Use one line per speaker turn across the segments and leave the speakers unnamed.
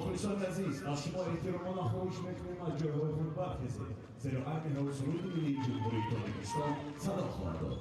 مخلصان عزیز از شما احترام و خواهش میکنیم از جایگاه خود برخیزید زیرا همین روز سرود ملی جمهوری تاجیکستان صدا خواهد داد.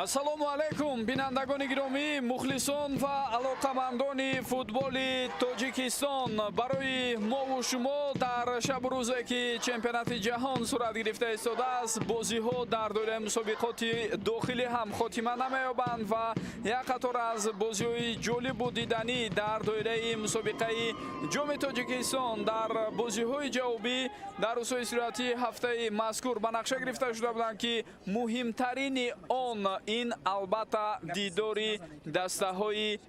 ассалому алайкум бинандагони гиромӣ мухлисон ва алоқамандони футболи тоҷикистон. барои мову шумо дар шабу рӯзе ки чемпионати ҷаҳон сурат гирифта истодааст, бозиҳо дар доираи мусобиқоти дохилӣ ҳам хотима намеёбанд ва як қатор аз бозиҳои ҷолибу диданӣ дар доираи мусобиқаи ҷоми тоҷикистон дар бозиҳои ҷавобӣ дар рӯзҳои сурати ҳафтаи мазкур ба нақша гирифта шуда буданд ки муҳимтарини он ин албатта дидори дастаҳои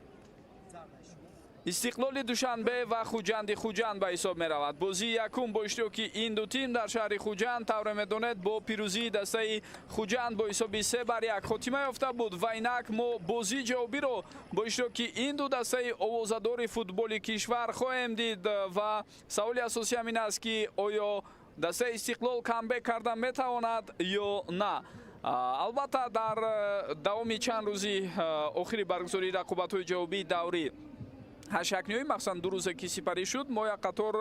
истиқлоли душанбе ва хуҷанди хуҷанд ба ҳисоб меравад. бозии якум бо иштироки ин ду тим дар шаҳри хуҷанд тавре медонед бо пирӯзии дастаи хуҷанд бо ҳисоби 3-1 хотима ёфта буд ва инак мо бозии ҷавобиро бо иштироки ин ду дастаи овозадори футболи кишвар хоҳем дид ва саволи асосӣ ҳамин аст ки оё дастаи истиқлол камбек кардан метавонад ё на. албатта дар давоми чанд рӯзи охири баргузории рақобатҳои ҷавобии даври ҳашакниҳои махсусан ду рӯзе ки сипарӣ шуд, мо як қатор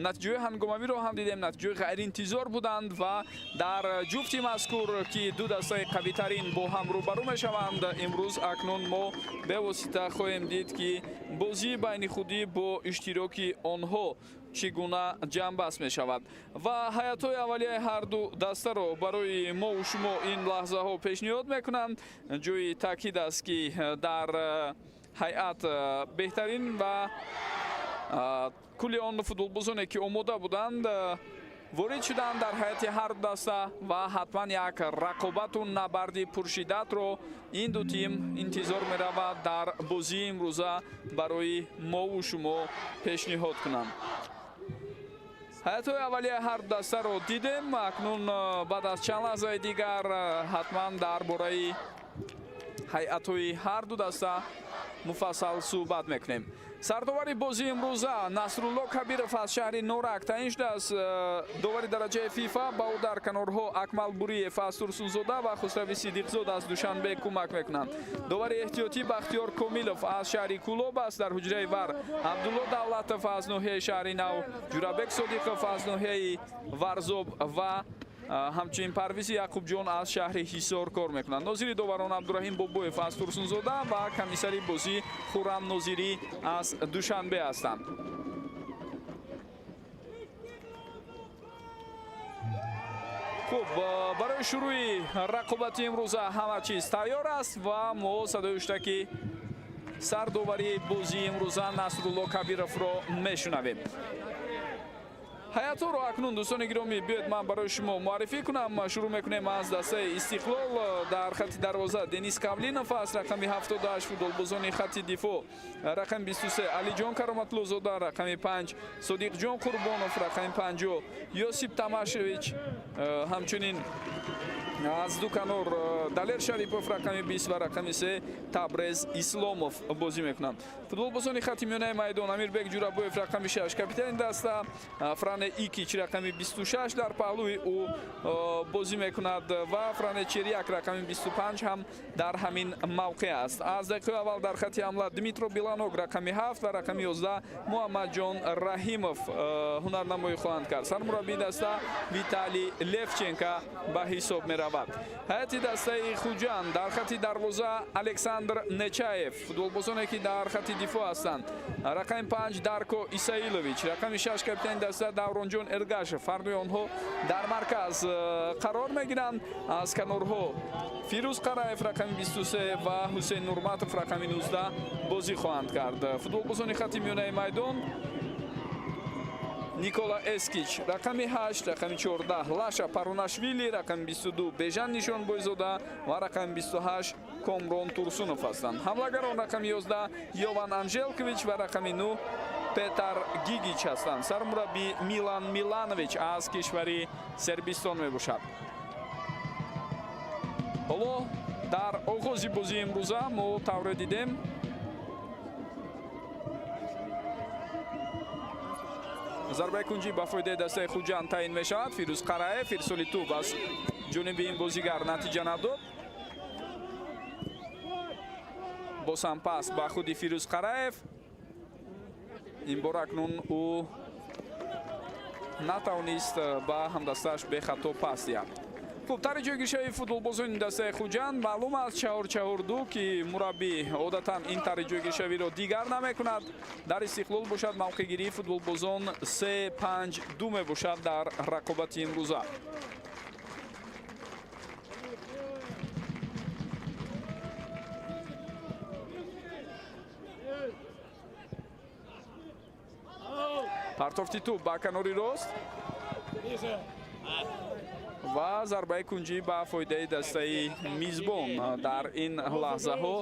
натиҷаҳои ҳангомавиро ҳам дидем, натиҷаҳои ғайриинтизор буданд ва дар ҷуфти мазкур ки ду дастаи қавитарин бо ҳам рӯбарӯ мешаванд, имрӯз акнун мо бевосита хоҳем дид ки бозии байнихудӣ бо иштироки онҳо чӣ гуна ҷамъбаст мешавад ва ҳаятҳои аввалияи ҳарду дастаро барои мову шумо ин лаҳзаҳо пешниҳод мекунанд. ҷои таъкид аст ки дар ҳайат беҳтарин ва кулли он футболбозоне ки омода буданд ворид шуданд дар ҳайати ҳарду даста ва ҳатман як рақобату набарди пуршиддатро ин ду тим интизор меравад дар бозии имрӯза барои мову шумо пешниҳод кунанд. ҳаятҳои аввалияи ҳарду дастаро дидем. акнун баъд аз чанд лаҳзаи дигар ҳатман дар бораи ҳайатҳои ҳарду даста муфассал суҳбат мекунем. сардовари бозии имрӯза Насрулло Кабиров аз шаҳри Норак таъин шудааст. довари дараҷаи фифа ба ӯ дар канорҳо Акмал Буриев аз Турсунзода ва Хусрави Сидиқзод аз Душанбе кӯмак мекунанд. довари эҳтиётӣ Бахтиёр Комилов аз шаҳри Кӯлоб аст. дар ҳуҷраи вар Абдулло Давлатов аз ноҳияи шаҳри Нав, Ҷурабек Содиқов аз ноҳияи Варзоб ва ҳамчунин Парвизи Яқубҷон аз шаҳри Ҳисор кор мекунанд. нозири доварон Абдураҳим Бобоев аз Турсунзода ва комиссари бозӣ Хуррам Нозирӣ аз Душанбе ҳастанд. хуб, барои шурӯи рақобати имрӯза ҳама чиз тайёр аст ва мо садои уштаки сардоварии бозии имрӯза Насрулло Кабировро мешунавем. ҳаятҳоро акнун дӯстони гиромӣ биёед ман барои шумо муаррифӣ кунам. Шурӯъ мекунем аз дастаи Истиқлол. Дар хатти дарвоза Денис Кавлинов аст, рақами 78 футболбозони хатти дифоъ, рақами 23 Алиҷон Кароматлузода, рақами 5 Содиқҷон Қурбонов, рақами 50 Йосип Тамашевич, ҳамчунин аз Дуканор Далер Шарипов, рақами 20 ва рақами 3 Табрез Исломов бозӣ мекунанд. Футболбозони хатти миёнаи майдон Амирбек Ҷурабоев, рақами 6 капитани даста, Фране Икич, рақами 26 дар паҳлӯи ӯ бозӣ мекунад ва Фране Черяк, рақами 25 ҳам дар ҳамин мавқеъ аст. Аз дақиқаи аввал дар хатти ҳамла Дмитро Биланог, рақами 7 ва рақами 11 Муҳаммадҷон Раҳимов ҳунарнамоӣ хоҳанд кард. Сармураббии даста Виталий Левченко ба ҳисоб меравад. ҳайати дастаи Хуҷанд дар хатти дарвоза Александр Нечаев, футболбозоне ки дар хатти дифоъ ҳастанд, рақами 5 Дарко Исаилович, рақами 6 капитани даста Давронҷон Эргашев. ҳардуи онҳо дар марказ қарор мегиранд. аз канорҳо Фирӯз Қараев, рақами 23 ва Ҳусейн Нурматов, рақами 19 бозӣ хоҳанд кард. футболбозони хатти миёнаи майдон Никола Эскич, рақами 8, рақами 14 Лаша Парунашвили, рақами 22 Бежан Нишонбойзода ва рақами 28 Комрон Турсунов ҳастанд. ҳамлагарон рақами 11 Йован Анжелкович ва рақами 9 Петар Гигич ҳастанд. Сармураббӣ Милан Миланович аз кишвари Сербистон мебошад. ҳоло дар оғози бозии имрӯза мо тавре дидем зарбаи кунҷӣ ба фоидаи дастаи Хуҷанд таъин мешавад. Фирӯз Қараев ирсоли тӯб аз ҷониби ин бозигар натиҷа надод. босам пас ба худи Фирӯз Қараев. ин бор акнун ӯ натавонист ба ҳамдастааш бехато пас диҳад. хуб, тари ҷойгиршавии футболбозони дастаи Хуҷанд маълум аст 4-4-2 ки мураббӣ одатан ин тари ҷойгиршавиро дигар намекунад. дар Истиқлол бошад мавқеъгирии футболбозон 3-5-2 мебошад дар рақобати имрӯза. партофти тӯб ба канори рост ва зарбаи кунҷӣ ба фоидаи дастаи мизбон дар ин лаҳзаҳо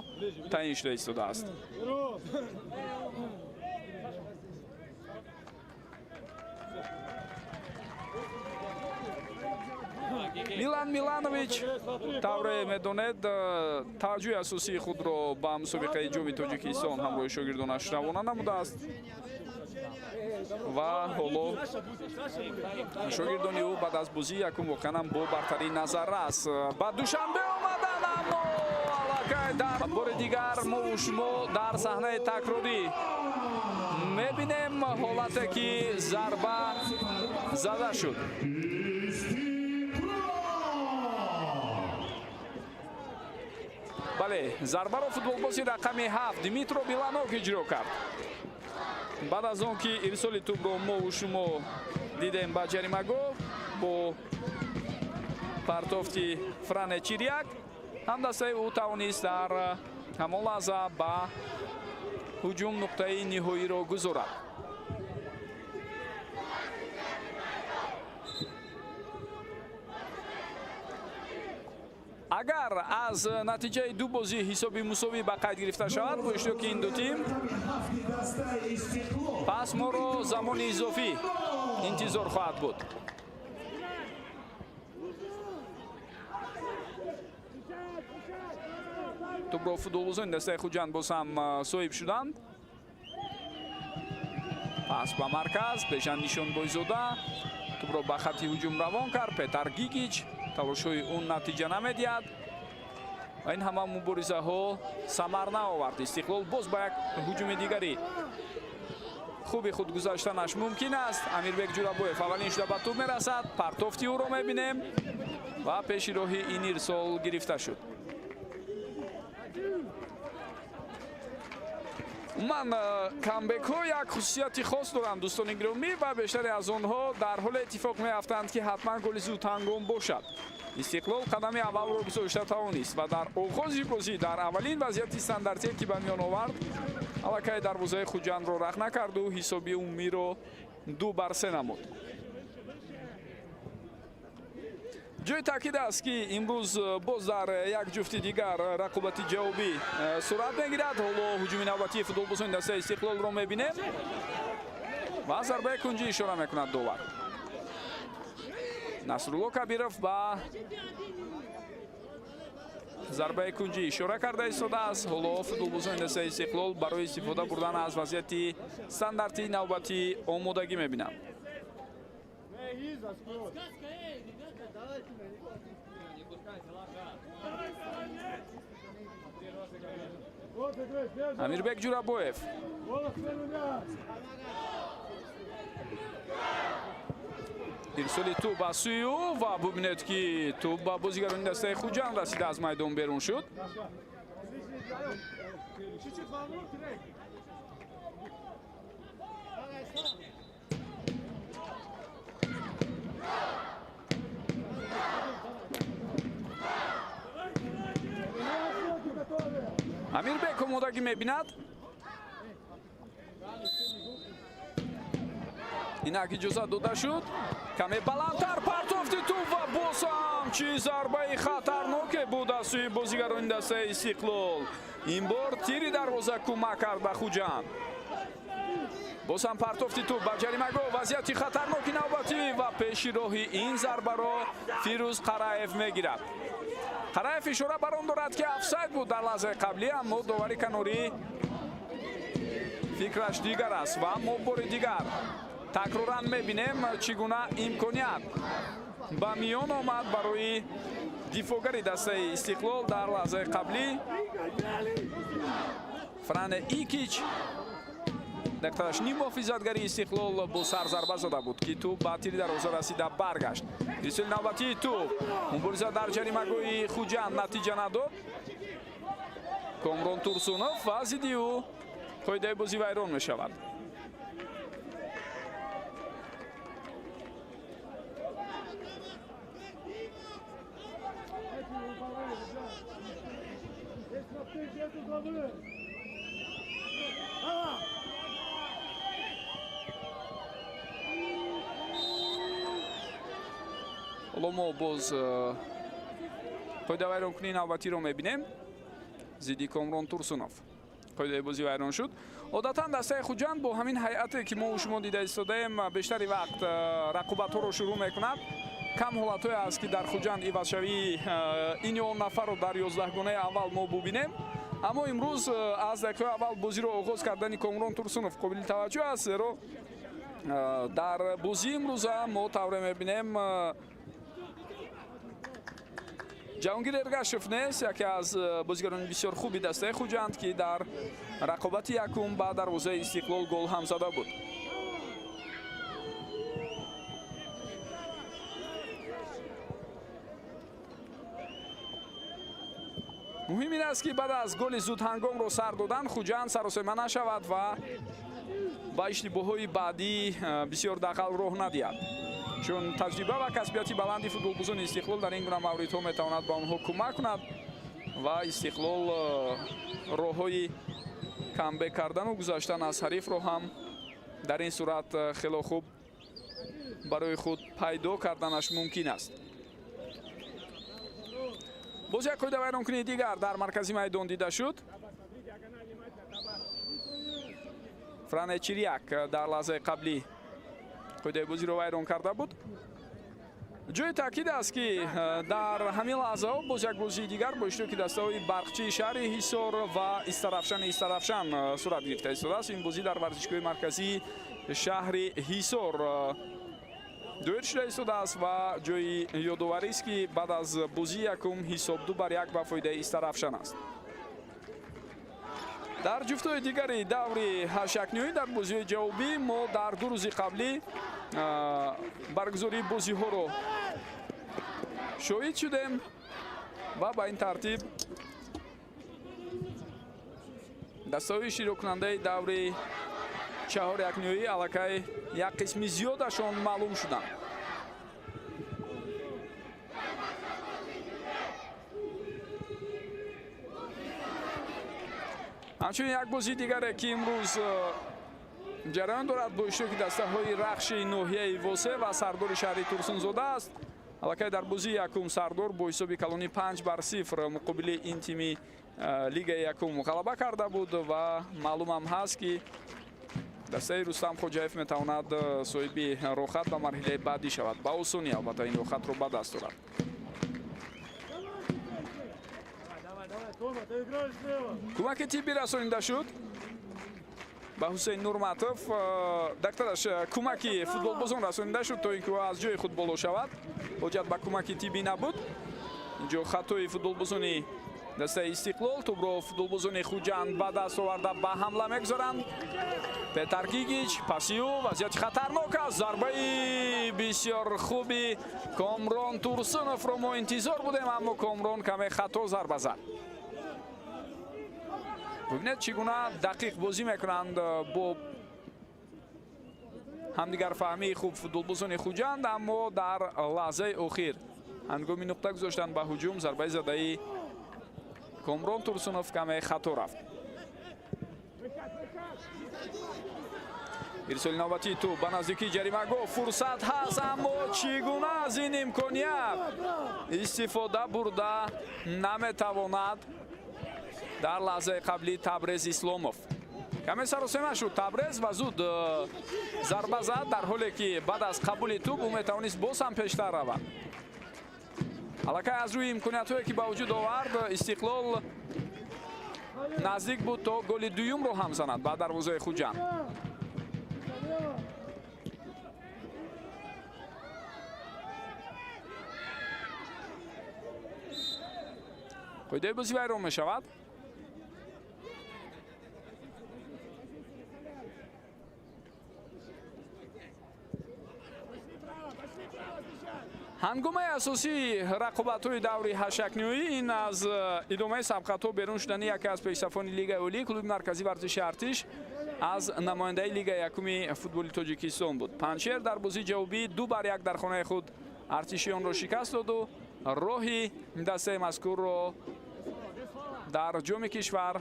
таъин шуда истодааст. Милан Миланович тавре медонед таваҷҷӯҳи асосии худро ба мусобиқаи ҷоми Тоҷикистон ҳамроҳи шогирдонаш равона намудааст ва ҳоло шогирдони ӯ баъд аз бозии якум воқеан бо бартарӣ назаррас ба душанбе омадан, аммо аллакай дар бори дигар мову шумо дар саҳнаи такрорӣ мебинем ҳолате ки зарба зада шуд. бале, зарбаро футболбози рақами 7 Дмитро Биланог иҷро кард. баъд аз он ки ирсоли тӯбро мову шумо дидем ба ҷаримагоҳ бо партофти Фране Черяк, ҳамдастаи ӯ тавонист дар ҳамон лаҳза ба ҳуҷум нуқтаи ниҳоиро гузорад. агар аз натиҷаи ду бозӣ ҳисоби мусовӣ ба қайд гирифта шавад бо иштироки ин ду тим, пас моро замони изофӣ интизор хоҳад буд. тӯбро футболбозони дастаи Хуҷанд боз ҳам соҳиб шуданд. пас ба марказ Бежан Нишонбойзода тӯбро ба хатти ҳуҷум равон кард. Петар Гигич талошҳои он натиҷа намедиҳад. ин ҳама муборизаҳо самар наовард. Истиқлол боз ба як ҳуҷуми дигари хуби худ гузаштанаш мумкин аст. Амирбек Ҷурабоев аввалин шуда ба тӯб мерасад. партофти ӯро мебинем ва пеши роҳи ин ирсол гирифта шуд. умуман камбекҳо як хусусияти хос доранд дӯстони гиромӣ ва бештаре аз онҳо дар ҳоле иттифоқ меафтанд ки ҳатман голи зудҳангом бошад. Истиқлол қадами аввалро гузошта тавонист ва дар оғози бозӣ дар аввалин вазъияти стандартие ки ба миён овард аллакай дарвозаи Хуҷандро рах накарду ҳисоби умумиро 2-3 намуд. ҷои таъкид аст ки имрӯз боз дар як ҷуфти дигар рақобати ҷавобӣ сурат мегирад. ҳоло ҳуҷуми навбатии футболбозони дастаи Истиқлолро мебинем ва зарбаи кунҷӣ ишора мекунад довар. Насрулло Кабиров ба зарбаи кунҷӣ ишора карда истодааст. ҳоло футболбозони дастаи Истиқлол барои истифода бурдан аз вазъияти стандартии навбатӣ омодагӣ мебинанд. Амирбек Ҷурабоев ирсоли тӯб ба сӯи ӯ ва бубинед ки тӯб ба бозигарони дастаи Хуҷанд расида аз майдон берун шуд. Амирбек омодагӣ мебинад. инак иҷозат дода шуд. Каме баландтар партофти тӯб ва боз ҳам чӣ зарбаи хатарноке буд аз сӯи бозигарони дастаи Истиқлол. ин бор тири дарвоза кӯмак кард ба Хуҷанд. боз ҳам партофти тӯб ба ҷаримагоҳ. вазъияти хатарноки навбатӣ ва пеши роҳи ин зарбаро Фирӯз Қараев мегирад. Қараев ишора бар он дорад ки офсайд буд дар лаҳзаи қаблӣ, аммо довари канорӣ фикраш дигар аст ва мо бори дигар такроран мебинем чӣ гуна имконият ба миён омад барои дифогари дастаи Истиқлол дар лаҳзаи қаблӣ. Фране Икич дактараш ним муҳофизатгари Истиқлол бо сар зарба зада буд ки тӯб ба тири дарвоза расида баргашт. ирсоли навбатии тӯб мубориза дар ҷаримагоҳи Хуҷанд натиҷа надод. Комрон Турсунов ва зидди ӯ қоидаи бозӣ вайрон мешавад. ҳоло мо боз қоидаи вайронкунии навбатиро мебинем. зидди Комрон Турсунов қоидаи бозӣ вайрон шуд. одатан дастаи Хуҷанд бо ҳамин ҳайате ки мо шумо дида истодаем бештари вақт рақобатҳоро шурӯъ мекунад. кам ҳолатҳое аст ки дар Хуҷанд ивазшавии ин ё он нафарро дар 11-гонаи аввал мо бубинем. аммо имрӯз аз дақиқаи аввал бозиро оғоз кардани Комрон Турсунов қобили таваҷҷӯҳ аст, зеро дар бозии имрӯза мо тавре мебинем Ҷаҳонгир Эргашев нест, яке аз бозигарони бисёр хуби дастаи Хуҷанд ки дар рақобати якум ба дарвозаи Истиқлол гол ҳам зада буд. муҳим ин аст ки баъд аз голи зудҳангомро сар додан Хуҷанд саросема нашавад ва ба иштибоҳҳои баъдӣ бисёр дақал роҳ надиҳад. чун таҷриба ва касбияти баланди футболбозони Истиқлол дар ин гуна мавридҳо метавонад ба онҳо кӯмак кунад ва Истиқлол роҳҳои камбек кардану гузаштан аз ҳарифро ҳам дар ин сурат хело хуб барои худ пайдо карданаш мумкин аст. боз як қоидаи вайронкунии дигар дар маркази майдон дида шуд. Фране Чирияк дар лаҳзаи қаблӣ қоидаи бозиро вайрон карда буд. ҷои таъкид аст ки дар ҳамин лаҳзаҳо боз як бозии дигар бо иштироки дастаҳои Барқчии шаҳри Ҳисор ва Истарафшани Истарафшан сурат гирифта истодааст. ин бозӣ дар варзишгоҳи марказии шаҳри Ҳисор дуэр шуда истодааст ва ҷои ёдоварист ки баъд аз бозии якум ҳисоб 2-1 ба фоидаи Истарафшан аст. дар ҷуфтҳои дигари даври ҳаштякниҳоӣ дар бозиҳои ҷавобӣ мо дар 2 рӯзи қаблӣ баргузории бозиҳоро шоҳид шудем ва ба ин тартиб дастаҳои иштироккунандаи даври 4 якниҳоӣ аллакай як қисми зиёдашон маълум шуданд. ҳамчунин як бозии дигаре ки имрӯз ҷараён дорад бо иштироки дастаҳои Рахши ноҳияи Восе ва сардори шаҳри Турсунзода аст. аллакай дар бозии якум Сардор бо ҳисоби калонӣ 5-0 муқобили ин тими лигаи якум ғалаба карда буд ва маълумам ҳаст ки дастаи Рустам Хоҷаев метавонад соҳиби рохат ба марҳилаи баъдӣ шавад. Ба осонӣ албатта ин рохатро ба даст дорад. кӯмаки тиббӣ расонида шуд ба Ҳусейн Нурматов. дактараш кӯмаки футболбозон расонида шуд то ин ки аз ҷои худ боло шавад. ҳоҷат ба кӯмаки тиббӣ набуд. инҷо хатои футболбозони дастаи Истиқлол. тӯбро футболбозони Хуҷанд ба даст оварда ба ҳамла мегузаранд. Петар Гигич, пасию, вазъияти хатарнок аст. Зарбаи бисёр хуби Комрон Турсуновро мо интизор будем, аммо Комрон каме хато зарба зад. бибинед чӣ гуна дақиқ бозӣ мекунанд бо ҳамдигарфаҳмии хуб футболбозони Хуҷанд, аммо дар лаҳзаи охир ҳангоми нуқта гузоштан ба ҳуҷум зарбаи задаи Комрон Турсунов каме хато рафт. ирсоли навбатии тӯб ба наздикии ҷаримагоҳ фурсат ҳаст, аммо чӣ гуна аз ин имконият истифода бурда наметавонад дар лаҳзаи қаблӣ Табрез Исломов. каме саросема шуд Табрез ва зуд зарба зад, дар ҳоле ки баъд аз қабули тӯб ӯ метавонист боз ҳам пештар равад. аллакай аз рӯи имкониятҳое ки ба вуҷуд овард Истиқлол наздик буд то голи дуюмро ҳам занад ба дарвозаи Хуҷанд. қоидаи бозӣ вайрон мешавад. ҳангомаи асосии рақобатҳои даври ҳашакниҳоӣ ин аз идомаи сабқатҳо берун шудани яке аз пешсафони лигаи олии клуби марказии варзиши Артиш аз намояндаи лигаи якуми футболи Тоҷикистон буд. Панҷшер дар бозии ҷавобӣ 2-1 дар хонаи худ артишиёнро шикаст доду роҳи дастаи мазкурро дар ҷоми кишвар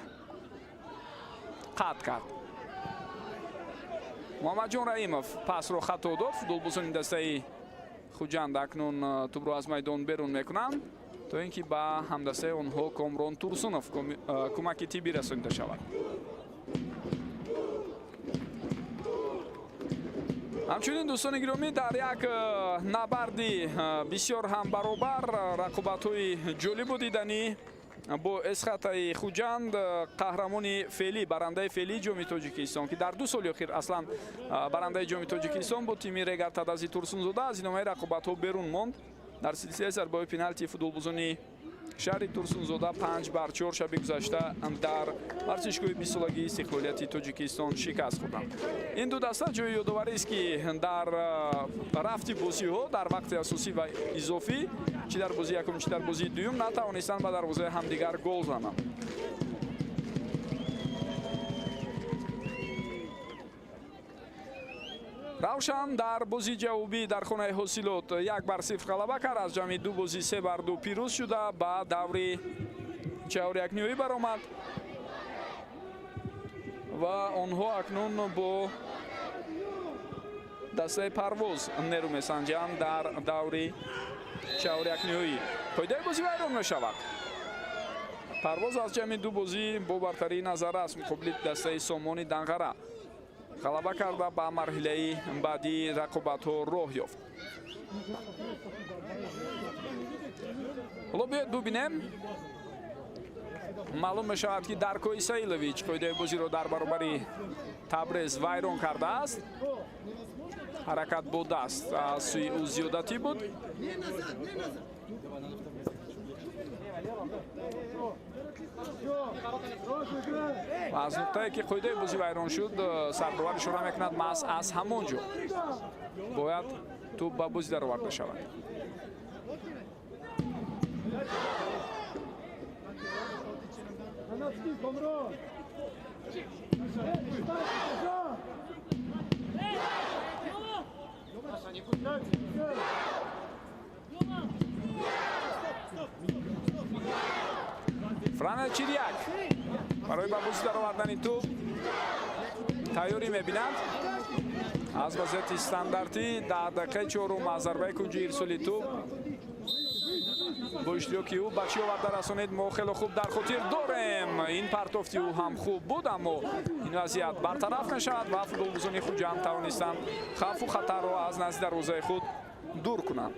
қатъ кард. Муҳаммадҷон Раимов пасро хато дод. футболбозони дастаи Хуҷанд акнун тӯбро аз майдон берун мекунанд то ин ки ба ҳамдастаи онҳо Комрон Турсунов кӯмаки тиббӣ расонида шавад. ҳамчунин дӯстони гиромӣ дар як набарди бисёр ҳам баробар рақобатҳои ҷолибу диданӣ бо Эсхатаи Хуҷанд қаҳрамони феълӣ барандаи феълии ҷоми Тоҷикистон ки дар 2 соли охир аслан барандаи ҷоми Тоҷикистон буд тими Регар Тадази Турсунзода аз иномаи рақобатҳо берун монд. дар силсилаи зарбаҳои пеналтии футболбозони шаҳри Турсунзода 5-4 шаби гузашта дар варзишгоҳи 20 солагии истиқлолияти Тоҷикистон шикаст хӯрданд. ин ду даста ҷои ёдоварист ки дар рафти бозиҳо дар вақти асосӣ ва изофӣ чӣ дар бозии якум чӣ дар бозии дуюм натавонистанд ба дарвозаи ҳамдигар гол зананд. равшан дар бозии ҷавобӣ дар хонаи ҳосилот 1-0 ғалаба кард. аз ҷамъи 2 бозӣ 3-2 пирӯз шуда ба даври чаҳорякниҳоӣ баромад ва онҳо акнун бо дастаи Парвоз нерӯ месанҷанд дар даври чаҳорякниҳоӣ. қоидаи бозӣ вайрон мешавад. Парвоз аз ҷамъи 2 бозӣ бо бартарии назаррас муқобили дастаи Сомони Данғара ғалаба карда ба марҳилаи баъдии рақобатҳо роҳ ёфт. ҳоло биёед бубинем. маълум мешавад ки Дарко Исаилович қоидаи бозиро дар баробари Табрез вайрон кардааст. ҳаракат бо даст аз сӯи ӯ зиёдатӣ буд. аз нуқтае ки қоидаи бозӣ вайрон шуд сардовар ишора мекунад маҳз аз ҳамон ҷо бояд тӯб ба бозӣ дароварда шавад. Франел Чирияк барои ба бозӣ даровардани тӯб тайёрӣ мебинад. аз вазъияти стандартӣ дар дақиқаи 4 аз зарбаи кунҷи ирсоли тӯб бо иштироки ӯ ба чӣ оварда расонед мо хеле хуб дар хотир дорем. Ин партофти ӯ ҳам хуб буд, аммо ин вазъият бартараф мешавад ва футболбозони Хуҷанд тавонистанд хавфу хатарро аз назди дарвозаи худ дур кунанд.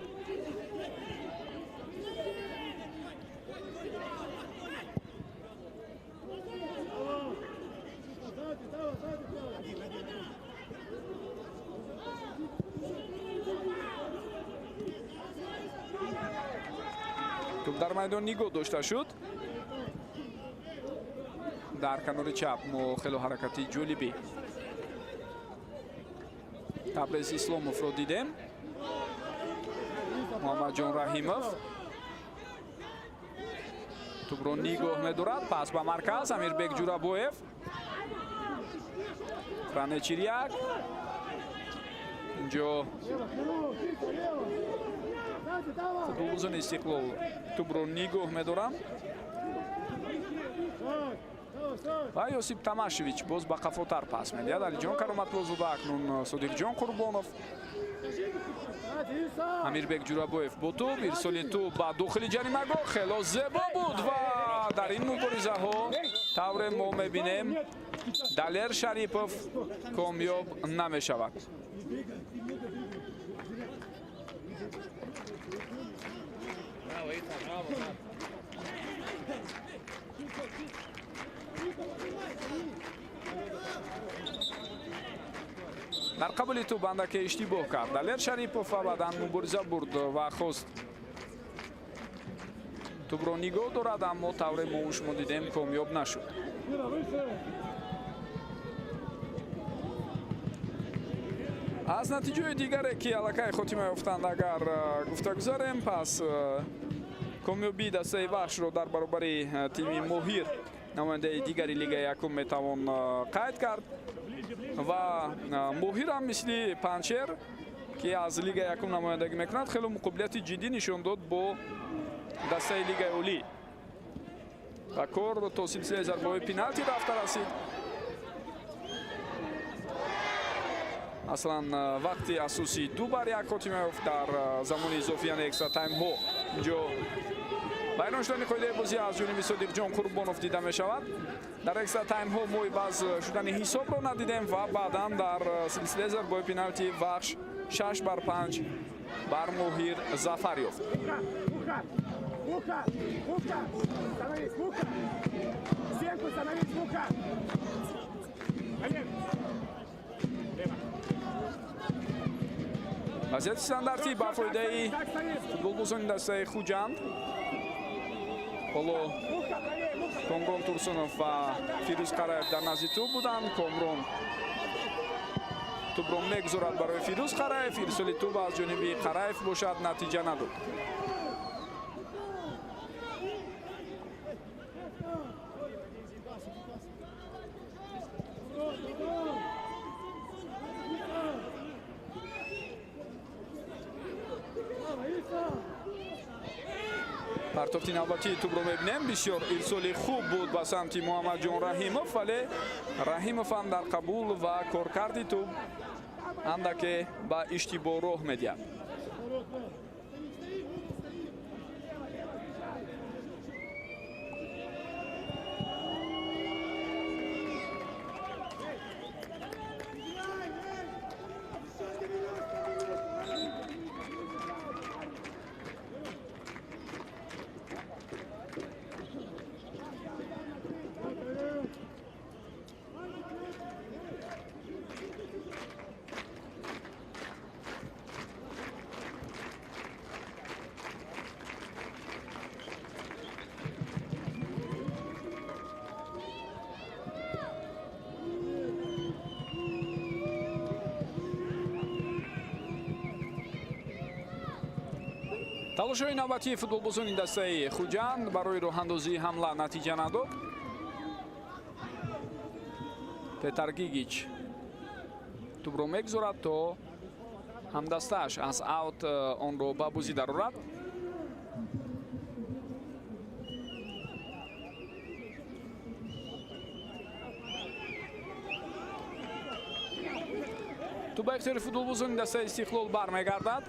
توپ در میدان نگاه داشته شد. در کنار چپ ما خیلی حرکتی جالبی تبریز اسلاموف رو دیدیم. محمد جان رحیموف توپ رو نگاه می‌دارد. پس به مرکز امیربek جورابویف، فرانه چیریاک اینجا فوتبالبازان استقلال توپ رو نگاه می‌دارند و یوسیب تماشویچ باز با قفوتر پاس می‌دهد. علیجان کرامت‌الله اکنون صادقجان قربانوف، امیربek جورابویف با توپ، ارسال توپ با داخل جریمه‌گاه خیلی زیبا بود و در این مبارزه‌ها طور ما می‌بینیم دلیر شریپوف کامیاب نمی‌شود. در قبل تو بنده که اشتباه کرد دلیر شریپوف و بعدن مبارزه برد و خواست توپ رو نگاه دارد، اما طور ما شما دیدیم کامیاب نشد. از نتیجه دیگری که علاقه خاتمه یافتند اگر گفته گذاریم، پس کامیابی دسته وحش رو در برابر تیم ماهیر نماینده دیگری لیگ یکم میتوان قید کرد و ماهیر هم مثل پنچر که از لیگ یکم نمایندگی میکند خیلی مقابلت جدی نشان داد با دسته لیگ اولی و کار تا سلسله ضربه‌های پنالتی رفته رسید. اصلا وقتی اساسی 2-1 خاتمه یافت در زمان اضافی یعنی اکسترا تایم ها. اینجا بیان شدن قاعده بازی از جانب صادقجان قربانوف دیده می شود. در اکسترا تایم ها ما عوض شدن حساب رو ندیدیم و بعدا در سلسله ضربه‌های پنالتی وحش 6-5 بر ماهیر ظفر یافت. وضعیت استانداردی با فایده فوتبالبازان دسته خوجند. حالا کامران تورسونوف و فیروز قرایف در نزد توپ بودند. کامران توپ رو میگذارد برای فیروز قرایف، ارسال توپ از جانب قرایف باشد، نتیجه نداد. پرتافت نوبتی توپ رو می‌بینیم. بسیار ارسال خوب بود با سمت محمد جان رحیموف، ولی رحیموف هم در قبول و کارکرد توپ اندک با اشتباه راه می‌دهد. талошҳои навбатии футболбозони дастаи Хуҷанд барои роҳандозии ҳамла натиҷа надод. Петр Гигич тӯбро мегузорад то ҳамдастааш аз аут онро ба бозӣ дарорад. توپ ба ихтиёри футболбозони дастаи Истиқлол бармегардад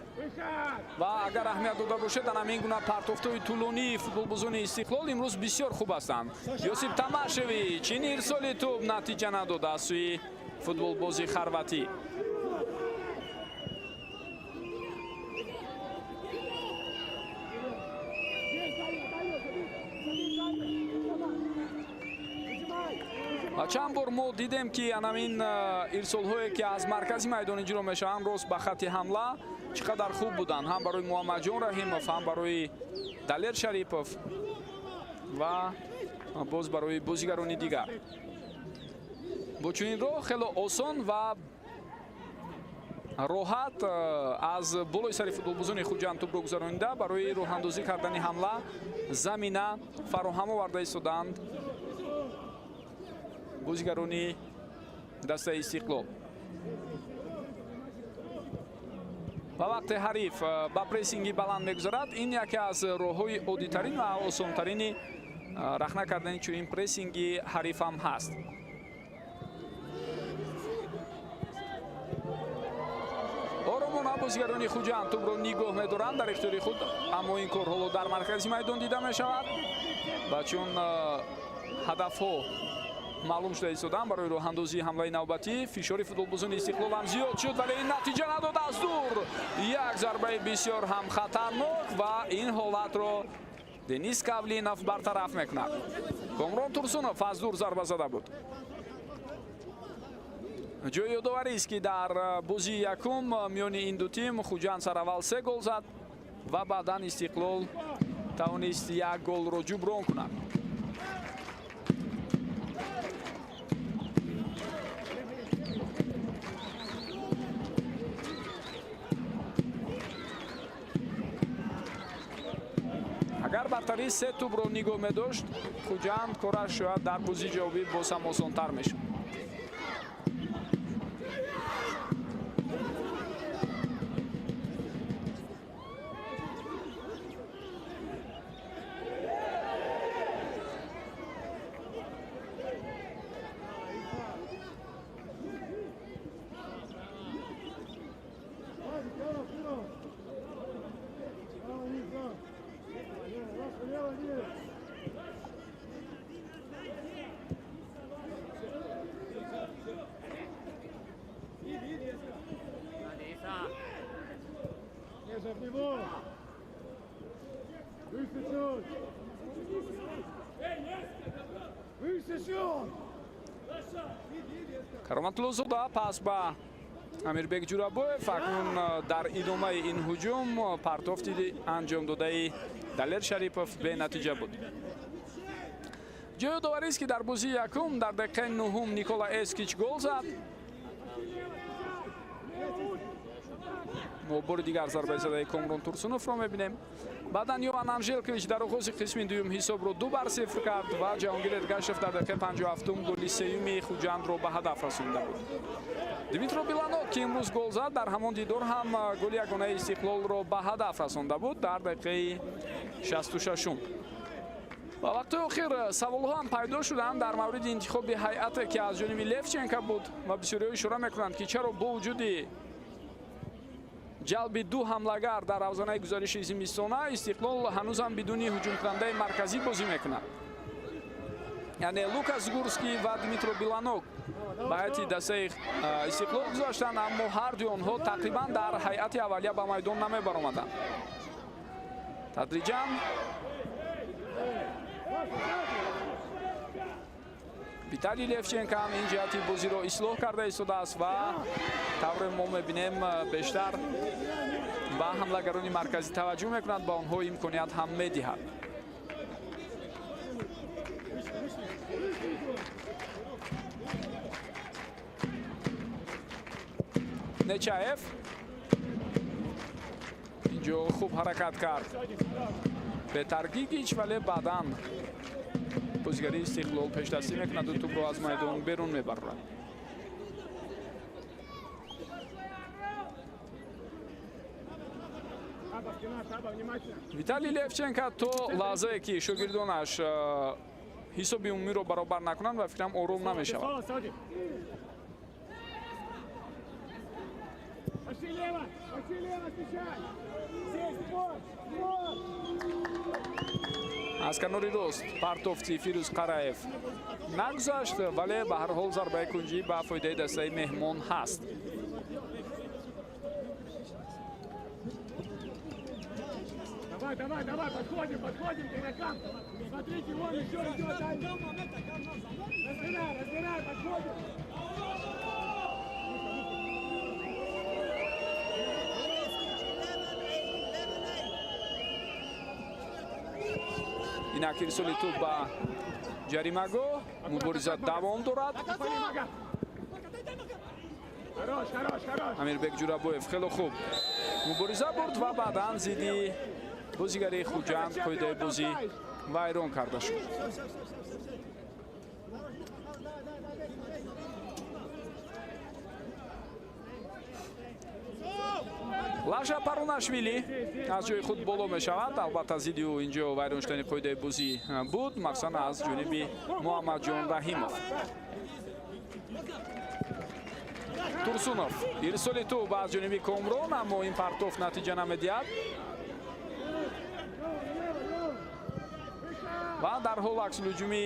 ва агар аҳамият дода бошад дар ҳамин гуна партофтои тӯлонии футболбозони Истиқлол имрӯз бисёр хуб ҳастанд. Ёсип Тамашевич ин ирсоли тӯб натиҷа надода аз сӯи футболбози хорватӣ. чанд бор мо дидем ки анамин ирсолҳое ки аз маркази майдон иҷро мешаванд рост ба хатти ҳамла чӣ қадар хуб буданд, ҳам барои Муҳаммадҷон Раҳимов, ҳам барои Далер Шарипов ва боз барои бозигарони дигар. бо чунин роҳ хеле осон ва роҳат аз болои сари футболбозони Хуҷанд тӯбро гузаронида барои роҳандозӣ кардани ҳамла замина фароҳам оварда истоданд бозигарони дастаи Истиқлол. ва вақте ҳариф ба прессинги баланд мегузарад, ин яке аз роҳҳои оддитарин ва осонтарини рахна кардани чунин прессинги ҳариф ҳам ҳаст. оромона бозигарони Хуҷанд тӯбро нигоҳ медоранд дар ихтиёри худ, аммо ин кор ҳоло дар маркази майдон дида мешавад ва чун ҳадафҳо маълум шуда истоданд барои роҳандозии ҳамлаи навбатӣ. Фишори футболбозони Истиқлол ҳам зиёд шуд, вале ин натиҷа надод аз дур. Як зарбаи бисёр ҳам хатарнок ва ин ҳолатро Денис Кавлинов бартараф мекунад. Комрон Турсунов аз дур зарба зада буд. ҷои ёдоварист ки дар бозии якум миёни ин ду тим Хуҷанд сараввал 3 гол зад ва баъдан Истиқлол тавонист 1 голро ҷуброн кунад. агар бартари 3 тӯбро нигоҳ медошт, Хуҷанд кораш шояд дар бозии ҷавобӣ боз ҳам осонтар мешуд. Кароматуллозода пас ба Амирбек Ҷурабоев. Акнун дар идомаи ин ҳуҷум партофти анҷом додаи Далер Шарипов бенатиҷа буд. ҷои ёдоварист ки дар бозии якум дар дақиқаи 9 Никола Эскич гол зад. мо бори дигар зарбаи задаи Комрон Турсуновро мебинем. баъдан Йован Анжелкович дар оғози қисми дуюм ҳисобро 2-0 кард ва Ҷаҳонгир Эргашев дар дақиқаи 57 голи сеюми Хуҷандро ба ҳадаф расонида буд. Димитро Биланок ки имрӯз гол зад, дар ҳамон дидор ҳам голи ягонаи Истиқлолро ба ҳадаф расонда буд дар дақиқаи 66. ва вақтои охир саволҳо ҳам пайдо шуданд дар мавриди интихоби ҳайате ки аз ҷониби Левченко буд ва бисёриҳо ишора мекунанд ки чаро бо вуҷуди ҷалби 2 ҳамлагар дар авзанаи гузариши зимистона Истиқлол ҳанӯзам бидуни ҳуҷумкунандаи марказӣ бозӣ мекунад. яъне Лукас Гурский ва Димитро Биланок ба ҳайати дастаи Истиқлол гузаштанд, аммо ҳардуи онҳо тақрибан дар ҳайати аввалия ба майдон намебаромаданд. тадриҷан Виталий Левченко ҳам ин ҷиҳати бозиро ислоҳ карда истодааст ва тавре мо мебинем бештар ба ҳамлагарони марказӣ таваҷҷӯҳ мекунад, ба онҳо имконият ҳам медиҳад. Нечаев инҷо хуб ҳаракат кард Петар Гигич, вале баъдан бозигари Истиқлол пештастӣ мекунаду тӯбро аз майдон берун мебарад. Виталий Левченко то лаҳзае ки шогирдонаш ҳисоби умумиро баробар накунанд ва фикрам ором намешавад. аз канори рост партофти Фирӯз Қараев нагузашт, вале ба ҳар ҳол зарбаи кунҷӣ ба фоидаи дастаи меҳмон ҳаст.
Давай, подходим к игрокам. Смотрите, вон еще идет. Разбирай, подходим.
инак ирсоли тӯб ба ҷаримагоҳ, мубориза давом дорад. Амирбек Ҷурабоев хело хуб мубориза бурд ва баъдан зидди бозигари Хуҷанд қоидаи бозӣ вайрон карда шуд. Лаша Парунашвили аз ҷои худ боло мешавад. Албатта зидди ӯ инҷо вайрон шудани қоидаи бозӣ буд, махсусан аз ҷониби Муҳаммадҷон Раҳимов. Турсунов ирсоли тӯб аз ҷониби Комрон, аммо ин партоф натиҷа намедиҳад. ва дар ҳол аксулҳуҷуми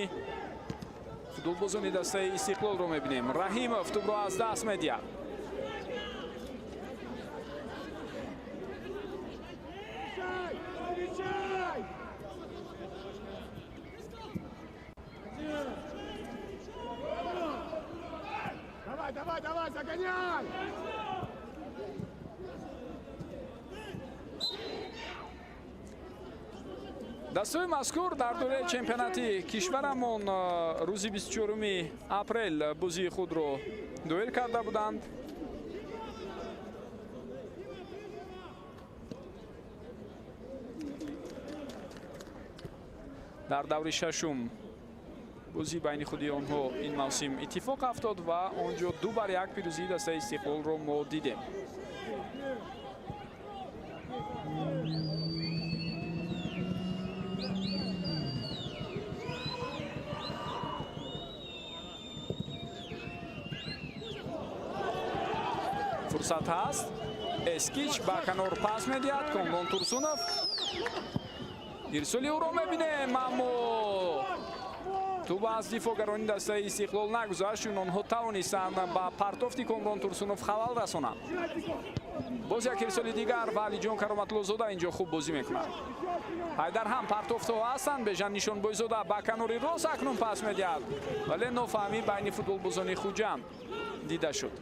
футболбозони дастаи Истиқлолро мебинем. Раҳимов тӯбро аз даст медиҳад.
Давай, загоняй!
дастаи мазкур дар дораи чемпионати кишварамон рӯзи 24 апрел бозии худро дуэл карда буданд. дар даври шашум бозӣ байни худи онҳо ин мавсим иттифоқ афтод ва он ҷо 2-1 пирӯзии дастаи Истиқлолро мо дидем. фурсат ҳаст. Эскич ба канор пас медиҳад. Комрон Турсунов ирсоли ӯро мебинем, аммо тӯб аз дифоъгарони дастаи Истиқлол нагузашт. чун онҳо тавонистанд ба партофти Комрон Турсунов халал расонанд. боз як ирсоли дигар ва Алиҷон Кароматлозода инҷо хуб бозӣ мекунад. ҳайдар ҳам партофтҳо ҳастанд. Беҷан Нишонбойзода ба канори рост акнун пас медиҳад, вале нофаҳмӣ байни футболбозони Хуҷанд дида шуд.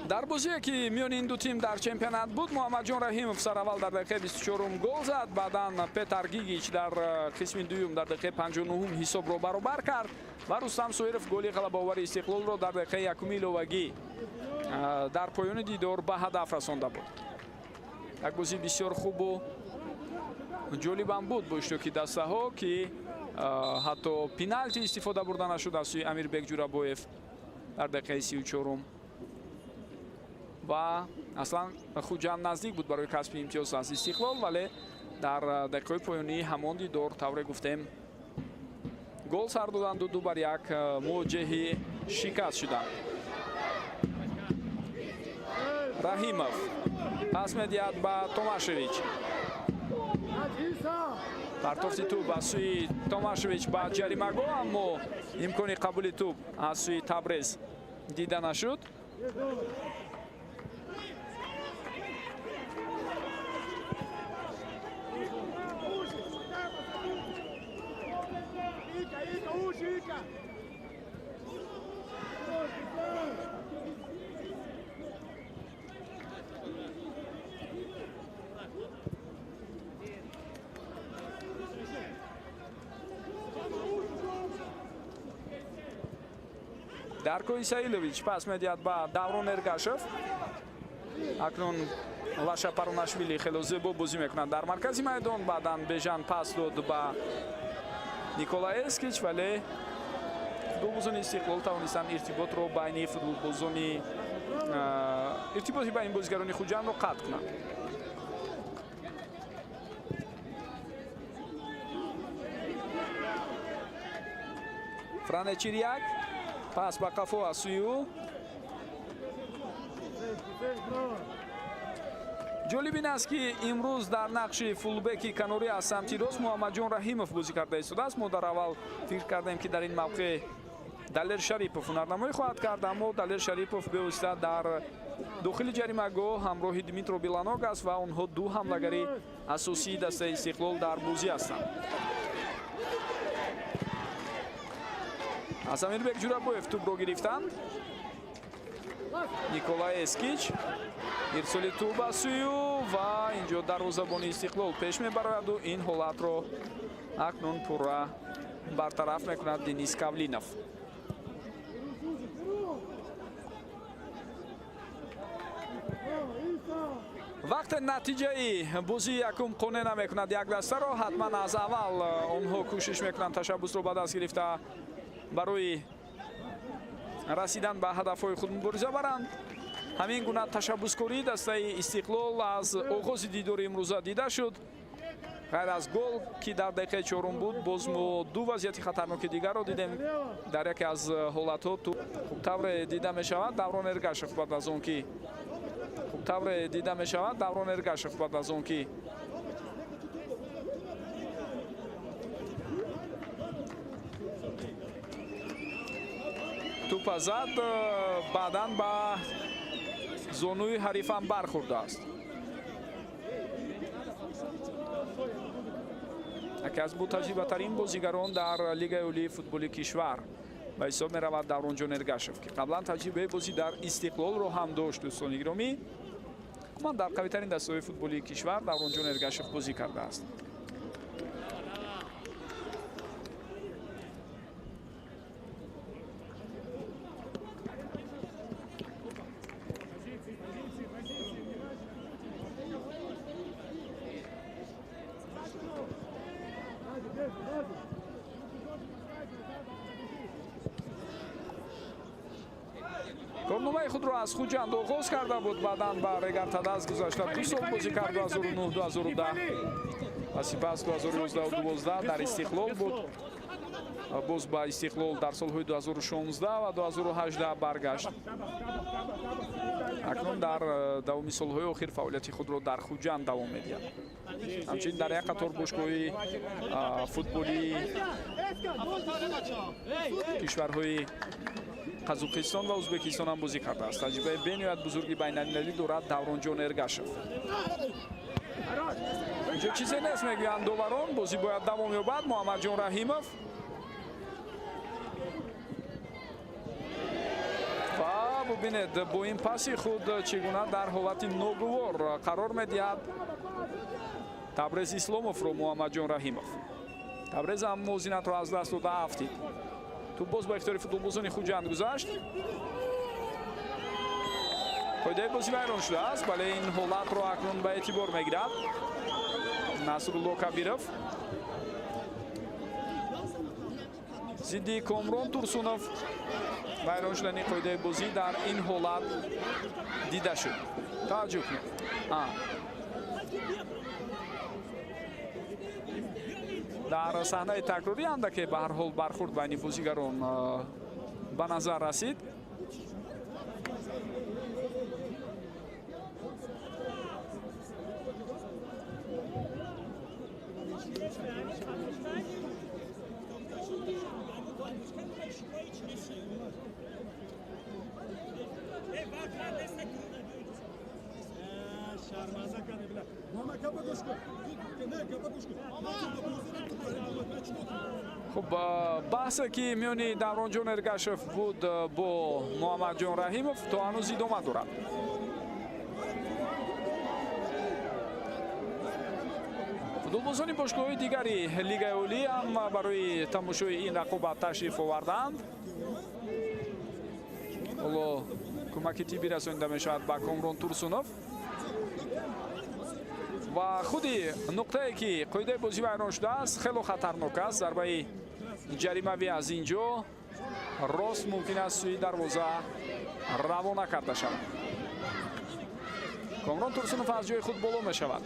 дар бозие ки миёни ин ду тим дар чемпионат буд, Муҳаммадҷон Раҳимов сараввал дар дақиқаи 24 гол зад. баъдан Петар Гигич дар қисми дуюм дар дақиқаи 59 ҳисобро баробар кард ва Рустам Соиров голи ғалабаовари Истиқлолро дар дақиқаи 1 иловагӣ дар поёни дидор ба ҳадаф расонда буд. як бозӣ бисёр хубу ҷолибам буд бо иштироки дастаҳо ки ҳатто пеналти истифода бурда нашуд аз сӯи Амирбек Ҷурабоев дар дақиқаи 34 ва аслан Хуҷанд наздик буд барои касби имтиёз аз Истиқлол, вале дар дақиқаҳои поёнӣ ҳамон дидор тавре гуфтем гол сар доданду 2-1 мувоҷеҳи шикаст шуданд. Раҳимов пас медиҳад ба Томашевич. партофти тӯб аз сӯи Томашевич ба ҷаримагоҳ, аммо имкони қабули тӯб аз сӯи Табрез дида нашуд. Дарко Исаилович пас медиҳад ба Даврон Эргашев. акнун Лаша Парунашвили хело зебо бозӣ мекунад дар маркази майдон. баъдан Бежан пас дод ба Никола Эскич, вале футболбозони Истиқлол тавонистанд иртиботро байни футболбозони иртиботи байни бозигарони Хуҷандро қатъ кунанд. Франечиряк. Пас ба қафо аз сӯи ӯ. ҷолиб ин аст ки имрӯз дар нақши фулбеки канорӣ аз самти рост муҳаммадҷон раҳимов бозӣ карда истодааст. мо дар аввал фикр кардем ки дар ин мавқеъ Далер Шарипов ҳунарнамоӣ хоҳад кард, аммо Далер Шарипов бевосита дар дохили ҷаримагоҳ ҳамроҳи Дмитро Беланог аст ва онҳо ду ҳамлагари асосии дастаи Истиқлол дар бозӣ ҳастанд. Асамирбек Ҷурабоев тӯбро гирифтанд. Николай Эскич ирсоли тӯб ба сӯи ӯ ва инҷо дарвозабони Истиқлол пеш мебарояду ин ҳолатро акнун пурра бартараф мекунад Денис Кавлинов. вақте натиҷаи бозии якум қонеъ намекунад як дастаро, ҳатман аз аввал онҳо кӯшиш мекунанд ташаббусро ба даст гирифта барои расидан ба ҳадафҳои худ мубориза баранд. ҳамин гуна ташаббускории дастаи Истиқлол аз оғози дидори имрӯза дида шуд. ғайр аз гол ки дар дақиқаи чорум буд, боз мо ду вазъияти хатарноки дигарро дидем. дар яке аз ҳолатҳо тавре дида мешавад Даврон Эргашев баъд аз он ки тӯпа зад, баъдан ба зонуи ҳарифам бархӯрдааст. яке аз бутаҷрибатарин бозигарон дар Лигаи олии футболи кишвар ба ҳисоб меравад Давронҷон Эргашев, ки қаблан таҷрибаи бозӣ дар Истиқлолро ҳам дошт. дӯстони гиромӣ, ман дар қавитарин дастаҳои футболи кишвар Давронҷон Эргашев бозӣ кардааст. корномаи худро аз Хуҷанд оғоз карда буд, баъдан ба Регартадас гузашта 2 сол бозӣ кард 2009-2010 ва сипас 2011-12 дар Истиқлол буд. боз ба Истиқлол дар солҳои 2016 ва 2018 баргашт. акнун дар давоми солҳои охир фаъолияти худро дар Хуҷанд давом медиҳад. ҳамчунин дар як қатор бошгоҳи футболи кишварҳои Қазуқистон ва Узбекистон ҳам бозӣ кардааст. таҷрибаи бениҳоят бузурги байналмилалӣ дорад Давронҷон Эргашев. инҷо чизе нест, мегӯянд доварон. бозӣ бояд давом ёбад. Муҳаммадҷон Раҳимов ва бубинед бо ин паси худ чӣ гуна дар ҳолати ногувор қарор медиҳад Табрез Исломовро Муҳаммадҷон Раҳимов. Табрез ҳам мувозинатро аз даст дода афтид. ту боз ба ихтиёри футболбозони Хуҷанд гузашт. қоидаи бозӣ вайрон шудааст. бале ин ҳолатро акнун ба эътибор мегирад Насрулло Кабиров. зидди Комрон Турсунов. вайрон шудани қоидаи бозӣ дар ин ҳолат дида шуд. таваҷҷӯҳ кунед. дар саҳнаи такрорӣ андаке ба ҳар ҳол бархӯрд байни бозигарон ба назар расид. خب بحثی که میانی Давронҷон Эргашев بود با Муҳаммадҷон Раҳимов то ҳанӯз идома дорад. футболбозони бошгоҳҳои дигари Лигаи олӣ ҳам барои тамошои ин рақобат ташриф оварданд. ҳоло кӯмаки тиббӣ расонида мешавад ба Комрон Турсунов. ва худи нуқтае ки қоидаи бозӣ вайрон шудааст хело хатарнок аст. зарбаи ҷаримавӣ аз инҷо рост мумкин аст сӯи дарвоза равона карда шавад. Комрон Турсунов аз ҷои худ боло мешавад.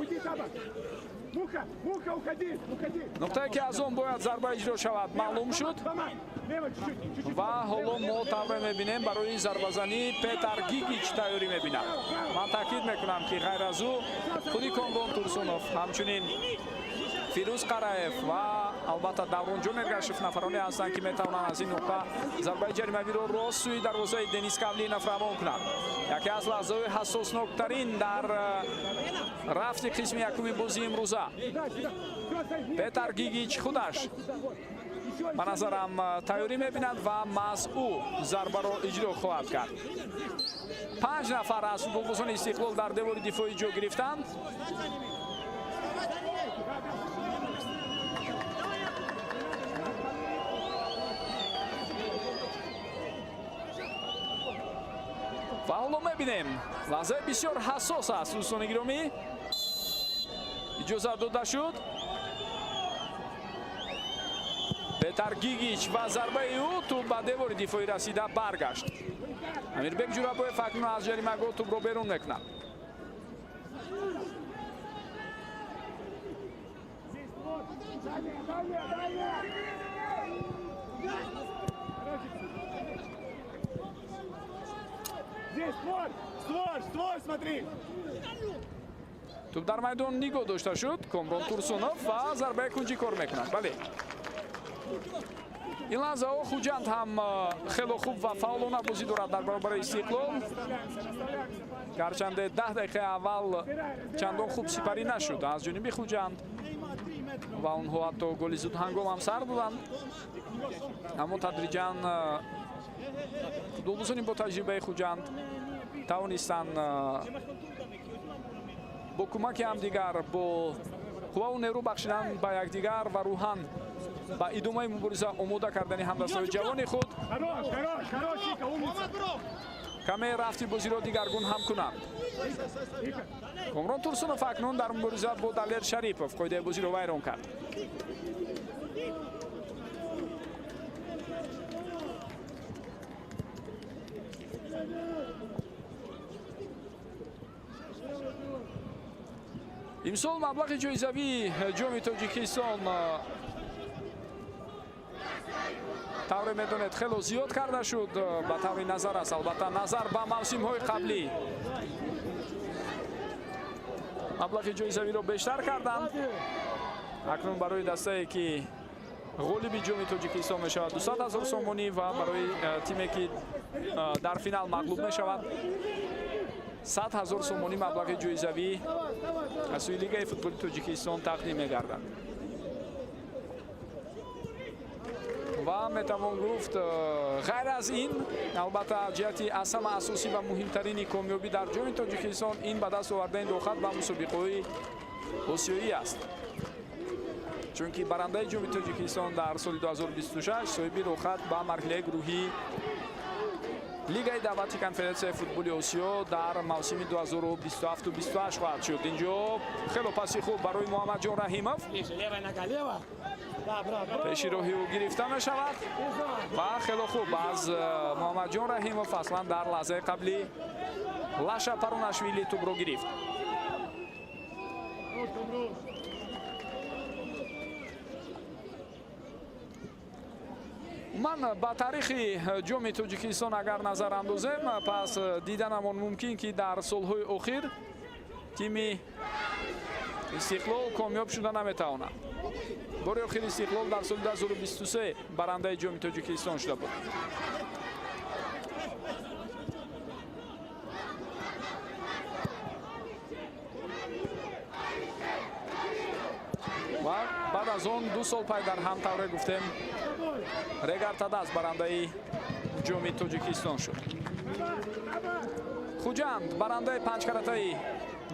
Уйди, Таба. Муха, уходи.
нуқтае ки аз он бояд зарба иҷро шавад маълум шуд ва ҳоло мо тавре мебинем барои зарбазанӣ Петар Гигич тайёрӣ мебинад. Ман таъкид мекунам ки ғайр аз ӯ худи Комрон Турсунов, ҳамчунин Фирӯз Қараев ва албатта Давронҷон Эргашев нафароне ҳастанд ки метавонанд аз ин нуқта зарбаи ҷаримавиро рост сӯи дарвозаи Денис Кавлиев равон кунанд. яке аз лаҳзаҳои ҳассосноктарин дар рафти қисми якуми бозии имрӯза. Петар Гигич худаш ба назарам тайёрӣ мебинад ва маҳз ӯ зарбаро иҷро хоҳад кард. 5 нафар аз футболбозони Истиқлол дар девори дифоӣ ҷо гирифтанд. ва ҳоло мебинем лаҳзаи бисёр ҳассос аст. дӯстони гиромӣ, иҷозат дода шуд. Петар Гигич ва зарбаи ӯ тӯб ба девори дифоӣ расида баргашт. Амирбек Ҷурабоев акнун аз ҷаримагоҳ тӯбро берун мекунад.
Створ, смотри.
тӯб дар майдон нигоҳ дошта шуд. Комрон Турсунов ва зарбаи кунҷӣ кор мекунад. бале ин лаҳзаҳо Хуҷанд ҳам хело хуб ва фаъолона бозӣ дорад дар баробари Истиқлол. гарчанде 10 дақиқаи аввал чандон хуб сипарӣ нашуд аз ҷониби Хуҷанд ва онҳо ҳатто голи зудҳангом ҳам сар доданд. аммо тадриҷан футболбозони бо таҷрибаи Хуҷанд тавонистанд бо кӯмаки ҳамдигар бо қувваву нерӯ бахшидан ба якдигар ва рӯҳан ба идомаи мубориза омода кардани ҳамдастҳои ҷавони худ каме рафти бозиро дигаргун ҳам кунанд. Комрон Турсунов акнун дар мубориза бо Далер Шарипов қоидаи бозиро вайрон кард. имсол маблағи ҷоизавии ҷоми Тоҷикистон тавре медонед хело зиёд карда шуд. ба таври назар аст, албатта назар ба мавсимҳои қаблӣ маблағи ҷоизавиро бештар карданд. акнун барои дастае ки ғолиби ҷоми Тоҷикистон мешавад 200 000 сомонӣ ва барои тиме ки дар финал мағлуб мешавад 100 000 сомонӣ маблағи ҷоизавӣ аз сӯи Лигаи футболи Тоҷикистон тақдим мегардад. ва метавон гуфт ғайр аз ин, албатта ҷиҳати аз ҳама асосӣ ва муҳимтарини комёбӣ дар ҷоми Тоҷикистон ин ба даст овардаи дохат ба мусобиқаҳои осиёӣ аст. чунки барандаи ҷоми Тоҷикистон дар соли 2026 соҳиби рохат ба марҳилаи гурӯҳӣ Лигаи давлати конференсияи футболи Осиё дар мавсими 2027-28 хоҳад шуд. инҷо хело паси хуб барои Муҳаммадҷон Раҳимов. пеши роҳи ӯ гирифта мешавад ва хело хуб аз Муҳаммадҷон Раҳимов аслан дар лаҳзаи қаблӣ Лаша Парунашвили тӯбро гирифт. ман ба таърихи ҷоми Тоҷикистон агар назар андозем, пас диданамон мумкин ки дар солҳои охир тими Истиқлол комёб шуда наметавонад. бори охир Истиқлол дар соли 2023 барандаи ҷоми Тоҷикистон шуда буд. ва баъд аз он 2 сол пайдар ҳам тавре гуфтем Регар Тадас барандаи ҷоми Тоҷикистон шуд. Хуҷанд барандаи панҷкаратаи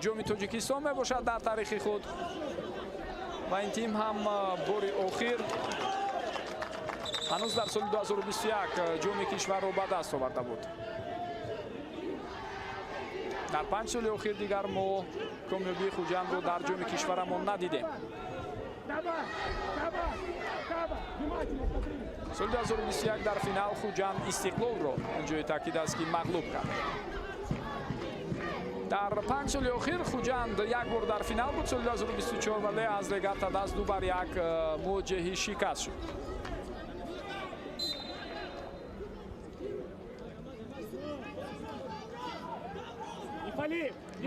ҷоми Тоҷикистон мебошад дар таърихи худ ва ин тим ҳам бори охир ҳанӯз дар соли 2021 ҷоми кишварро ба даст оварда буд. дар 5 соли охир дигар мо комёбии Хуҷандро дар ҷоми кишварамон надидем. соли 2021 дар финал Хуҷанд Истиқлолро инҷои таъкид аст ки мағлуб кард. дар 5 соли охир Хуҷанд як бор дар финал буд соли 2024 вале аз Регарта даст 2-1 муваҷҷеҳи шикаст шуд.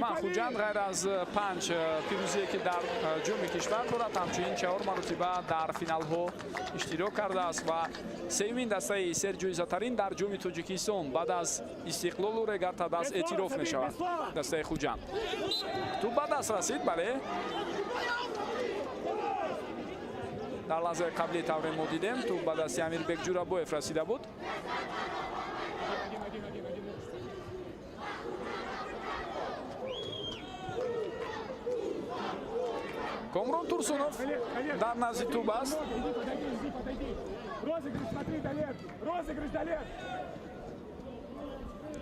ма Хуҷанд ғайр аз 5 пирӯзие ки дар ҷоми кишвар дорад, ҳамчунин 4 маротиба дар финалҳо иштирок кардааст ва сеюмин дастаи Серҷои Затарин дар ҷоми Тоҷикистон баъд аз истиқлолу Регарта даст эътироф мешавад. Дастаи Хуҷанд ту ба даст расид, бале дар лаҳзаи қаблӣ тавре мо дидем ту ба дасти Амирбек Ҷурабоев расида буд. Комрон Турсунов дар назди туб аст.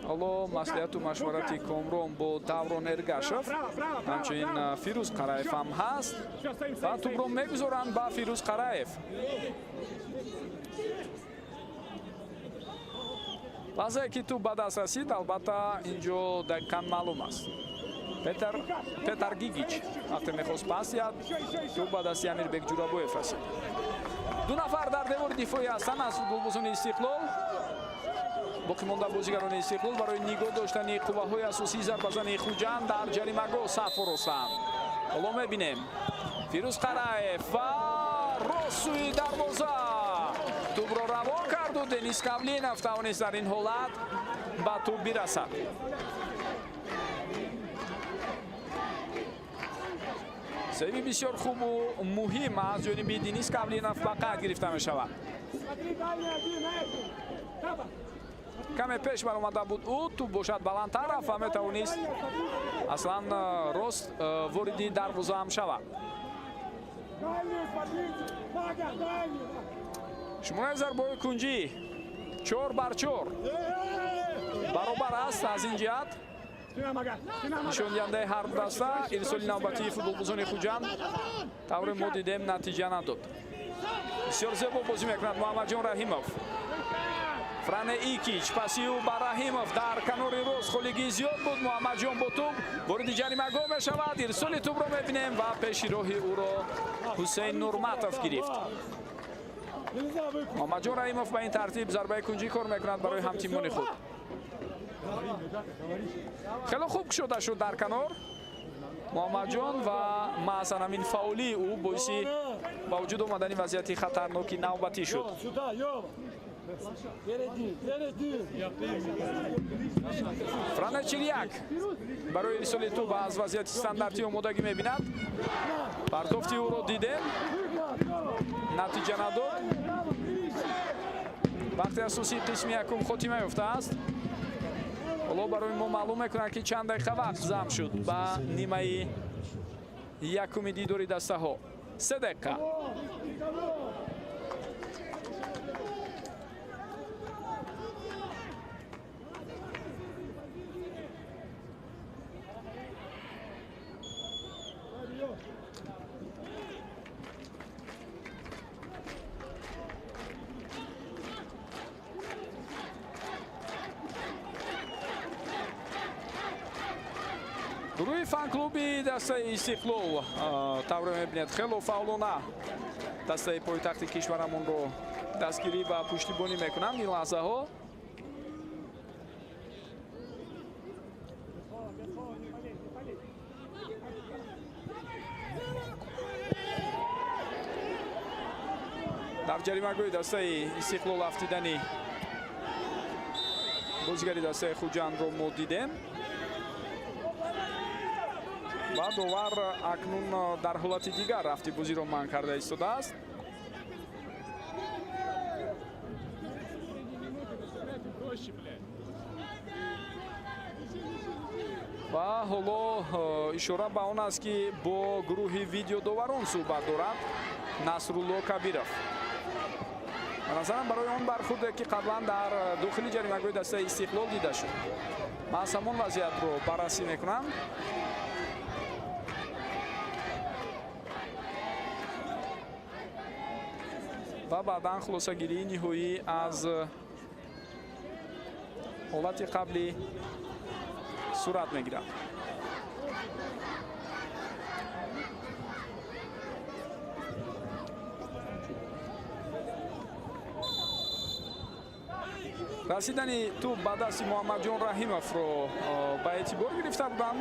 ҳоло маслиҳату машварати Комрон бо Даврон Эргашев, ҳамчунин Фирӯз Қараев ҳам ҳаст ва тубро мегузоранд ба Фирӯз Қараев. лаҳзае ки туб ба даст расид, албатта инҷо дақиқан маълум аст. Петр Гигич вақте мехост пас диҳад, туб ба дасти Амирбек Ҷурабоев расид. ду нафар дар девори дифоӣ ҳастанд аз футболбозони Истиқлол. боқӣ монда бозигарони Истиқлол барои нигоҳ доштани қувваҳои асосии зарбазани Хуҷанд дар ҷаримагоҳ саф оростанд. ҳоло мебинем Фирӯз Қараев ва росуи дарвоза тубро равон карду Денис Кавлинов тавонист дар ин ҳолат ба туб бирасад. сейви бисёр хубу муҳим аз ҷониби Денис Кавлинов ба қайд гирифта мешавад. каме пеш баромада буд ӯ, туб бошад баландтар рафт ва метавонист аслан рост вориди дарвоза ҳам шавад. шумораи зарбаҳои кунҷӣ 4-4 баробар аст. аз ин ҷиҳат нишондиҳандаи ҳар даста ирсоли навбатии футболбозони Хуҷанд тавре мо дидем натиҷа надод. бисёр зебо бозӣ мекунад Муҳаммадҷон Раҳимов. Фране Икич пасиу ба Раҳимов дар канори рост холигии зиёд буд. Муҳаммадҷон бо туб вориди ҷаримагоҳ мешавад. ирсоли тубро мебинем ва пеши роҳи ӯро Ҳусейн Нурматов гирифт. Муҳаммадҷон Раҳимов ба ин тартиб зарбаи кунҷӣ кор мекунад барои ҳамтимони худ. хеле хуб кушода шуд дар канор Муҳаммадҷон ва маъзан ҳамин фаулии ӯ боиси ба вуҷуд омадани вазъияти хатарноки навбатӣ шуд. Фране Чирияк барои ирсоли туб аз вазъияти стандартӣ омодагӣ мебинад. партофти ӯро дидем, натиҷа надод. вақти асосии қисми якум хотима ёфтааст. ҳоло барои мо маълум мекунад ки чанд дақиқа вақт зам шуд ба нимаи якуми дидори дастаҳо. 3 дақиқа. гурӯҳи фан-клуби дастаи Истиқлол тавре мебинед хело фаъолона дастаи пойтахти кишварамонро дастгирӣ ва пуштибонӣ мекунанд ин лаҳзаҳо. дар ҷаримагоҳи дастаи Истиқлол афтидани бозигари дастаи Хуҷандро мо дидем. ва довар акнун дар ҳолати дигар рафти бозиро манъ карда истодааст. ва ҳоло ишора ба он аст ки бо гурӯҳи видеодоварон суҳбат дорад Насрулло Кабиров. ба назарам барои он бархурде ки қаблан дар дохили ҷаримагоҳи дастаи Истиқлол дида шуд, маҳз ҳамон вазъиятро баррасӣ мекунанд. ва баъдан хулосагирии ниҳоӣ аз ҳолати қаблӣ сурат мегирад. расидани тӯб ба дасти муҳаммадҷон раҳимовро ба эътибор гирифта буданд.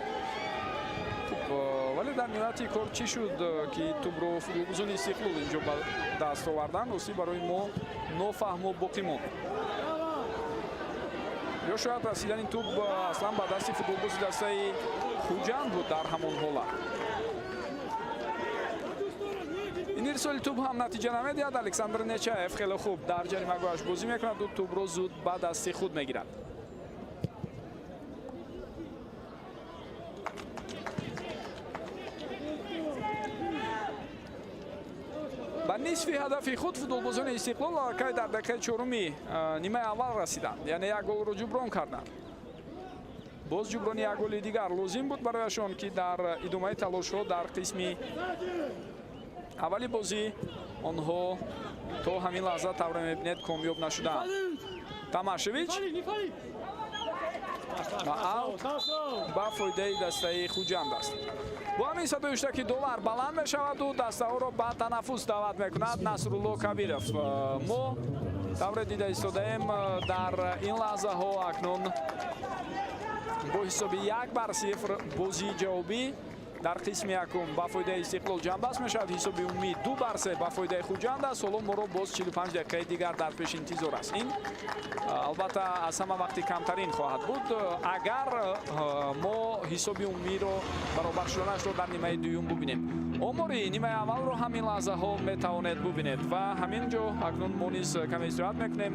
вале дар ниҳояти кор чӣ шуд ки тӯбро футболбозони Истиқлол инҷо ба даст оварданд? ростӣ барои мо нофаҳмо боқӣ монд. ё шояд расидани тӯб аслан ба дасти футболбози дастаи Хуҷанд буд дар ҳамон ҳолат. ин ирсоли тӯб ҳам натиҷа намедиҳад. Александр Нечаев хеле хуб дар ҷаримагоҳаш бозӣ мекунад ва тӯбро зуд ба дасти худ мегирад. ба нисфи ҳадафи худ футболбозони Истиқлол аллакай дар дақиқаи чоруми нимаи аввал расиданд, яъне як голро ҷуброн карданд. боз ҷуброни як голи дигар лозим буд барояшон ки дар идомаи талошҳо дар қисми аввали бозӣ онҳо то ҳамин лаҳза тавре мебинед комёб нашуданд. Тамашевич аут ба фоидаи дастаи Хуҷанд аст. бо ҳамин садоишта ки доллар баланд мешаваду дастаҳоро ба танаффус даъват мекунад Насрулло Кабиров. мо тавре дида истодаем дар ин лаҳзаҳо акнун бо ҳисоби 1-0 бозии ҷавобӣ дар қисми якум ба фоидаи Истиқлол ҷамъбаст мешавад. ҳисоби умумӣ 2-3 ба фоидаи Хуҷанд аст. ҳоло моро боз 45 дақиқаи дигар дар пеш интизор аст. ин албатта аз ҳама вақти камтарин хоҳад буд агар мо ҳисоби умумиро баробаршуданаашро дар нимаи дуюм бубинем. омори нимаи аввалро ҳамин лаҳзаҳо метавонед бубинед ва ҳамин ҷо акнун мо низ каме истироҳат мекунем.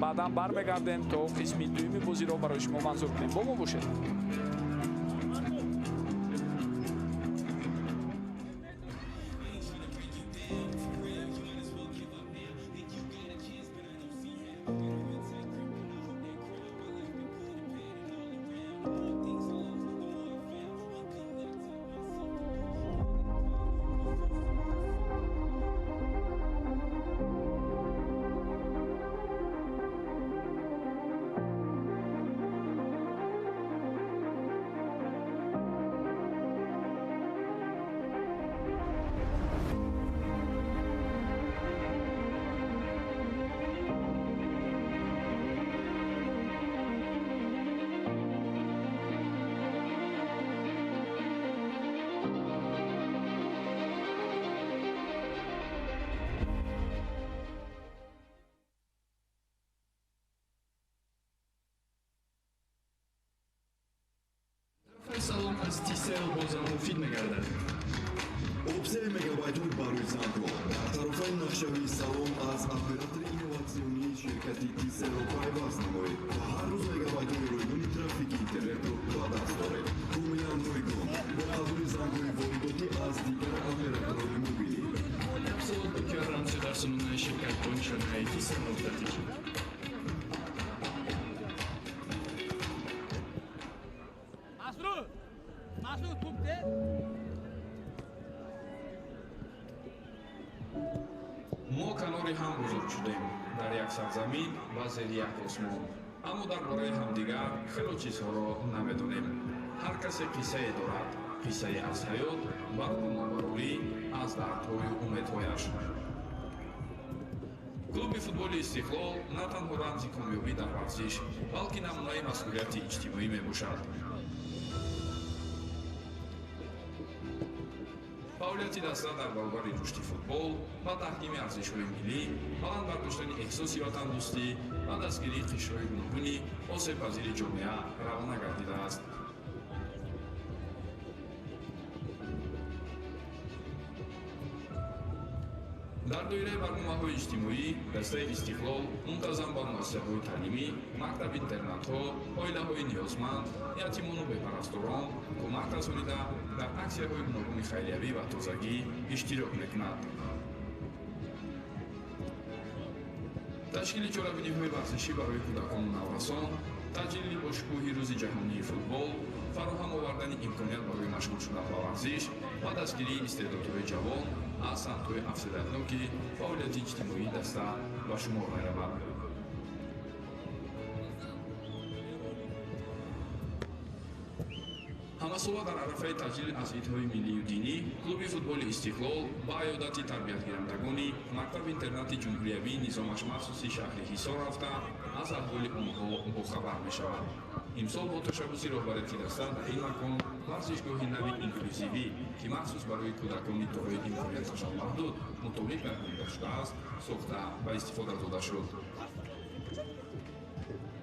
баъдан бармегардем то қисми дуюми бозиро барои шумо манзур кунем. бо мо бошед.
салон аз TCL бозам муфид мегардад. Обсеви мегабайтҳои барои занро дар тарафаи нақшавии салон аз оператори инноватсионии ширкати TCL пайваст намоед ва ҳар рӯз мегабайтҳои ройгони трафики интернетро ба даст доред. Комилан ройгон бо қабули зангҳои воридотӣ аз дигар операторҳои мобилӣ. Абсолютно кардам дар салонаи ширкат бо нишонаи TCL муфтатӣ. мо канори ҳам бузург шудем дар як сарзамин ва зери як осмон, аммо дар бораи ҳамдигар хело чизҳоро намедонем. ҳар касе қиссае дорад, қиссае аз ҳаёт ва рӯзномабарорӣ аз дардҳою умедҳояш. клуби футболи Истиқлол на танҳо рамзи комёбӣ дар варзиш, балки намунаи масъулияти иҷтимоӣ мебошад. фаъолияти даста дар баробари рушди футбол ва таҳкими арзишҳои миллӣ, баланд бардоштани эҳсоси ватандӯстӣ ва дастгирии қишрҳои гуногуни осебпазири ҷомеа равона гардидааст. дар доираи барномаҳои иҷтимоӣ дастаи Истиқлол мунтазам ба муассисаҳои таълимӣ, мактаб-интернатҳо, оилаҳои ниёзманд, ятимону бепарасторон кӯмак расонида дар аксияҳои гуногуни хайриявӣ ва тозагӣ иштирок мекунад. ташкили чорабиниҳои варзишӣ барои кӯдакону наврасон, таҷлили бошукӯҳи рӯзи ҷаҳонии футбол, фароҳам овардани имконият барои машғул шудан ба варзиш ва дастгирии истеъдодҳои ҷавон аз самтҳои афзалиятноки фаъолияти иҷтимоии даста ба шумор меравад. ҳамасола дар арафаи таҷлил аз идҳои миллию динӣ, клуби футболи Истиқлол ба аёдати тарбиятгирандагони мактаб-интернати ҷумҳуриявии низомаш махсуси шаҳри Ҳисор рафта
аз аҳволи онҳо бохабар мешавад. имсол бо ташаббуси роҳбарияти дастан дар ин макон варзишгоҳи нави инклюзивӣ ки махсус барои кӯдакони дорои имконияташон маҳдуд мутобиқ гардонида шудааст сохта ба истифода дода шуд.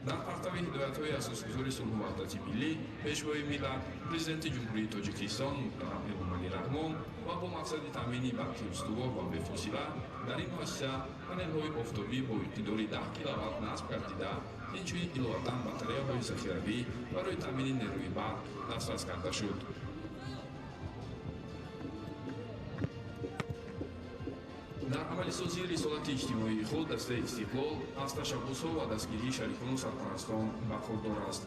дар партави ҳидоятҳои асосгузори сулҳу ваҳдати миллӣ пешвои миллат президенти ҷумҳурии тоҷикистон муҳтарам эмомалӣ раҳмон ва бо мақсади таъмини барқи устувор ва бефосила дар ин муассиса панелҳои офтобӣ бо иқтидори 10 киловатт насб гардида инчунин иловатан батареяҳои захиравӣ барои таъмини нерӯи барқ дастрас карда шуд. дар амалисозии рисолати иҷтимоии худ дастаи истиқлол аз ташаббусҳо ва дастгирии шарикону сарпарастон бархурдор аст.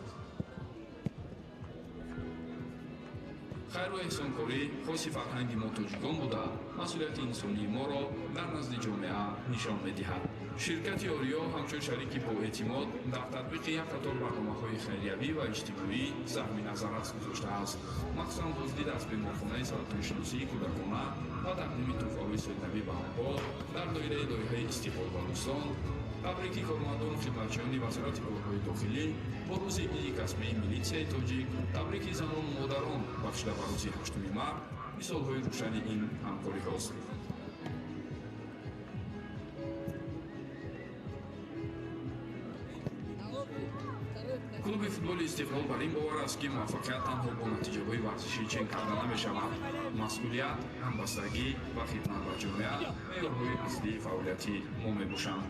хайру эҳсонкорӣ хоси фарҳанги мо тоҷикон буда масъулияти инсонии моро дар назди ҷомеа нишон медиҳад. ширкати ориё ҳамчун шарики боэътимод дар татбиқи як қатор барномаҳои хайриявӣ ва иҷтимоӣ саҳми назаррас гузоштааст, махсусан боздид аз беморхонаи саратоншиносии кӯдакона ва тақдими тӯҳфаҳои соятнавӣ ба онҳо дар доираи лоиҳаи истиқлол ва дӯстон. табрики кормандону хидматчиёни вазорати корҳои дохилӣ бо рӯзи иди касбии милитсияи тоҷик, табрики занону модарон бахшида ба рӯзи 8 март мисолҳои рӯшани ин ҳамкориҳост. клуби футболи истиқлол бар ин бовар аст ки муваффақият танҳо бо натиҷаҳои варзишӣ чен карда намешавад. масъулият, ҳамбастагӣ ва хидмат ба ҷомеа меъёрҳои аслии фаъолияти мо мебошанд.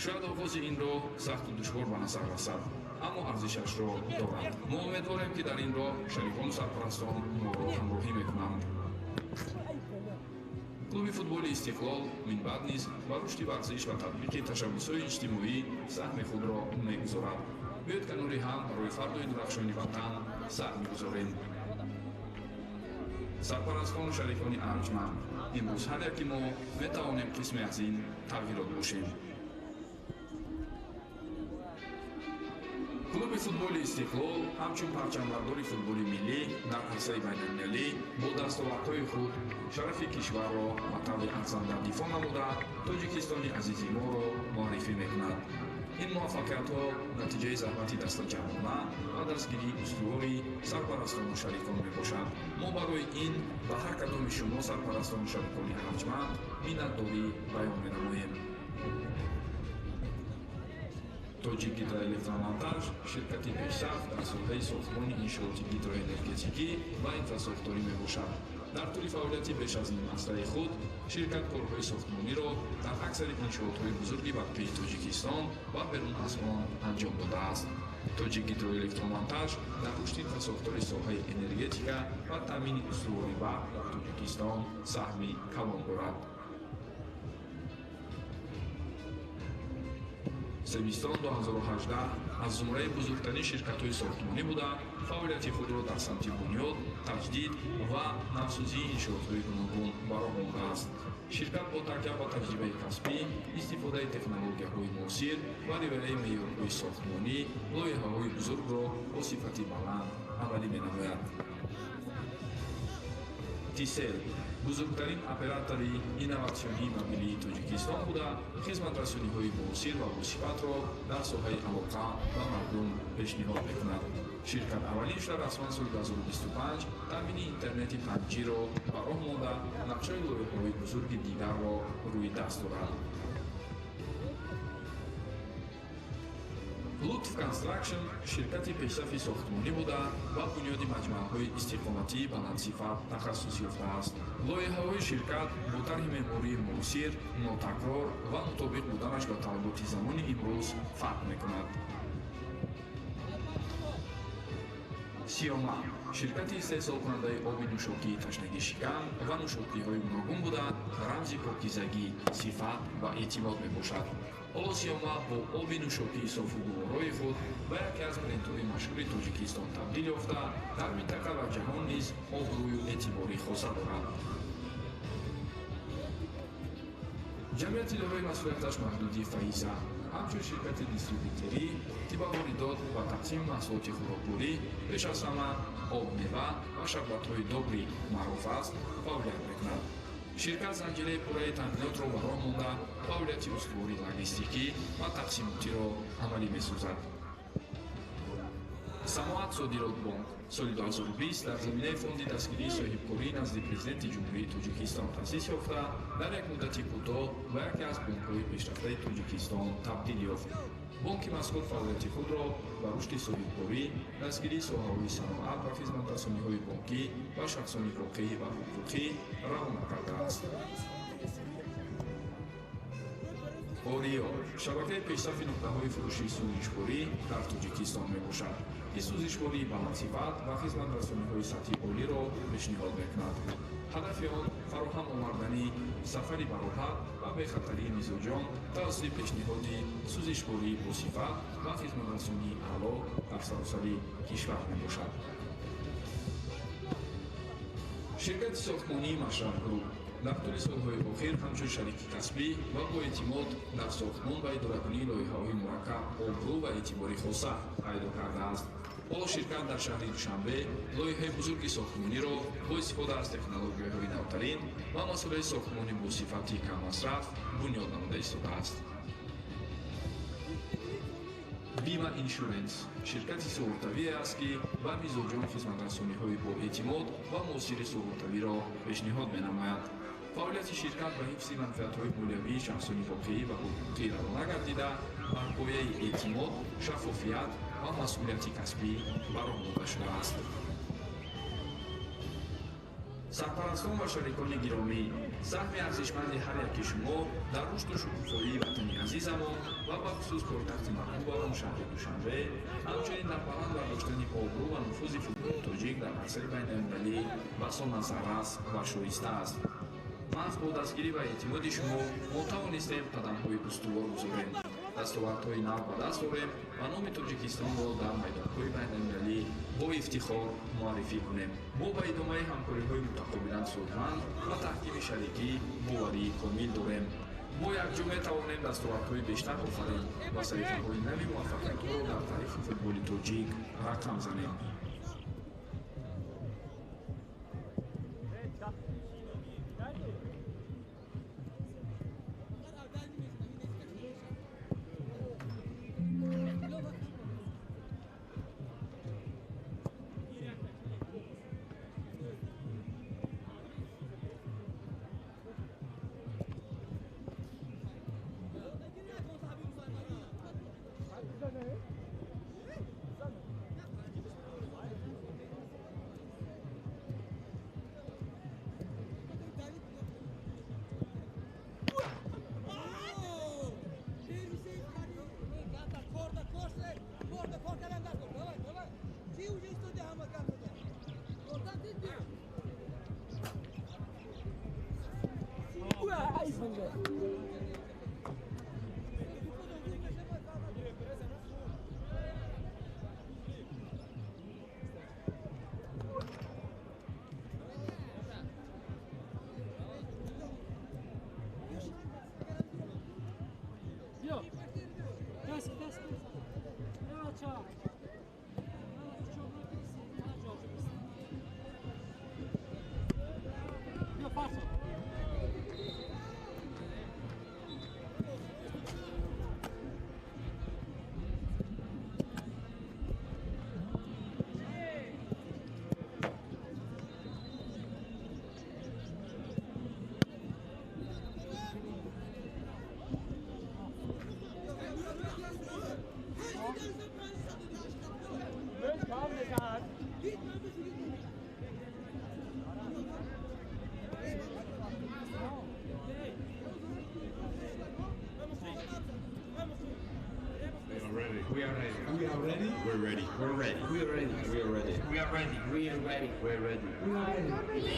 шояд оғози ин роҳ сахту душвор ба назар расад, аммо арзишашро дорад. мо умедворем ки дар ин роҳ шарикону сарпарастон моро ҳамроҳӣ мекунанд. клуби футболи истиқлол минбаъд низ ба рушди варзиш ва татбиқи ташаббусҳои иҷтимоӣ саҳми худро мегузорад. биёед канори ҳам барои фардои дурахшони ватан саҳм гузорем. сарпарастону шарикони арҷманд, имрӯз ҳар яки мо метавонем қисме аз ин тағйирот бошем. клуби футболи истиқлол ҳамчун парчамбардори футболи миллӣ дар арсаи байналмилалӣ бо дастовардҳои худ шарафи кишварро ба таври арзанда дифоъ намуда тоҷикистони азизи моро муаррифӣ мекунад. ин муваффақиятҳо натиҷаи заҳмати дастаҷамона ва дастгирии устувори сарпарастону шарикон мебошад. мо барои ин ба ҳар кадоми шумо сарпарастону шарикони арҷманд миннатдорӣ баён менамоем. тоҷик гидроэлектромонтаж ширкати пешсаф дар соҳаи сохтмони иншооти гидроэнергетикӣ ва инфраструктурӣ мебошад. дар тӯли фаъолияти беш аз ним асраи худ ширкат корҳои сохтмониро дар аксари иншоотҳои бузурги барқии тоҷикистон ва берун аз он анҷом додааст. тоҷик гидроэлектромонтаж дар рушди инфраструктури соҳаи энергетика ва таъмини устувори барқ дар тоҷикистон саҳми калон дорад. себистон 2018 аз зумраи бузургтарин ширкатҳои сохтмонӣ буда фаъолияти худро дар самти бунёд, таҷдид ва навсозии иншоотҳои гуногун ба роҳ мондааст. ширкат бо такя ба таҷрибаи касбӣ, истифодаи технологияҳои муосир ва риваяи меъёрҳои сохтмонӣ лоиҳаҳои бузургро бо сифати баланд амалӣ менамояд. тисел бузургтарин оператори инноватсионии мобилии тоҷикистон буда хизматрасониҳои муосир ва босифатро дар соҳаи алоқа ба мардум пешниҳод мекунад. ширкат аввалин шуда расман соли 2025 таъмини интернети 5G-ро ба роҳ монда нақшаи лоиҳаҳои бузурги дигарро рӯи даст дорад. лутф констракшн ширкати пешсафи сохтмонӣ буда ба бунёди маҷмӯаҳои истиқоматии баландсифат тахассус ёфтааст. лоиҳаҳои ширкат бо тарҳи меъмории муосир, нотакрор ва мутобиқ буданаш ба талаботи замони имрӯз фарқ мекунад. сиёма ширкати истеҳсолкунандаи оби нӯшокии ташнагишикан ва нӯшокиҳои гуногун буда рамзи покизагӣ, сифат ва эътимод мебошад. ҳоло сиёма бо оби нӯшокии софу гуворои худ ба яке аз брендҳои машҳури тоҷикистон табдил ёфта дар минтақа ва ҷаҳон низ обрӯю эътибори хоса дорад. ҷамъияти дорои масъулияташ маҳдуди фаиза ҳамчун ширкати дистрибютерӣ, тиба воридот ва тақсими маҳсулоти хӯрокворӣ, пеш аз ҳама об мева ва шарбатҳои добри маъруф аст фаъолият мекунад. ширкат занҷираи пурраи таъминотро ва роҳ монда фаъолияти устувори логистикӣ ва тақсимотиро амалӣ месозад. Самоат Содирот Бонк соли 2020 дар заминаи фонди дастгирии соҳибкорӣ назди президенти ҷумҳурии Тоҷикистон таъсис ёфта, дар як муддати кӯтоҳ ба яке аз бонкҳои пешрафтаи Тоҷикистон табдил ёфт. бонки мазкур фаъолияти худро ба рушди соҳибкорӣ, дастгирии соҳаҳои саноат ва хизматрасониҳои бонкӣ ба шахсони воқеӣ ва ҳуқуқӣ равона кардааст. Орио шабакаи пешсафи нуқтаҳои фурӯшии сӯзишворӣ дар Тоҷикистон мебошад, ки сӯзишвории баландсифат ва хизматрасониҳои сатҳи олиро пешниҳод мекунад. ҳадафи он фароҳам овардани сафари бароҳат ва бехатарии мизоҷон тавассути пешниҳоди сӯзишвории босифат ва хизматрасонии аъло дар саросари кишвар мебошад. ширкати сохтмонии Машраб Груп дар тӯли солҳои охир ҳамчун шарики касбӣ ва бо эътимод дар сохтмон ва идоракунии лоиҳаҳои мураккаб, обрӯ ва эътибори хоса пайдо кардааст. ҳоло ширкат дар шаҳри Душанбе лоиҳаи бузурги сохтмониро бо истифода аз технологияҳои навтарин ва масъулияти сохтмони босифати каммасраф бунёд намуда истодааст. Бима Иншуренс ширкати суғуртавие аст, ки ба мизоҷон хизматрасониҳои бо эътимод ва муосири суғуртавиро пешниҳод менамояд. фаъолияти ширкат ба ҳифзи манфиатҳои молиявии шахсони воқеӣ ва ҳуқуқӣ равона гардида, бар пояи эътимод, шаффофият ва масъулияти касбӣ бароҳ бурда шудааст. сарпарастон ва шарикони гиромӣ, саҳми арзишманди ҳар яки шумо дар рушду шукуфоии ватани азизамон ва бахусус пойтахти маҳбубамон шаҳри Душанбе, ҳамчунин дар баланд бардоштани обрӯ ва нуфузи футболи тоҷик дар арсаи байналмилалӣ баҳсо назаррас ва шоиста аст. маҳз бо дастгирӣ ва эътимоди шумо мо тавонистем қадамҳои устувор гузорем, дастовардҳои нав ба даст орем ва номи Тоҷикистонро дар майдонҳои байналмилалӣ бо ифтихор муаррифӣ кунем. мо ба идомаи ҳамкориҳои мутақобилан сурдманд ва таҳкими шарикӣ боварии комил дорем. мо якҷо метавонем дастовардҳои бештар офарем ва саҳифаҳои нави муваффақиятҳоро дар таърихи футболи тоҷик рақам занем.
We are ready.
We're ready.
We're ready.
We're ready.
We're ready.
We're ready.
We are ready. We are ready.
We're ready.
We are ready.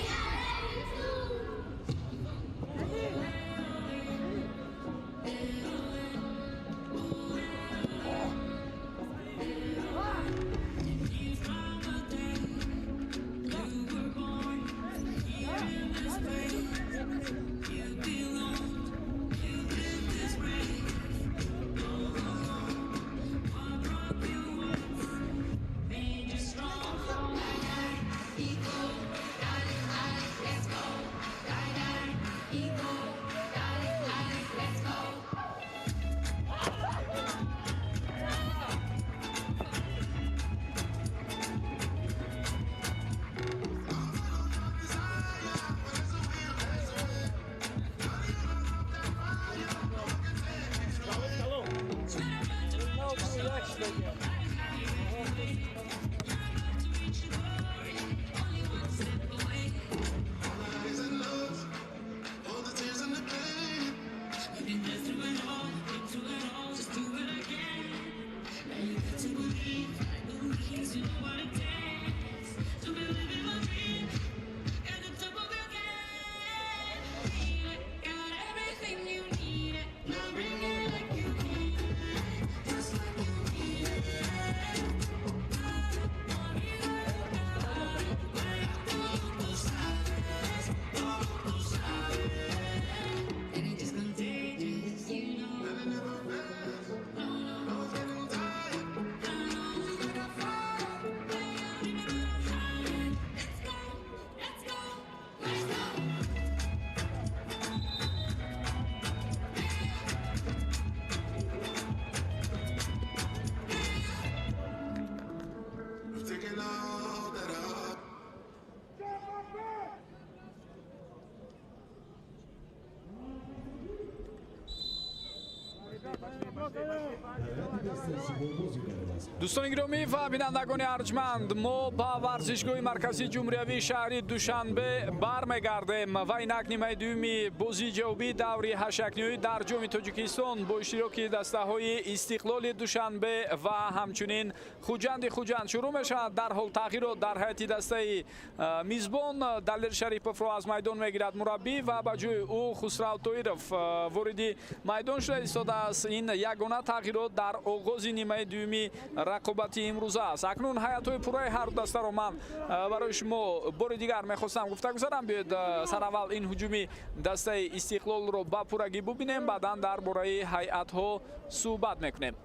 دوستان گرامی و بینندگان ارجمند، ما با ورزشگاه مرکزی جمهوری شهری دوشنبه برمیگردیم و اینک نیمه دومی بازی جوبی دوری هشتکنی در جام تاجیکستان با اشتراک دسته های استقلال دوشنبه و همچنین خوجند شروع میشد. در حال تغییرات در هیئت دسته میزبان دلیر شریپوف را از میدان میگیرد مربی و به جای او خسرو طاهرов وارد میدان شده ایستاده است. این یگانه تغییرات در آغاز نیمه دومی رقابت امروز است. اکنون هیئت‌های پورای هر دسته را من برای شما بار دیگر میخواستم گفته گذارم. بیاید سر اول این هجومی دسته استقلال رو با پورگی ببینیم، بعدا درباره هیئت‌ها صحبت میکنیم.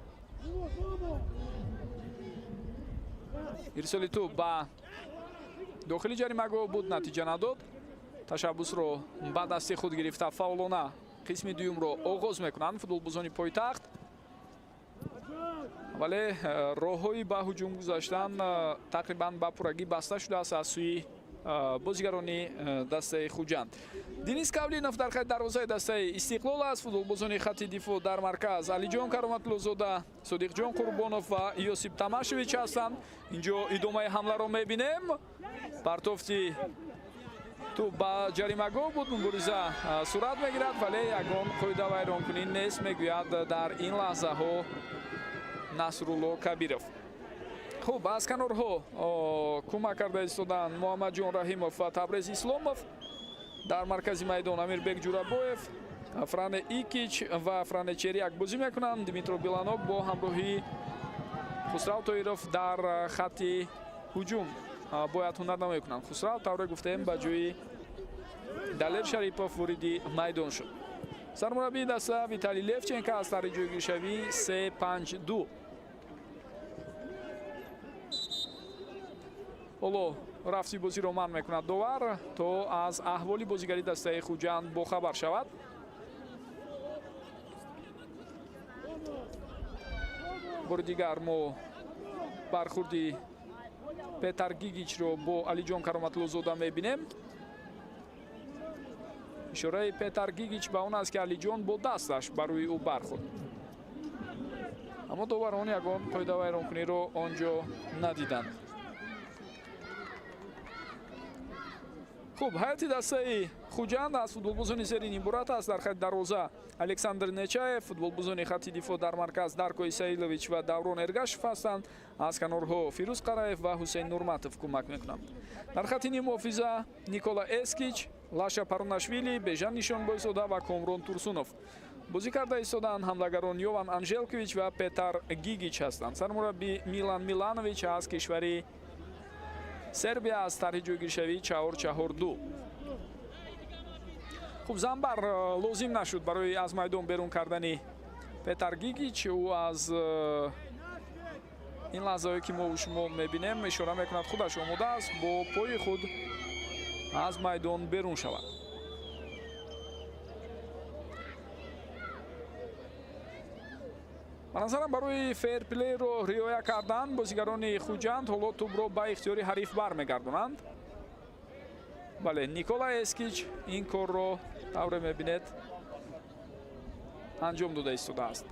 ارسال توپ با داخل جریمه بود، نتیجه نداد. تشبث رو با دست خود گرفته فاولانه قسم دوم رو آغاز میکنند فوتبالبازان پایتخت، ولی راههایی به هجوم گذاشتن تقریبا با پورگی بسته شده است از سوی بازیگران دسته خوجند. دینیس کاولینوف در خط دروازه دسته استقلال است. فوتبالبازان خط دفاع در مرکز علیجان کرامت‌الله‌زاده، صادق جان قربانوف و یوسف تماشویچ هستند. اینجا ادامه حمله رو میبینیم. پرتافتی تو با جریمه گاه بود، مبارزه صورت میگیرد ولی یگان قاعده ویرانکنی نیست، میگوید در این لحظه ها نصرالله کبیرов. خوب از کنارها کمک کرده ایستادن محمد جان رحیمов و تبریز اسلامов. در مرکز میدان امیربек جورابоев، فران ایکیچ و فران چریک بازی میکنند. دیمیترو بیلانوک با همراهی خسرو طاهرов در خط هجوم باید هنر نمیکنند. خسرو طوری گفتیم با جوی دلیر شریپوف وارد میدان شد. سرمربی دسته ویتالی لفچنکو است در جایگیری شوی 3-5-2. حالا رفتی بازی رو من میکند داور تا از احوالی بازیگری دسته خوجند با خبر شود. بار دیگر ما برخوردی پتر گیگیچ رو با علیجان کرامت‌الله‌زاده میبینیم. اشاره پتر گیگیچ به اون است که علیجان با دستش بروی او برخورد، اما داوران یگان قاعده ویرانکنی رو آنجا ندیدند. خوب، هیئت دسته خوجند از فوتبالبازان زیرین عبارت است. در خط دروازه الکساندر نچاев، فوتبالبازان خط دفاع در مرکز درکو اسایلویچ و دوران ارگاشف هستند. از کنارها فیروز قراев و حسین نورماتov کمک میکنند. در خط نیم محافظه نیکولا اسکیچ، لاشا парунашвили، бежан нишонбойзода و комрон турсунов. بازی کرده ایستادن حملگران یوان انژلکویچ و پتر گیگیچ هستند. سرمربی میلان میلانویچ از کشوری سربیا است. طرح جایگیری شوی 4-4-2. خوب، زنبر لازم نشد برای از میدان بیرون کردن پتر گیگیچ. او از این لحظه که ما شما میبینیم اشاره میکند خودش آماده است با پای خود از میدان بیرون شود. به نظرم برای فیر پلی رو رعایت کردن بازیگران خوجند حالا توپ رو به اختیار حریف برمیگردونند. بله، نیکولا اسکیچ این کار رو طور میبینید انجام داده ایستاده است.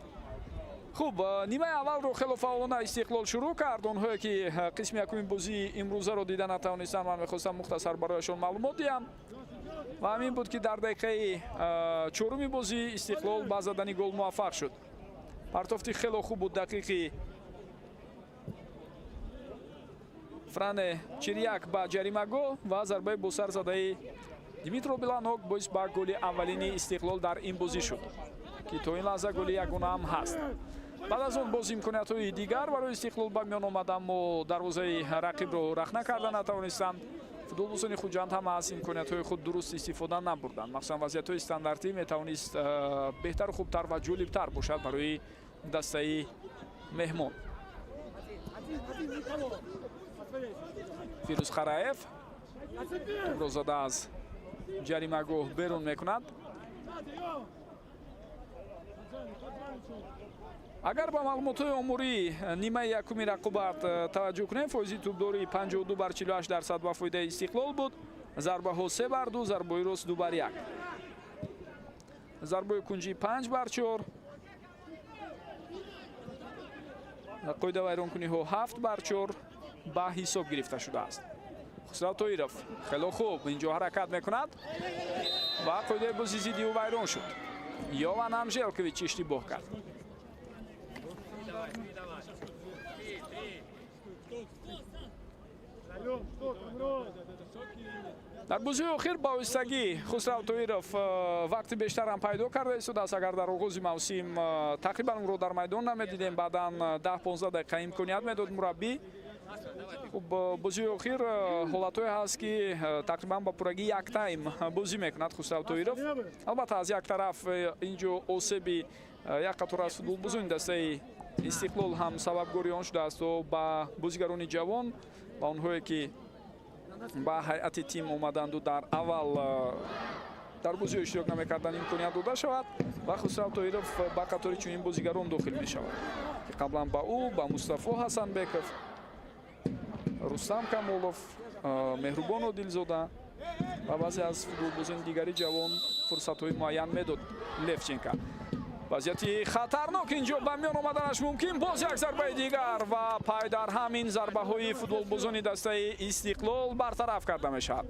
خوب، نیمه اول رو خیلی فعالانه استقلال شروع کرد. اونهایی که قسم یکم بازی امروزه رو دیدن نتوانستن، من میخواستم مختصر برایشان معلومات دیم و همین بود که در دقیقه چهارم بازی استقلال با زدن گل موفق شد. پرتافتی خیلی خوب بود دقیقه فران چریک با جریمه گاه و ضربه با سر زده دیمیترو بیلانوک باعث به گل اولینی استقلال در این بازی شد که تا این لحظه گل یگانه هم هست. بعد از اون باز امکانیت‌های دیگر برای استقلال به میان آمد اما دروازه رقیب رو رخ نکردن، نتوانستند. فوتبالبازان خوجند هم از امکانیت‌های خود درست استفاده نبردند. مثلا وضعیت‌های استانداردی میتوانست بهتر و خوبتر و جالبتر باشد برای دسته مهمان. فیروز قراев توپ را زده از جریمه گاه بیرون میکند. اگر به معلومات‌های اموری نیمه یکمی رقابت توجه کنیم، فوزی توپداری 52% با فایده استقلال بود. ضربه ها 3-2، ضربه راست 2-1. ضربه کنجی 5-4 қоида вайронкуниҳо 7-4 ба ҳисоб гирифта шудааст. Хусрав Тоиров хело хуб инҷо ҳаракат мекунад ва қоидаи бозии зидди ӯ вайрон шуд. Йован Амжелкович иштибоҳ кард. дар бозии охир ба оҳистагӣ Хусрав Тоиров вақти бештарам пайдо карда истодааст. Агар дар оғози мавсим тақрибан ӯро дар майдон намедидем, баъдан 10-15 дақиқа имконият медод мураббӣ. бозии охир ҳолатҳое ҳаст ки тақрибан ба пуррагӣ як тайм бозӣ мекунад Хусрав Тоиров. албатта аз як тараф инҷо осеби як қатор аз футболбозони дастаи Истиқлол ҳам сабабгори он шудааст то ба бозигарони ҷавон, ба онҳое ки ба ҳайати тим омаданду дар аввал дар бозиҳо иштирок намекардан имконият дода шавад ва Хусрав Тоиров ба қатори чунин бозигарон дохил мешавад ки қаблан ба ӯ, ба Мустафо Ҳасанбеков, Рустам Камолов, Меҳрубон Одилзода ва баъзе аз футболбозони дигари ҷавон фурсатҳои муайян медод. Левченко вазъияти хатарнок инҷо ба миён омаданаш мумкин. Боз як зарбаи дигар ва пай дар ҳамин зарбаҳои футболбозони дастаи Истиқлол бартараф карда мешавад.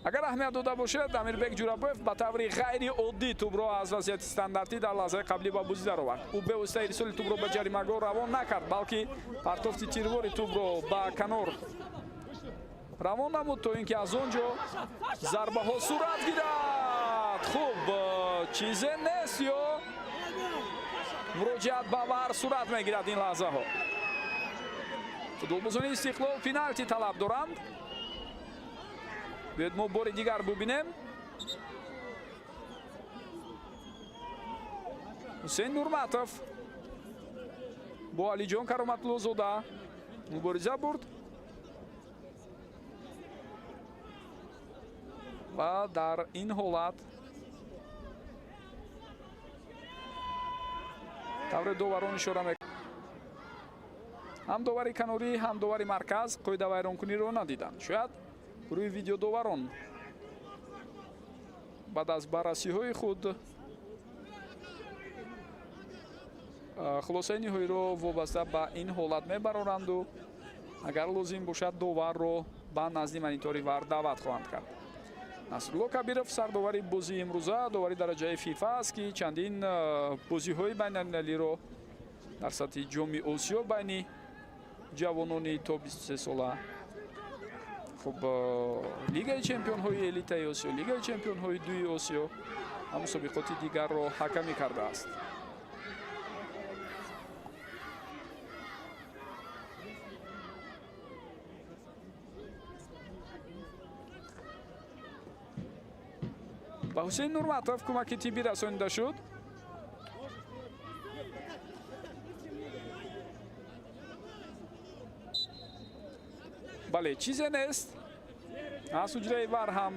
агар аҳамият дода бошад, Амирбек Ҷурабоев ба таври ғайриоддӣ тӯбро аз вазъияти стандартӣ дар лаҳзаи қаблӣ ба бозӣ даровард. ӯ бевоситаи ирсоли тӯбро ба ҷаримагоҳ равон накард, балки партофти тирвори тӯбро ба канор равон намуд, то ин ки аз он ҷо зарбаҳо сурат гирад. хуб, чизе нест ё муроҷиат ба вар сурат мегирад ин лаҳзаҳо. футболбозони Истиқлол пеналти талаб доранд. биёед мо бори дигар бубинем. Ҳусейн Нурматов бо Алиҷон Кароматуллозода мубориза бурд ва дар ин ҳолат тавре доварон ишора мекунад. ҳам довари канорӣ, ҳам довари марказ қоида вайронкуниро надиданд. шояд гурӯҳи видеодоварон баъд аз баррасиҳои худ хулосаи ниҳоиро вобаста ба ин ҳолат мебароранду агар лозим бошад доварро ба назди монитори вар даъват хоҳанд кард. Насрулло Кабиров сардовари бозии имрӯза, довари дараҷаи фифа аст ки чандин бозиҳои байналмилалиро дар сатҳи ҷоми Осиё байни ҷавонони то 23 сола, хуб лигаи чемпионҳои элитаи Осиё, лигаи чемпионҳои дуи Осиё ва мусобиқоти дигарро ҳакамӣ кардааст. ба Ҳусейн Нурматов кӯмаки тиббӣ расонида шуд. бале, чизе нест. аз ҳуҷраи вар ҳам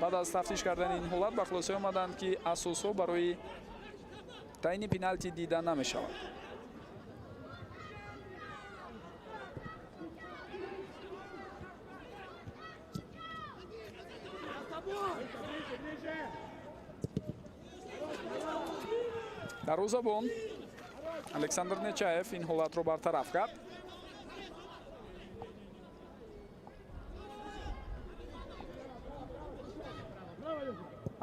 баъд аз тафтиш кардани ин ҳолат ба хулосаи омаданд ки асосҳо барои таъини пеналти дида намешавад. дарвозабон Александр Нечаев ин ҳолатро бартараф кард.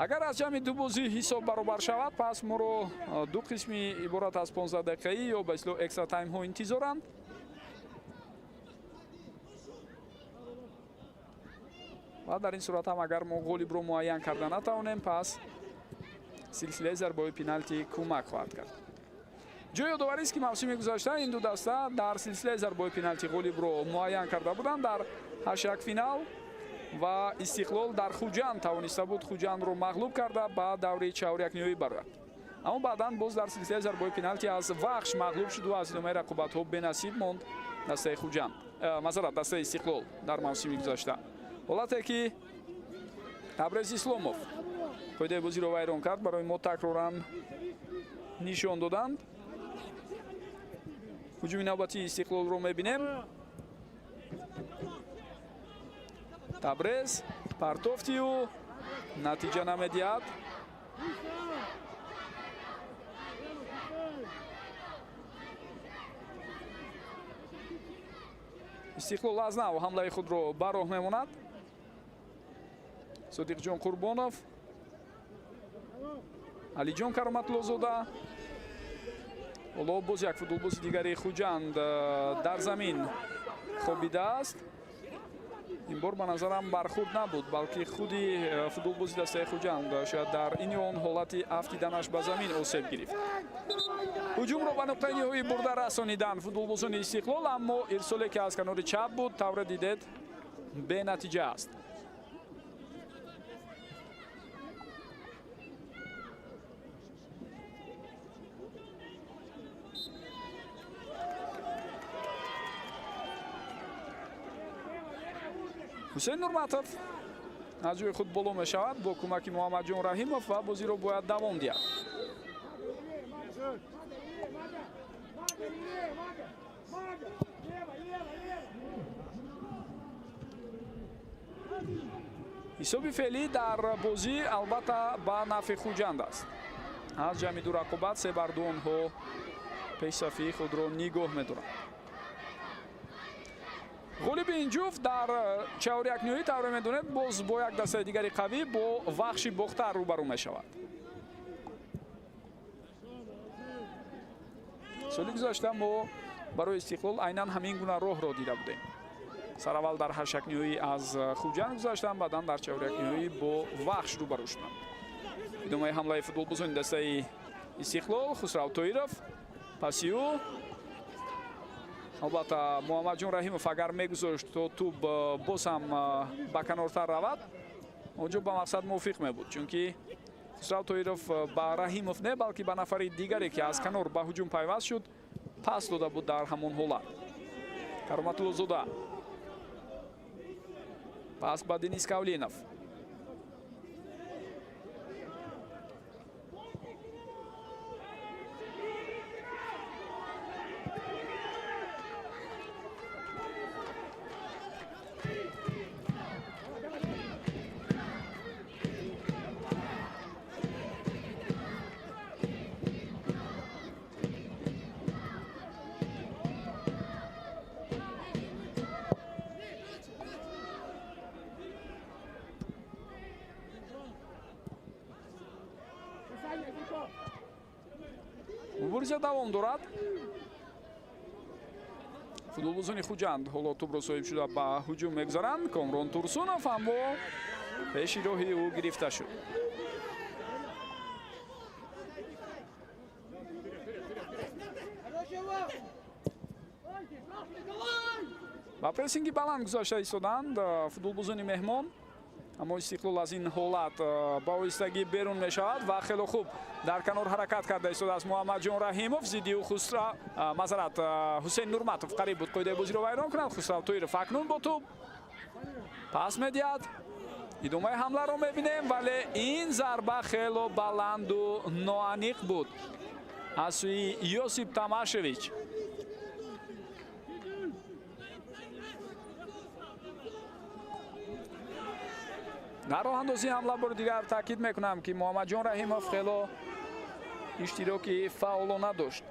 агар аз ҷамъи ду бозӣ ҳисоб баробар шавад, пас моро ду қисми иборат аз 15 дақиқаӣ ё ба ислоҳ экстра таймҳо интизоранд. ва дар ин сурат ҳам агар мо ғолибро муайян карда натавонем, пас силсилаи зарбаҳои пеналти кӯмак хоҳад кард. ҷои ёдоварист ки мавсими гузашта ин ду даста дар силсилаи зарбаҳои пеналти ғолибро муайян карда буданд. дар 8 финал ва Истиқлол дар Хуҷанд тавониста буд Хуҷандро мағлуб карда ба даври 4-1 барояд. аммо баъдан боз дар силсилаи зарбаҳои пеналти аз Вахш мағлуб шуду аз идомаи рақобатҳо бенасиб монд дастаи Хуҷанд, мазарат дастаи Истиқлол дар мавсими гузашта. ҳолате ки Табрез Исломов қоидаи бозиро вайрон кард, барои мо такроран нишон доданд. ҳуҷуми навбатии Истиқлолро мебинем. Табрез партофтиу натиҷа намедиҳад. истиқлол аз нав ҳамлаи худро ба роҳ мемонад. Содиқҷон Қурбонов, Алиҷон Кароматуллозода. ҳоло боз як футболбози дигари Хуҷанд дар замин хобидааст. ин бор ба назарам бархурд набуд, балки худи футболбози дастаи Хуҷанд шояд дар ини он ҳолати афтиданаш ба замин осеб гирифт. ҳуҷумро ба нуқтаи ниҳоӣ бурда расонидан футболбозони Истиқлол, аммо ирсоле ки аз канори чап буд тавре дидед бенатиҷа аст. ҳусейн Нурматов аз ҷои худ боло мешавад бо кӯмаки Муҳаммадҷон Раҳимов ва бозиро бояд давом диҳад. ҳисоби феълӣ дар бозӣ албатта ба нафъи Хуҷанд аст. аз ҷамъи ду рақобат 3-2 онҳо пешсафии худро нигоҳ медоранд. ғолиби ин ҷуфт дар чаҳори якниҳоӣ тавре медонед боз бо як дастаи дигари қавӣ бо вахши бохтар рӯбарӯ мешавад. соли гузашта мо барои Истиқлол айнан ҳамин гуна роҳро дида будем. сараввал дар ҳаштякниҳоӣ аз Хуҷанд гузаштанд, баъдан дар чаҳори якниҳоӣ бо вахш рӯбарӯ шуданд. идомаи ҳамлаи футболбозони дастаи Истиқлол, Хусрав Тоиров, пасиу. албатта Муҳаммадҷон Раҳимов агар мегузошт то тӯб боз ҳам ба канортар равад, онҷо ба мақсад мувофиқ мебуд, чунки Хусрав Тоиров ба Раҳимов не, балки ба нафари дигаре ки аз канор ба ҳуҷум пайваст шуд пас дода буд дар ҳамон ҳолат. Кароматуллозода пас ба Денис Кавленов. мубориза давом дорад. футболбозони Хуҷанд ҳоло тӯбро соҳиб шуда ба ҳуҷум мегузаранд. Комрон Турсунов аммо пеши роҳи ӯ гирифта шуд. ба прессинги баланд гузашта истоданд футболбозони меҳмон, аммо Истиқлол аз ин ҳолат ба оҳистагӣ берун мешавад ва хело хуб дар канор ҳаракат карда истодааст Муҳаммадҷон Раҳимов. зидди ӯ Ҳусейн Нурматов қариб буд қоидаи бозиро вайрон кунад. Хусрав Тоиров акнун бо тӯб пас медиҳад. идомаи ҳамларо мебинем, вале ин зарба хело баланду ноаниқ буд аз сӯи Йосип Тамашевич. дар роҳандозии ҳамла бори дигар таъкид мекунам ки Муҳаммадҷон Раҳимов хело иштироки фаъолона дошт.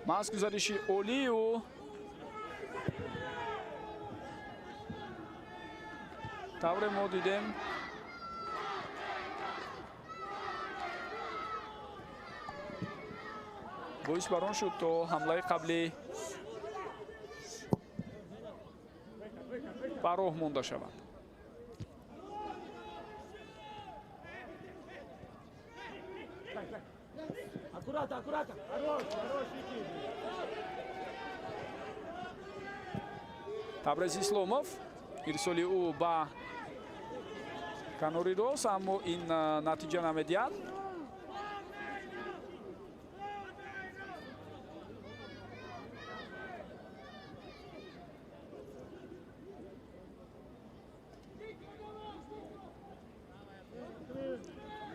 маст гузариши олию тавре мо дидем боис бар он шуд то ҳамлаи қаблӣ ба роҳ монда шавад.
Аккуратно. Хороший кик.
Табрез Исломов, ирсоли ӯ ба канори рост, аммо ин натиҷа намедиҳад.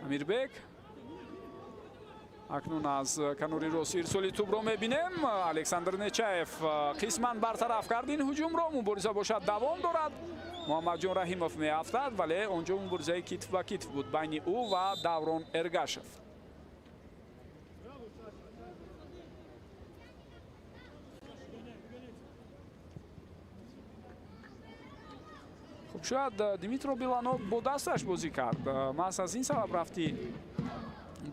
Амирбек акнун аз канори рост ирсоли тӯбро мебинем. Александр Нечаев қисман бартараф кард ин ҳуҷумро. мубориза бошад давом дорад. Муҳаммадҷон Раҳимов меафтад, вале онҷо муборизаи китф ба китф буд байни ӯ ва Даврон Эргашев. шояд Димитро Биланов бо дасташ бозӣ кард. Маҳз аз ин сабаб рафти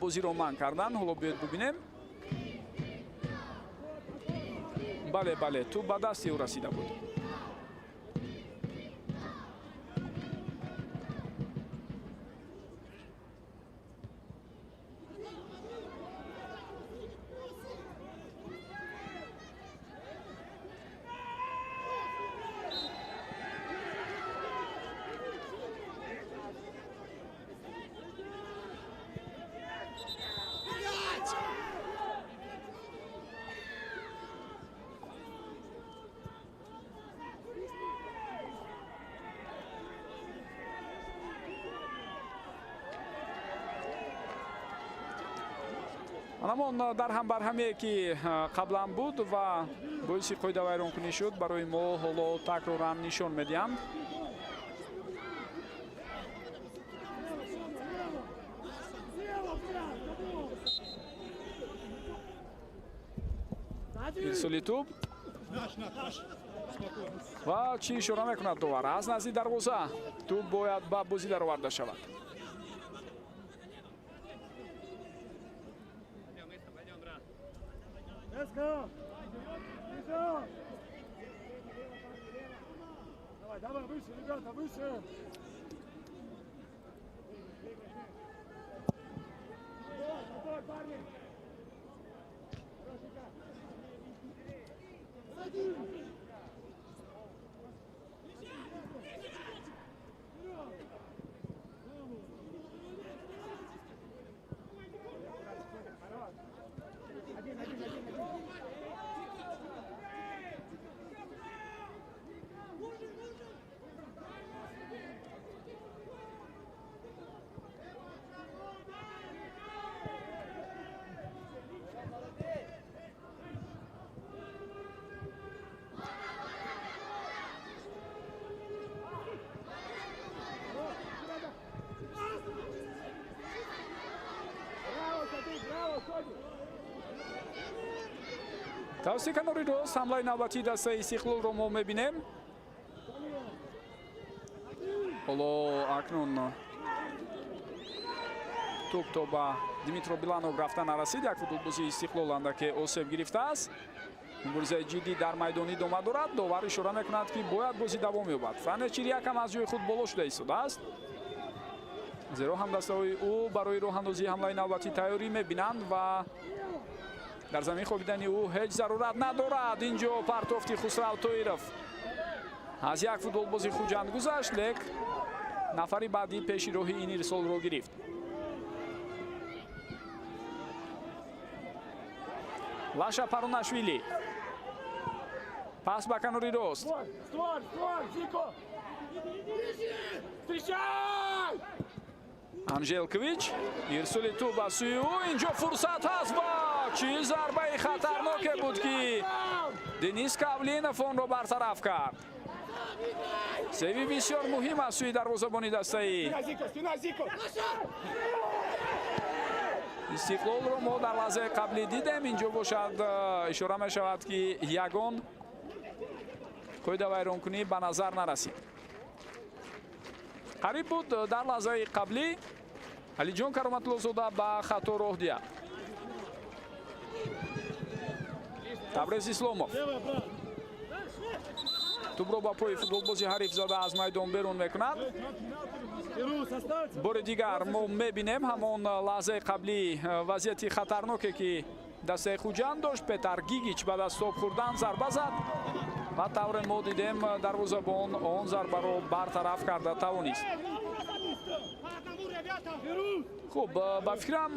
бозиро манъ кардан. ҳоло биёед бубинем. бале ту ба дасти ӯ расида буд. ҳамон дар ҳамбарҳамие ки қаблан буд ва боиси қоидавайронкунӣ шуд барои мо ҳоло такроран нишон медиҳам. ирсоли туб ва чӣ ишора мекунад довар? аз назди дарвоза туб бояд ба бозӣ дароварда шавад.
Let's go! Давай, выше, ребята, выше! Давай, парни!
тавсия канори рост ҳамлаи навбатии дастаи Истиқлолро мо мебинем. ҳоло акнун туп то ба Димитро Биланов рафта нарасид. як футболбози Истиқлол андаке осеб гирифтааст. муборизаи ҷиддӣ дар майдон идома дорад. довар ишора мекунад ки бояд бозӣ давом ёбад. Франечир якам аз ҷои худ боло шуда истодааст. зеро ҳамдастаҳои ӯ барои роҳандозии ҳамлаи навбатӣ тайёрӣ мебинанд ва дар замин хобидани ӯ ҳеҷ зарурат надорад. инҷо партофти Хусрав Тоиров аз як футболбози хуҷанд гузашт, лек нафари баъдӣ пеши роҳи ин ирсолро гирифт. Лаша Парунашвили пас ба канори рост.
Стой, Зико! Встречай!
Анжелкович ирсоли ту ба сӯи ӯ. инҷо фурсат ҳаст. ва чӣ зарбаи хатарноке буд ки Денис Кавлинов онро бартараф кард. севи бисёр муҳим аз сӯи дарвозабони дастаи Истиқлолро мо дар лаҳзаи қаблӣ дидем. инҷо бошад ишора мешавад ки ягон қоидавайронкунӣ ба назар нарасид. қариб буд дар лаҳзаи қаблӣ Алиҷон Кароматуллозода ба хато роҳ диҳад. Табрез Исломов тубро ба пои футболбози ҳариф зада аз майдон берун мекунад. бори дигар мо мебинем ҳамон лаҳзаи қаблӣ вазъияти хатарноке ки дастаи хуҷанд дошт. Петар Гигич ба дастоб хӯрдан зарба зад ва тавре мо дидем дарвозабон он зарбаро бартараф карда тавонист. хуб ба фикрам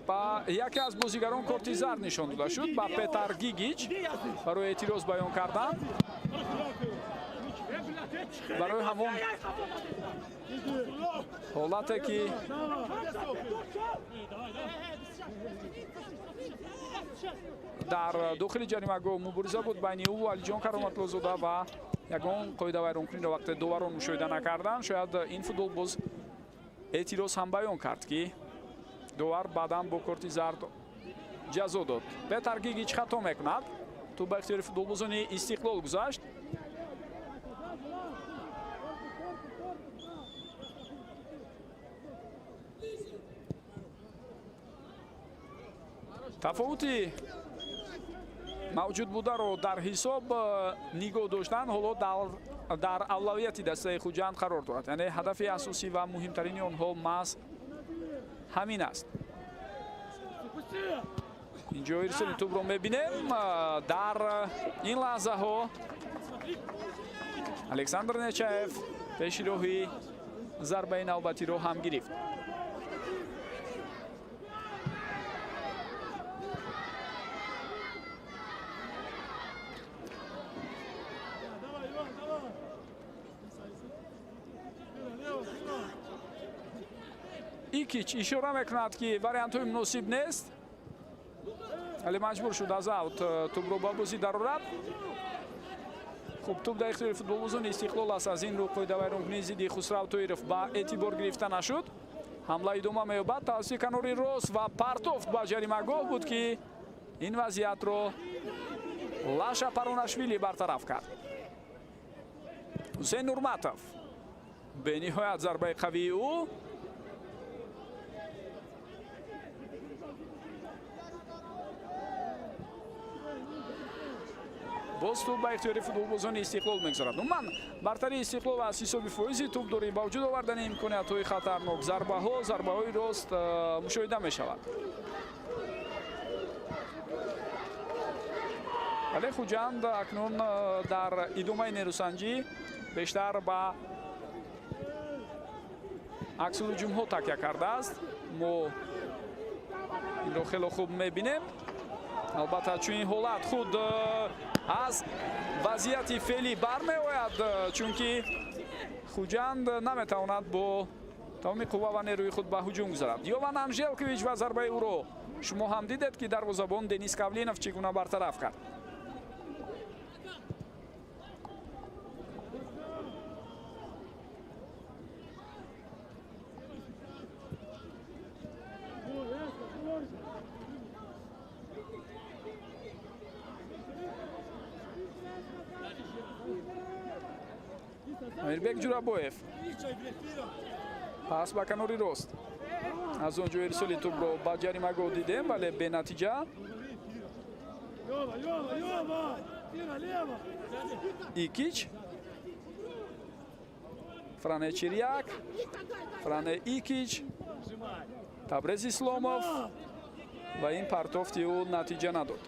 ба яке аз бозигарон корти зард нишон дода шуд. ба Петар Гигич барои эътироз баён кардан. барои ҳамон ҳолате ки дар дохили ҷаримагоҳ мубориза буд байни ӯ Алиҷон Кароматуллозода ва ягон қоидавайронкуниро вақте доварон мушоҳида накардан. шояд ин футболбоз эътироз ҳам баён кард ки довар баъдан бо корти зард ҷазо дод. Петар Гигич хато мекунад. ту ба ихтиёри футболбозони Истиқлол гузашт. тафовути мавҷуд бударо дар ҳисоб нигоҳ доштан ҳоло дар авлавияти дастаи хуҷанд қарор дорад. Яъне ҳадафи асосӣ ва муҳимтарини онҳо маҳз ҳамин аст. инҷо ирсоли тӯбро мебинем. Дар ин лаҳзаҳо александр нечаев пеши роҳи зарбаи навбатиро ҳам гирифт. икич ишора мекунад ки вариантҳои муносиб нест, вале маҷбур шуд аз аут тӯбро ба бозӣ дарорад. хуб, тӯб дар ихтиёри футболбозони Истиқлол аст. аз ин рӯ қоидавайронкунии зидди Хусрав Тоиров ба эътибор гирифта нашуд. ҳамла идома меёбад тавассути канори рост ва партофт ба ҷаримагоҳ буд ки ин вазъиятро Лаша Паронашвили бартараф кард. Ҳусейн Нурматов бениҳоят зарбаи қавии ӯ. боз тӯб ба ихтиёри футболбозони Истиқлол мегзарад. Умуман бартари Истиқлол аз ҳисоби фоизи тӯбдорӣ ба вуҷуд овардани имкониятҳои хатарнок, зарбаҳои рост мушоҳида мешавад. вале хуҷанд акнун дар идомаи нерӯсанҷӣ бештар ба аксулҳуҷумҳо такя кардааст. мо инро хело хуб мебинем. албатта чунин ҳолат худ аз вазъияти феълӣ бармеояд, чунки хуҷанд наметавонад бо тамоми қувва ва нерӯи худ ба ҳуҷум гузарад. Йован Анжелкович ва зарбаи ӯро шумо ҳам дидед ки дарвозабон Денис Кавлинов чӣ гуна бартараф кард. Амирбек Ҷурабоев пас ба канори рост. аз он ҷо ирсоли тӯбро ба ҷаримагоҳ дидем, вале бенатиҷа. Икич, Фране Чиряк, Фране Икич, Табрез Исломов ва ин партофти ӯ натиҷа надод.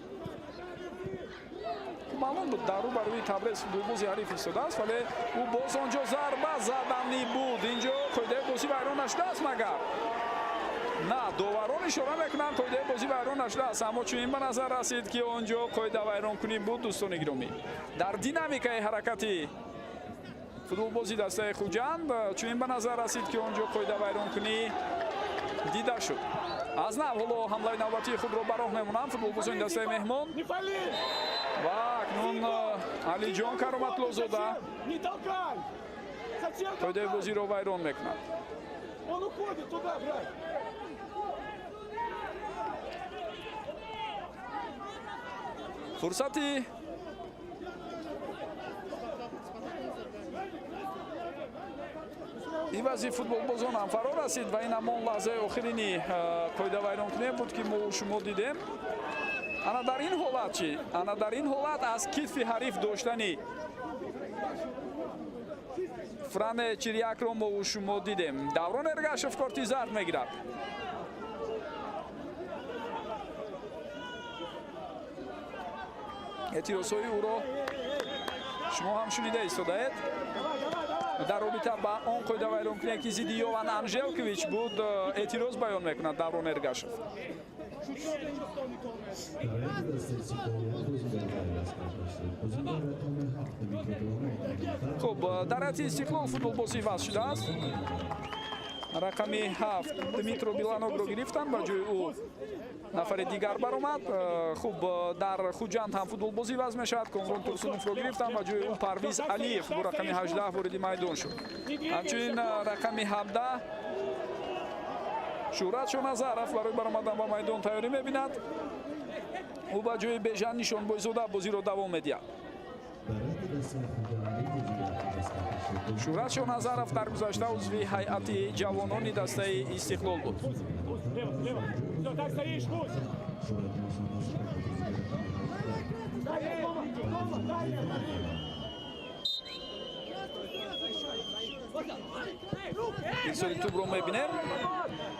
маълум буд дар рӯ ба рӯи Табрез футболбози ҳариф истодааст, вале ӯ боз онҷо зарба заданӣ буд. инҷо қоидаи бозӣ вайрон наштааст магар? на, доварон ишора мекунанд қоидаи бозӣ вайрон наштааст, аммо чунин ба назар расид ки онҷо қоида вайронкунӣ буд. дӯстони гиромӣ, дар динамикаи ҳаракати футболбози дастаи хуҷанд чунин ба назар расид ки онҷо қоида вайронкунӣ дида шуд. аз нав ҳоло ҳамлаи навбатии худро ба роҳ мемонанд футболбозони дастаи меҳмон. ва акнун Алиҷон Кароматлозода қоидаи бозиро вайрон мекунад. фурсати ивази футболбозон ҳам фаро расид ва ин ҳамон лаҳзаи охирини қоидавайронкуние буд ки мо шумо дидем. ана дар ин ҳолат чӣ? ана дар ин ҳолат аз китфи ҳариф доштани Фране Чирякро мо шумо дидем. Даврон Эргашев корти зард мегирад. эътирозҳои ӯро шумо ҳам шунида истодаед. дар робита ба он қоидавайронкуние ки зидди Йован Анжелкович буд эътироз баён мекунад Даврон Эргашев. хуб, дар ҳайати Истиқлол футболбозӣ ваз шудааст. рақами 7 Дмитро Биланогро гирифтанд, ба ҷои ӯ нафари дигар баромад. хуб, дар хуҷанд ҳам футболбозӣ ваз мешавад. Комрон Турсуновро гирифтанд, ба ҷои ӯ Парвиз Алиев бо рақами 18 вориди майдон шуд. ҳамчунин рақами 17 Шӯҳрат Шоназаров барои баромадан ба майдон тайёрӣ мебинад. ӯ ба ҷои Бежан Нишонбойзода бозиро давом медиҳад. Шӯҳрат Шоназаров дар гузашта узви ҳайати ҷавонони дастаи Истиқлол буд. инсоли тубро мебинем.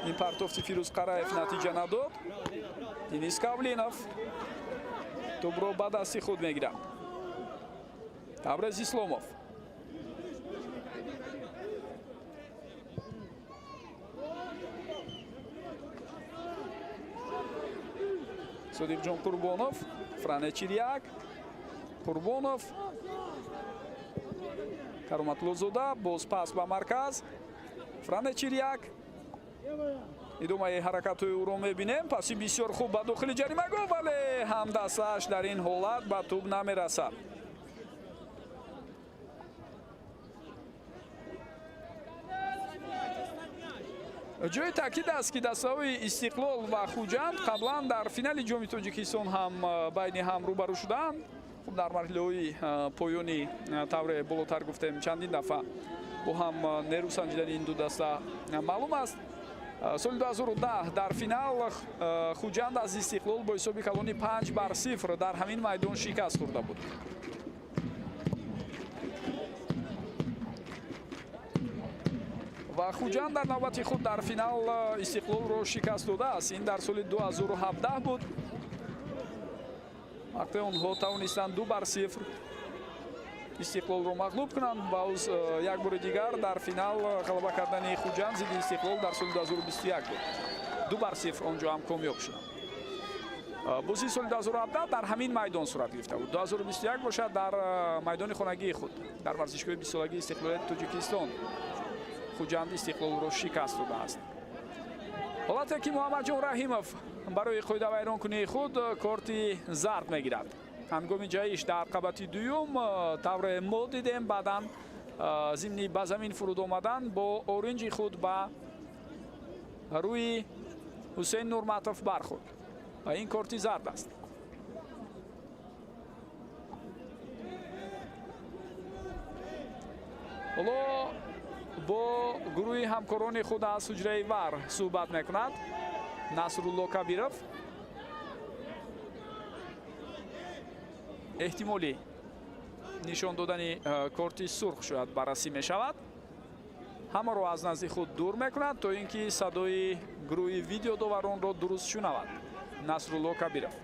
ин партофти Фирӯз Қараев натиҷа надод. Денис Кавлинов тубро ба дасти худ мегирад. Табрез Исломов. Содиқҷон Қурбонов, Фране Чирияк, Қурбонов, Кароматлузода, боз пас ба марказ, Фране Чирияк. идомаи ҳаракатҳои ӯро мебинем. Паси бисёр хуб ба дохили ҷаримагоҳ, вале ҳамдастааш дар ин ҳолат ба тӯб намерасад. ҷои таъкид аст ки дастаҳои Истиқлол ва Хуҷанд қаблан дар финали ҷоми Тоҷикистон ҳам байни ҳам рӯбарӯ шуданд. хуб дар марҳилаҳои поёни тавре болотар гуфтем чандин дафъа бо ҳам нерӯ санҷидани ин ду даста маълум аст. соли 2010 дар финал Хуҷанд аз Истиқлол бо ҳисоби калони 5-0 дар ҳамин майдон шикаст хӯрда буд. ва Хуҷанд дар навбати худ дар финал Истиқлолро шикаст додааст. ин дар соли 2017 буд, вақте онҳо тавонистанд 2-0 Истиқлолро мағлуб кунанд. бауз як бори дигар дар финал ғалаба кардани Хуҷанд зидди Истиқлол дар соли 2021 буд. 2-0 онҷо ҳам комёб шуданд. бозии соли 2017 дар ҳамин майдон сурат гирифта буд. 2021 бошад дар майдони хонагии худ дар варзишгоҳи 20-солагии Истиқлолияти Тоҷикистон Хуҷанд Истиқлолро шикаст додааст. ҳолате ки Муҳаммадҷон Раҳимов барои қоидавайронкунии худ корти зард мегирад. ҳангоми ҷаиш дар қабати дуюм тавре мо дидем, баъдан зимни ба замин фуруд омадан бо оринҷи худ ба рӯи Ҳусейн Нурматов бархӯрд ва ин корти зард аст. ҳоло бо гурӯҳи ҳамкорони худ аз ҳуҷраи вар суҳбат мекунад Насрулло Кабиров. эҳтимоли нишон додани корти сурх шояд баррасӣ мешавад. ҳамаро аз назди худ дур мекунад то ин ки садои гурӯҳи видеодоваронро дуруст шунавад. Насрулло Кабиров.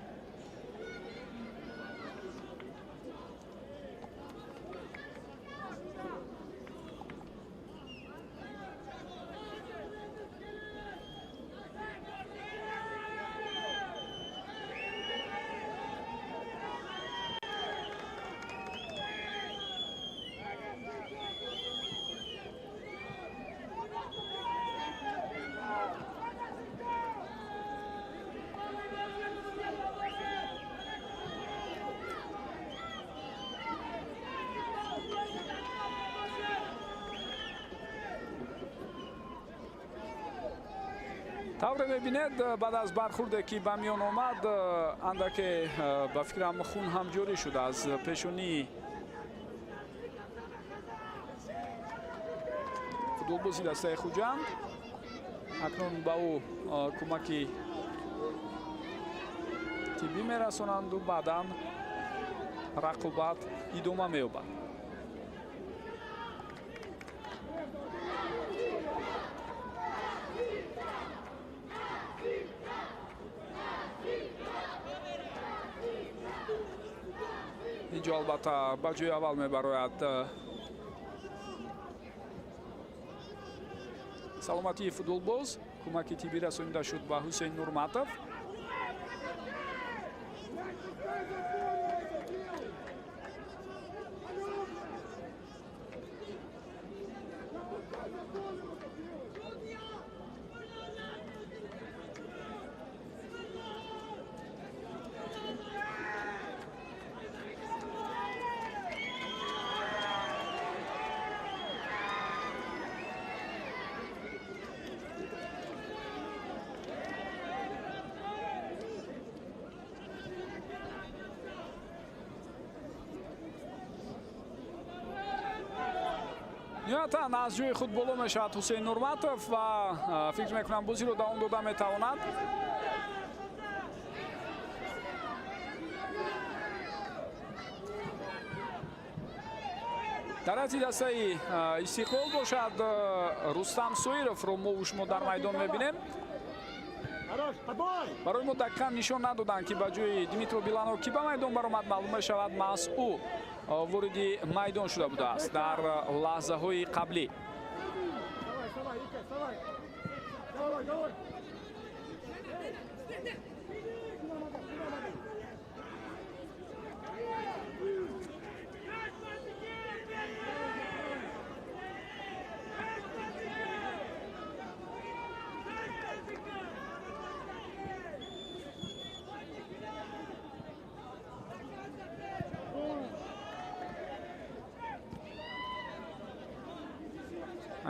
тавре мебинед баъд аз бархӯрде ки ба миён омад андаке ба фикрам хун ҳам ҷорӣ шуда аз пешонии футболбози дастаи Хуҷанд. акнун ба ӯ кӯмаки тиббӣ мерасонанду баъдан рақобат идома меёбад. инҷо албатта ба ҷои аввал мебарояд саломатии футболбоз. кӯмаки тиббӣ расонида шуд ба Ҳусейн Нурматов. ниҳоятан аз ҷои худ боло мешавад Ҳусейн Нурматов ва фикр мекунам бозиро давом дода метавонад. тарафи дастаи Истиқлол бошад Рустам Суировро мо шумо дар майдон мебинем. барои мо дақиқан нишон надоданд ки ба ҷои Димитро Биланов ки ба майдон баромад маълум мешавад Масъу вориди майдон шуда будааст дар лаҳзаҳои қаблӣ.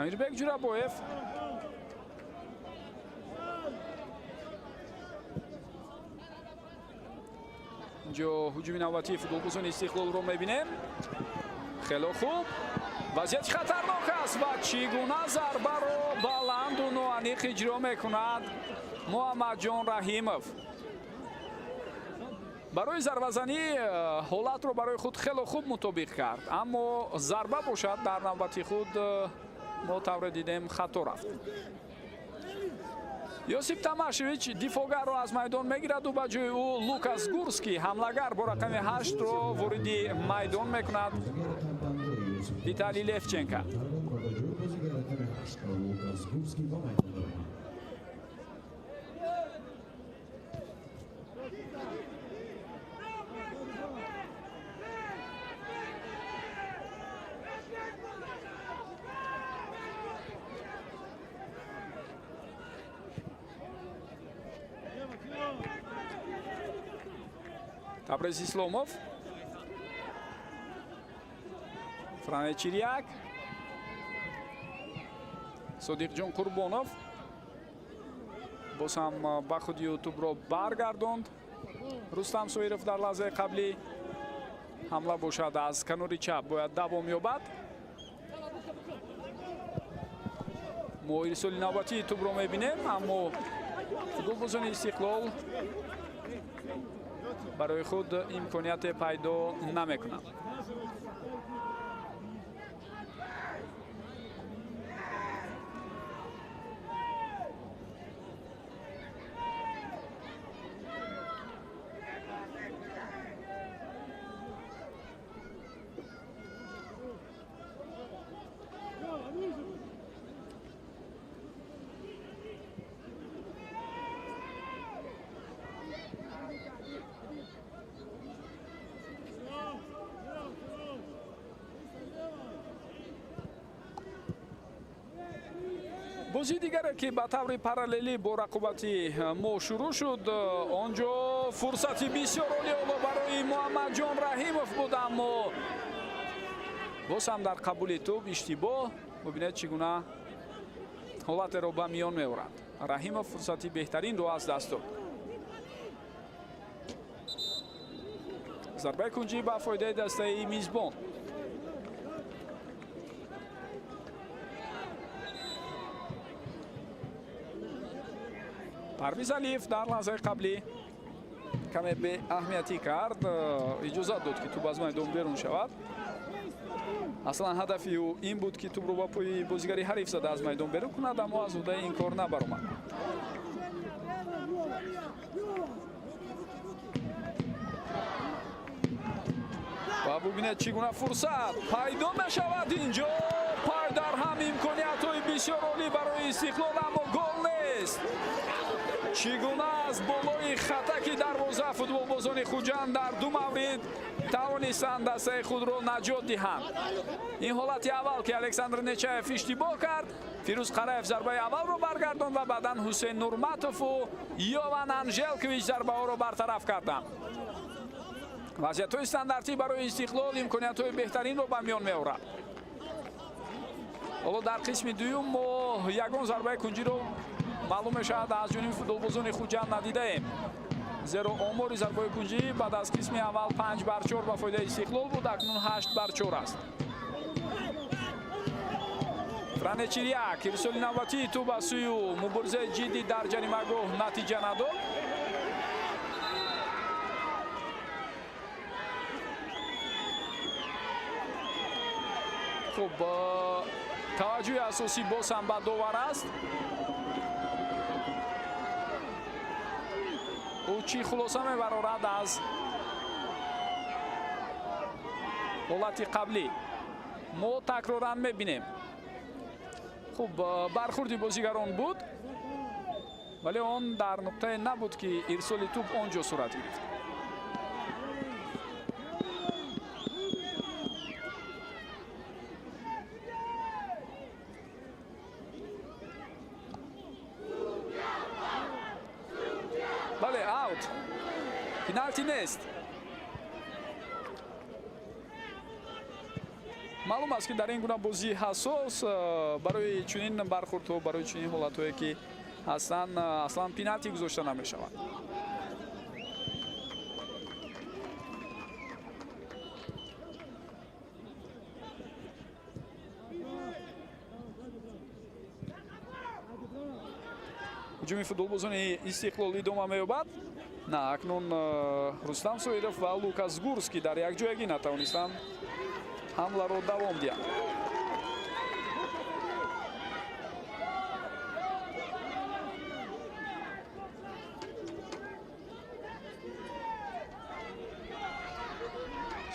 Амирбек Ҷурабоев инҷо ҳуҷуми навбатии футболбозони Истиқлолро мебинем. хело хуб, вазъияти хатарнок аст ва чӣ гуна зарбаро баланду ноаниқ иҷро мекунад Муҳаммадҷон Раҳимов. барои зарбазанӣ ҳолатро барои худ хело хуб мутобиқ кард, аммо зарба бошад дар навбати худ мо тавре дидем хато рафт. Йосип Тамашевич дифогарро аз майдон мегираду ба ҷои ӯ Лукас Гурский ҳамлагар бо рақами 8ро вориди майдон мекунад Виталий Левченко. Табрез Исломов, Фране Чирияк, Содиқҷон Қурбонов боз ҳам ба худи ютубро баргардонд. Рустам Суировов дар лаҳзаи қаблӣ ҳамла бошад аз канори чап бояд давом ёбад. мо ирсоли навбатии ютубро мебинем, аммо футболбозони Истиқлол барои худ имконияте пайдо намекунад. бозии дигаре ки ба таври параллелӣ бо рақобати мо шурӯъ шуд, онҷо фурсати бисёр олиоло барои Муҳаммадҷон Раҳимов буд, аммо боз ҳам дар қабули тӯб иштибоҳ. бубинед чӣ гуна ҳолатеро ба миён меорад. Раҳимов фурсати беҳтаринро аз даст дод. зарбаи кунҷӣ ба фоидаи дастаи мизбон. Парвиз Алиев дар лаҳзаи қаблӣ каме беаҳамиятӣ кард, иҷозат дод ки тӯб аз майдон берун шавад. аслан ҳадафи ӯ ин буд ки тӯбро ба пӯи бозигари ҳариф зада аз майдон берун кунад, аммо аз ӯдаи ин кор набаромад. ва бубинед чӣ гуна фурсат пайдо мешавад инҷо. пай дар ҳам имкониятҳои бисёр олӣ барои Истиқлол, аммо гол нест. чӣ гуна аз болои хатаки дарвоза футболбозони Хуҷанд дар ду маврид тавонистанд дастаи худро наҷот диҳанд. ин ҳолати аввал ки Александр Нечаев иштибоҳ кард, Фирӯз Қараев зарбаи аввалро баргардонд ва баъдан Ҳусейн Нурматову Йован Анжелкович зарбаҳоро бартараф карданд. вазъиятҳои стандартӣ барои Истиқлол имкониятҳои беҳтаринро ба миён меорад. ҳоло дар қисми дуюм мо ягон зарбаи кунҷиро маълум мешавад аз ҷониби футболбозони Хуҷанд надидаем. зеро омори зарбаи кунҷӣ баъд аз қисми аввал 5-4 ба фоидаи Истиқлол буд, акнун 8-4 аст. Фране Чирияк ирсоли навбатии тӯб аз сӯи ӯ муборизаи ҷиддӣ дар ҷаримагоҳ натиҷа надод. خب توجه اساسی باز هم به داور است. او چی خلاصه میبرارد از حالت قبلی؟ ما تکرارا میبینیم. خب برخوردی بازیگران بود ولی آن در نقطه نبود که ارسال توپ آنجا صورت گرفت. بله اوت، پنالتی نیست. معلوم است که در این گونه بازی حساس برای چنین برخوردها، برای چنین حالت‌هایی که هستند اصلا پنالتی گذاشته نمی‌شود. ҳуҷуми футболбозони Истиқлол идома меёбад. На акнун Рустам Соиров ва Лукас Гурский дар якҷоягӣ натавонистанд ҳамларо давом диҳанд.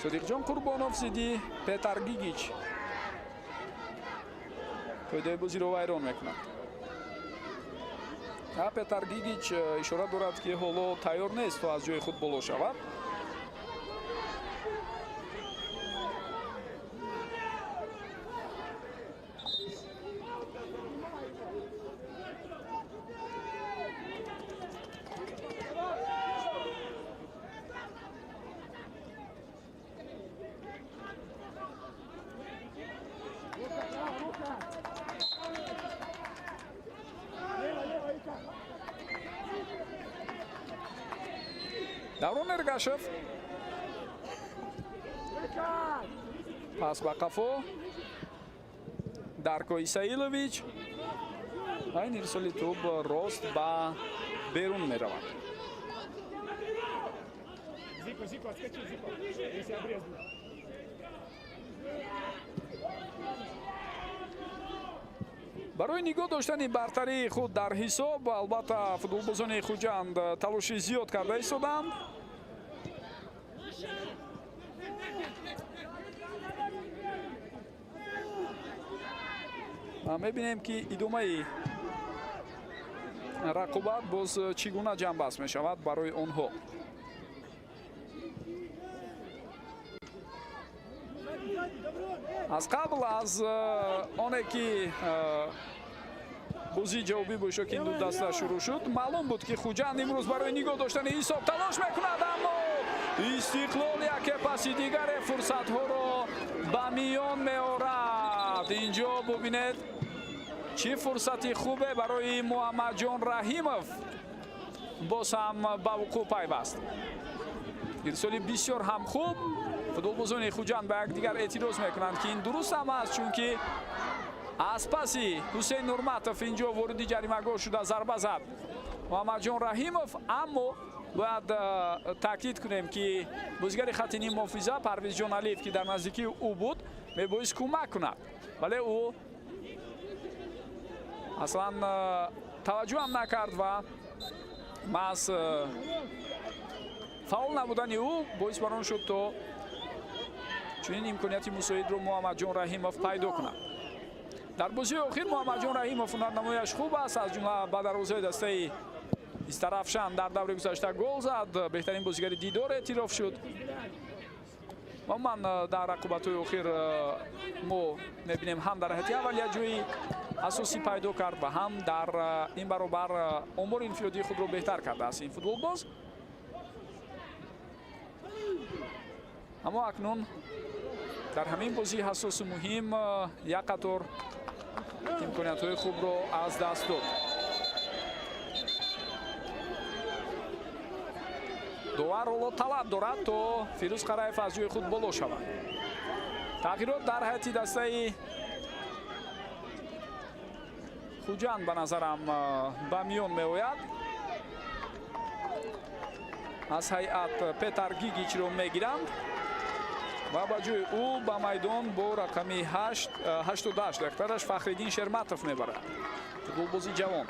Содиқҷон Қурбонов зидди Петар Гигич қоидаи бозиро вайрон мекунад. Петар Гигич ишора дорад ки ҳоло тайёр нест то аз ҷои худ боло шавад. Даврон Эргашев пас ба қафо Дарко Исаилович айн ирсоли тӯб рост ба берун меравад.
Зико, отскочи, Зико, если обрезано.
барои нигоҳ доштани бартарии худ дар ҳисоб албатта футболбозони Хуҷанд талоши зиёд карда истоданд. мебинем ки идомаи рақобат боз чӣ гуна ҷанбаст мешавад барои онҳо. аз қабл аз оне ки бозии ҷавобӣ бо Шокин ду даста шурӯъ шуд, маълум буд ки Хуҷанд имрӯз барои нигоҳ доштани ҳисоб талош мекунад, аммо Истиқлол яке паси дигаре фурсатҳоро ба миён меорад. инҷо бубинед чӣ фурсати хубе барои Муҳаммадҷон Раҳимов боз ҳам ба вуқӯъ пайваст. ирсоли бисёр ҳам хуб. футболбозони Хуҷанд ба якдигар эътироз мекунанд ки ин дуруст ҳам аст, чунки аз паси Ҳусейн Нурматов инҷо вориди ҷаримагоҳ шуда зарба зад Муҳаммадҷон Раҳимов. аммо бояд таъкид кунем ки бозигари хатти ним муҳофиза Парвизҷон Алиев ки дар наздикии ӯ буд мебоист кӯмак кунад, вале ӯ аслан таваҷҷӯҳам накард ва маҳз фаъол набудани ӯ боис бар он шуд то чунин имконияти мусоидро Муҳаммадҷон Раҳимов пайдо кунад. дар бозии охир Муҳаммадҷон Раҳимов ҳунарнамояш хуб аст, аз ҷумла ба дарвозаи дастаи Истарафшан дар даври гузашта гол зад, беҳтарин бозигари Дидор эътироф шуд. умуман дар рақобатҳои охир мо мебинем ҳам дар ҳайати аввал як ҷои асосӣ пайдо кард ва ҳам дар ин баробар омори инфиёдии худро беҳтар кардааст ин футболбоз. аммо акнун дар ҳамин бозии ҳасосу муҳим як қатор имкониятҳои хубро аз даст дод. довар ҳоло талаб дорад то Фирӯз Қараев аз ҷои худ боло шавад. тағйирот дар ҳайати дастаи Хуҷанд ба назарам ба миён меояд. аз ҳайат Петар Гигичро мегиранд. ва ба ҷои ӯ ба майдон бо рақами 88 дохтараш Фахриддин Шерматов мебарад. Футболбози ҷавон.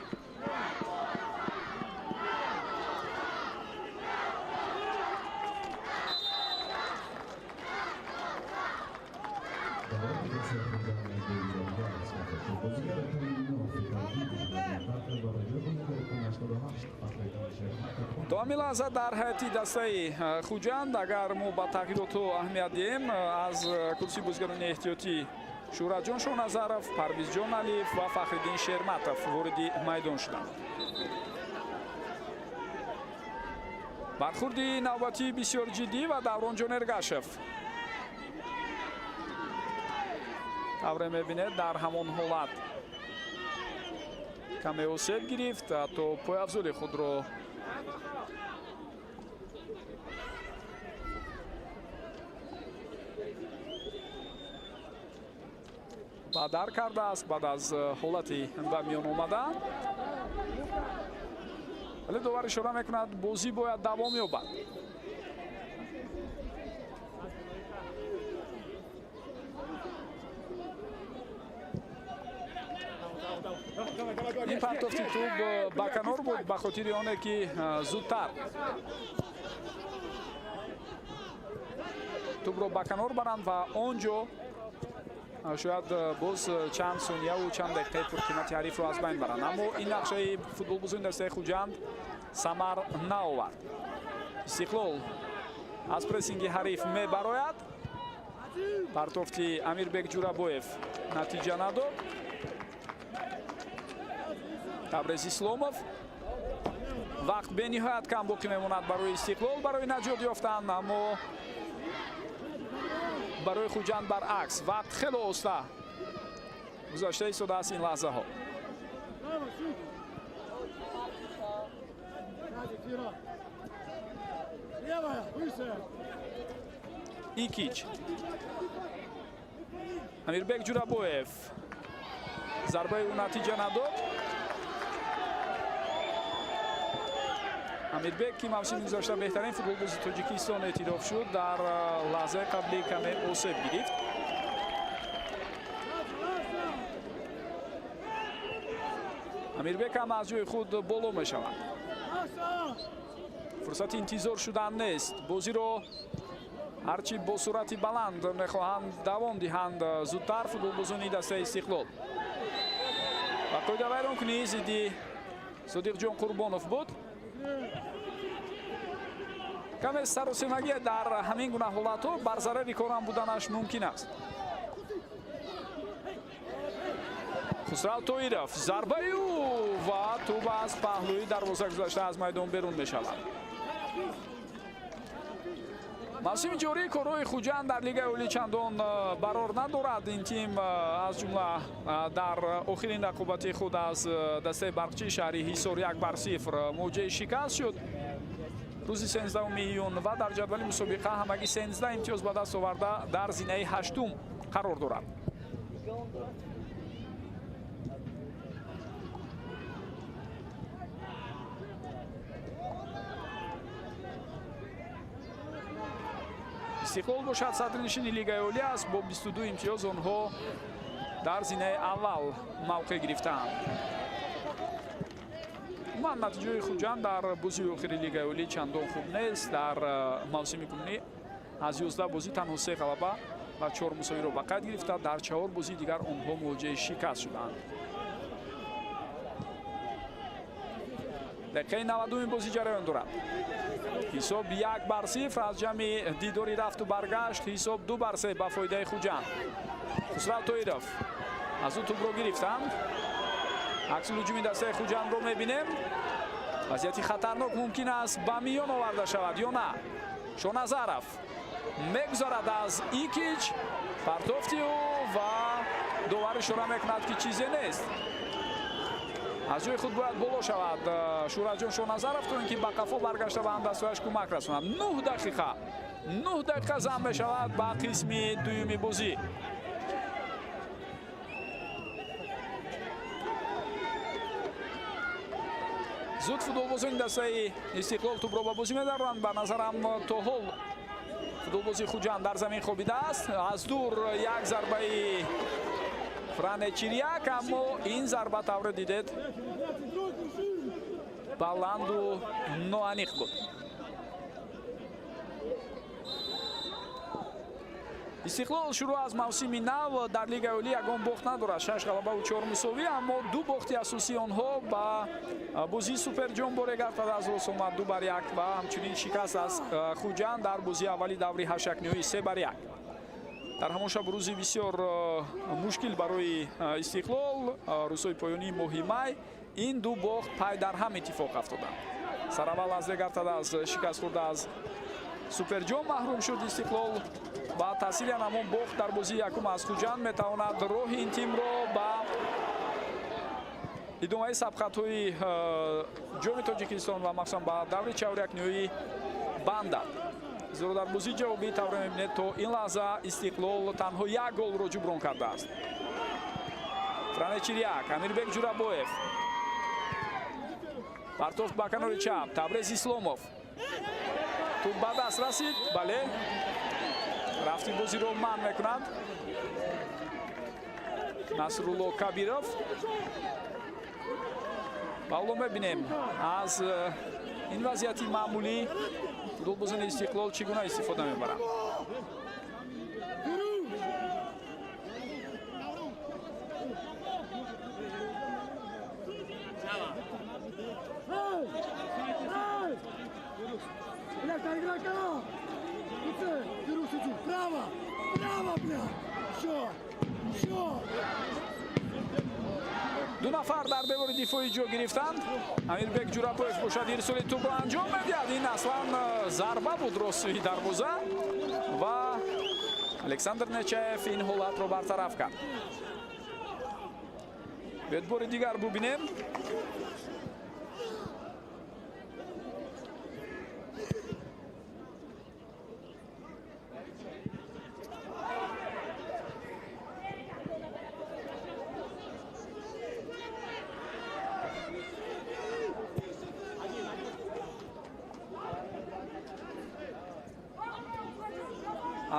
то ҳамин лаҳза дар ҳайати дастаи Хуҷанд агар мо ба тағйироту аҳамият диҳем аз курсии бозигарони эҳтиётӣ Шӯҳратҷон Шоҳназаров, Парвизҷон Алиев ва Фахриддин Шерматов вориди майдон шуданд. бархурди навбатии бисёр ҷиддӣ ва Давронҷон Эргашев тавре мебинед дар ҳамон ҳолат каме осеб гирифт то пойафзоли худро бадар кардааст баъд аз ҳолати ба миён омадан. вале довар ишора мекунад бозӣ бояд давом ёбад. ин партофти туб ба канор буд ба хотири оне ки зудтар тубро ба канор баранд ва он ҷо шояд боз чанд сонияу чанд дақиқаи пурқимати ҳарифро аз байн баранд. аммо ин нақшаи футболбозони дастаи Хуҷанд самар наовард. Истиқлол аз прессинги ҳариф мебарояд. партофти Амирбек Ҷурабоев натиҷа надод. Табрез Исломов. вақт бениҳоят кам боқӣ мемонад барои Истиқлол барои наҷот ёфтан, аммо барои Хуҷанд баръакс вақт хеле оста гузашта истодааст ин лаҳзаҳо. Икич. Амирбек Ҷурабоев. зарбаи ӯ натиҷа надод. амирбек ки мавсими гузашта беҳтарин футболбози Тоҷикистон эътироф шуд, дар лаҳзаи қаблӣ каме осеб гирифт. амирбек ҳам аз ҷои худ боло мешавад. фурсати интизор шудан нест. бозиро ҳарчи бо суръати баланд мехоҳанд давом диҳанд зудтар футболбозони дастаи Истиқлол. ва қоида вайронкунӣ зидди Содиқҷон Қурбонов буд. каме саросемагӣ дар ҳамин гуна ҳолатҳо бар зарари корам буданаш мумкин аст. Хусрав Тоиров зарбаи ӯ ва туб аз паҳлӯи дарвоза гузашта аз майдон берун мешавад. мавсими ҷории корҳои Хуҷанд дар Лигаи олӣ чандон барор надорад. ин тим аз ҷумла дар охирин рақобати худ аз дастаи барқчии шаҳри Ҳисор 1-0 мувоҷиҳаи шикаст шуд рӯзи 13 июн ва дар ҷадвали мусобиқа ҳамагӣ 13 имтиёз ба даст оварда дар зинаи 8 қарор дорад. Истиқлол бошад садрнишини Лигаи олӣ аст бо 22 имтиёз. онҳо дар зинаи аввал мавқеъ гирифтаанд. умуман натиҷаи Хуҷанд дар бозии охири Лигаи олӣ чандон хуб нест. дар мавсими кунунӣ аз 11 бозӣ танҳо 3 ғалаба ва 4 мусовиро ба қайд гирифта. дар 4 бозии дигар онҳо мувоҷиҳаи шикаст шуданд. дақиқаи 90 бозӣ ҷараён дорад. ҳисоб 1-0 аз ҷамъи дидори рафту баргашт. ҳисоб 2-0 ба фоидаи Хуҷанд. Хусрав Тоиров аз ӯ тубро гирифтанд. аксулҳуҷуми дастаи Хуҷандро мебинем. вазъияти хатарнок мумкин аст ба миён оварда шавад ё на. Шоназаров мегузарад аз Икич. партофти ӯ ва довар ишора мекунад ки чизе нест. аз ҷои худ бояд боло шавад Шӯҳратҷон Шоҳназаров то ин ки ба қафо баргашта ба ҳамдастҳояш кӯмак расонад. 9 дақиқа зам мешавад ба қисми дуюми бозӣ. зуд футболбозони дастаи Истиқлол тубро ба бозӣ медаронанд. ба назарам то ҳол футболбози Хуҷанд дар замин хобидааст. Аз дур як зарбаи Франечиряк, аммо ин зарба тавре дидед баланду ноаниқ буд. Истиқлол шурӯъ аз мавсими нав дар Лигаи Олӣ ягон бохт надорад, 6 ғалабаву 4 мусовӣ, аммо ду бохти асосии онҳо ба бозии Суперҷон боре гардад аз рос омад 2-1 ва ҳамчунин шикаст аз Хуҷанд дар бозии аввали даври 8-1 3-1. дар ҳамон шаб рӯзи бисёр мушкил барои Истиқлол рӯзҳои поёнии моҳи май ин ду бохт пай дар ҳам иттифоқ афтоданд. Сараввал аз Легартад аз шикаст хӯрда аз Суперҷон маҳрум шуд Истиқлол. ба таъсири ҳамон бохт дар бозии якум аз Хуҷанд метавонад роҳи ин тимро ба идомаи сабқатҳои ҷоми Тоҷикистон ва махсусан ба даври 4-1 бандад. зеро дар бозии ҷавобӣ тавре мебинед то ин лаҳза Истиқлол танҳо як голро ҷуброн кардааст. Франечиряк, Амирбек Ҷурабоев, партофт ба канори чап, Табрез Исломов, туп ба даст расид, бале рафти бозиро манъ мекунад Насрулло Кабиров. баъло мебинем аз ин вазъияти маъмулӣ футболбозони Истиқлол чӣ гуна истифода мебаранд. ду нафар дар девори дифоӣ ҷо гирифтанд. Амирбек Ҷурабоев бошад ирсоли тӯбро анҷом медиҳад. Ин аслан зарба буд ростсӯи дарвоза ва Александр Нечаев ин ҳолатро бартараф кард. эътибори дигар бубинем.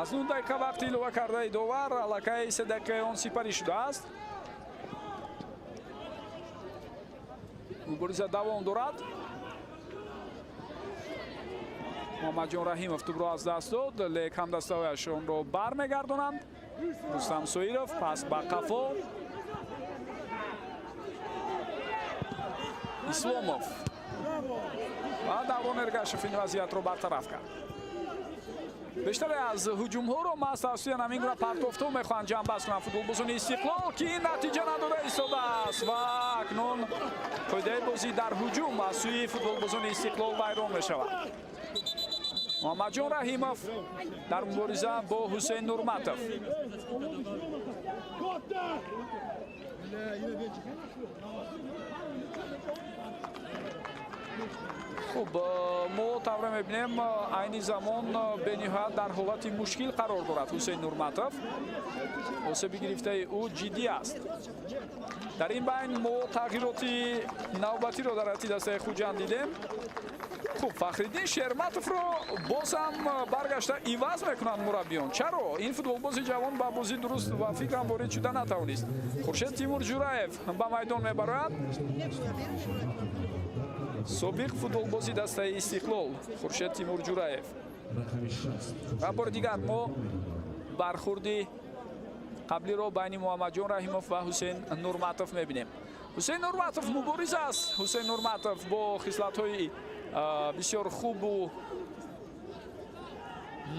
аз 9 дақиқа вақти илова кардаи довар аллакай 3 дақиқаи он сипарӣ шудааст. мубориза давом дорад. муҳаммадҷон раҳимов тӯбро аз даст дод, лек ҳамдастаҳояш онро бармегардонанд. рустам соиров пас ба қафо. исломов ва даврон эргашев ин вазъиятро бартараф кард. бештаре аз ҳуҷумҳоро мас тавсия намин гуна партофтҳо мехоҳанд ҷамъбаст кунанд футболбозони Истиқлол ки ин натиҷа надода истодааст ва акнун қоидаи бозӣ дар ҳуҷум аз сӯи футболбозони Истиқлол вайрон мешавад. муҳаммадҷон раҳимов дар мубориза бо ҳусейн нурматов. хуб мо тавре мебинем айни замон бениҳоят дар ҳолати мушкил қарор дорад ҳусейн нурматов. осеби гирифтаи ӯ ҷиддӣ аст. дар ин байн мо тағйироти навбатиро дар ҳайати дастаи Хуҷанд дидем. хуб Фахриддин Шерматовро боз ҳам баргашта иваз мекунанд мураббиён. чаро ин футболбози ҷавон ба бозӣ дуруст ва фикрам ворид шуда натавонист. Хуршед Тимур Ҷураев ба майдон мебарояд. собиқ футболбози дастаи Истиқлол Хуршед Тимур Ҷураев. ва бори дигар мо бархурди қаблиро байни Муҳаммадҷон Раҳимов ва Ҳусейн Нурматов мебинем. Ҳусейн Нурматов мубориз аст. Ҳусейн Нурматов бо хислатҳои бисёр хубу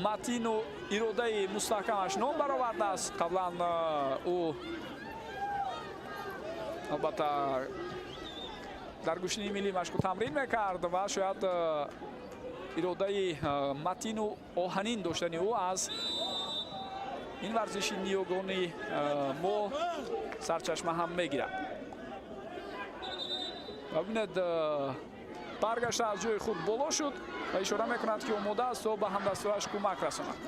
матину иродаи мустаҳкамаш ном баровардааст. қаблан ӯ албатта дар гӯштини миллӣ машқу тамрин мекард ва шояд иродаи матину оҳанин доштани ӯ аз ин варзиши ниёгони мо сарчашма ҳам мегирад. бабинед баргашта аз ҷои худ боло шуд ва ишора мекунад ки омода аст то ба ҳамдастаҳояш кӯмак расонад.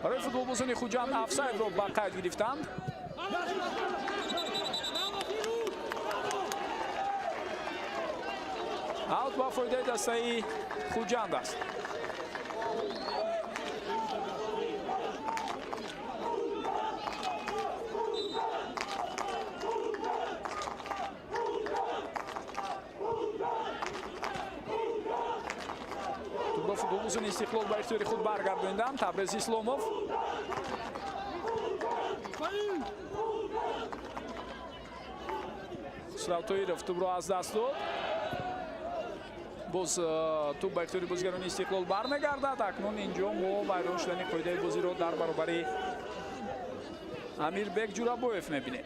барои футболбозони Хуҷанд афсайдро ба қайд гирифтанд. аут ба фоидаи дастаи Хуҷанд аст. футболбозони Истиқлол ба ихтиёри худ баргардонданд. Табрез Исломов Хусрав Тоиров тӯбро аз даст дод. боз тӯб ба ихтиёри бозигарони Истиқлол бармегардад. Акнун инҷо мо вайрон шудани қоидаи бозиро дар баробари Амирбек Ҷурабоев мебинем.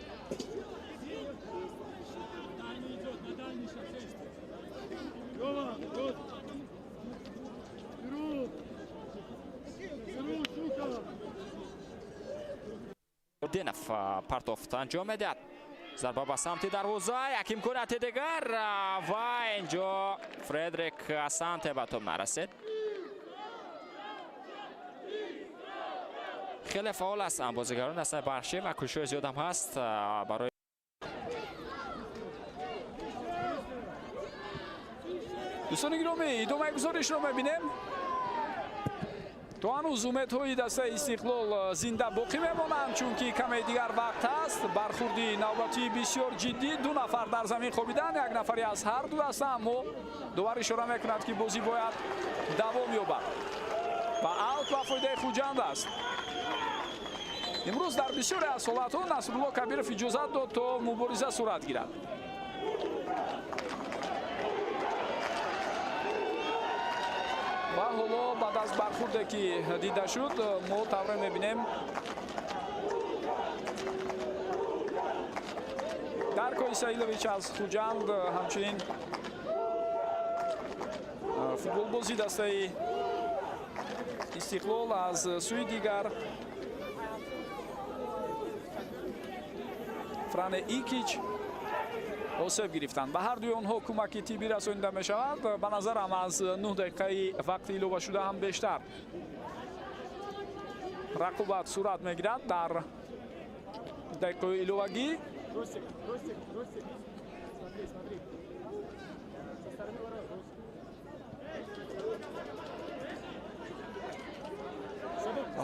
Денов партофт анҷом медиҳад. Зарба ба самти дарвоза, як имконияти дигар ва инҷо Фредрик Асанте ба тӯб нарасид. хеле фаъол ҳастанд бозигарони Асан Бахшӣ ва кӯшишҳои зиёд ҳам ҳаст барои
дӯстони гиромӣ, идомаи гузоришро мебинем. то ҳанӯз умедҳои дастаи Истиқлол зинда боқӣ мемонанд, чунки каме дигар вақт ҳаст. Бархурди навбатии бисёр ҷиддӣ, ду нафар дар замин хобиданд, як нафари аз ҳар ду даста, аммо довар ишора мекунад ки бозӣ бояд давом ёбад ва аут ба фоидаи Хуҷанд аст. имрӯз дар бисёре аз ҳолатҳо Насрулло Кабиров иҷозат дод то мубориза сурат гирад. ва ҳоло баъд аз бархурде ки дида шуд, мо тавре мебинем Дарко Исаилович аз Хуҷанд, ҳамчунин футболбози дастаи Истиқлол аз сӯи дигар Фране Икич осеб гирифтанд. ба ҳар дуи онҳо кӯмаки тиббӣ расонида мешавад. ба назарам аз 9 дақиқаи вақти иловашуда ҳам бештар рақобат сурат мегирад дар дақиқаҳои иловагӣ.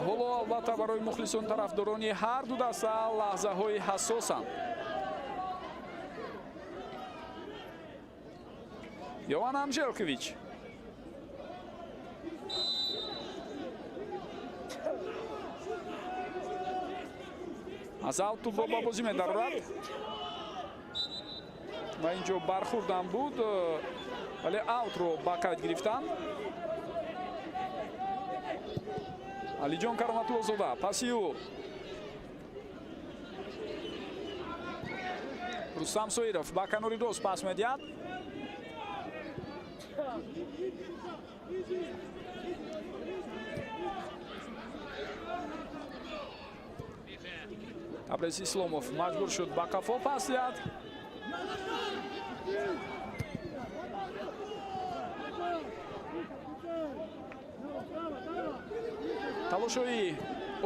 ҳоло албатта барои мухлисон тарафдорони ҳар ду даста лаҳзаҳои ҳассосанд. Йован Анжелкович аз аут тӯбро ба бозӣ медарорад ва инҷо бархурдам буд, вале аутро ба қайд гирифтанд. Алиҷон Кароматуллозода, паси ӯ Рустам Соиров ба канори рост пас медиҳад. Табрез Исломов маҷбур шуд ба қафо пас диҳад. талошҳои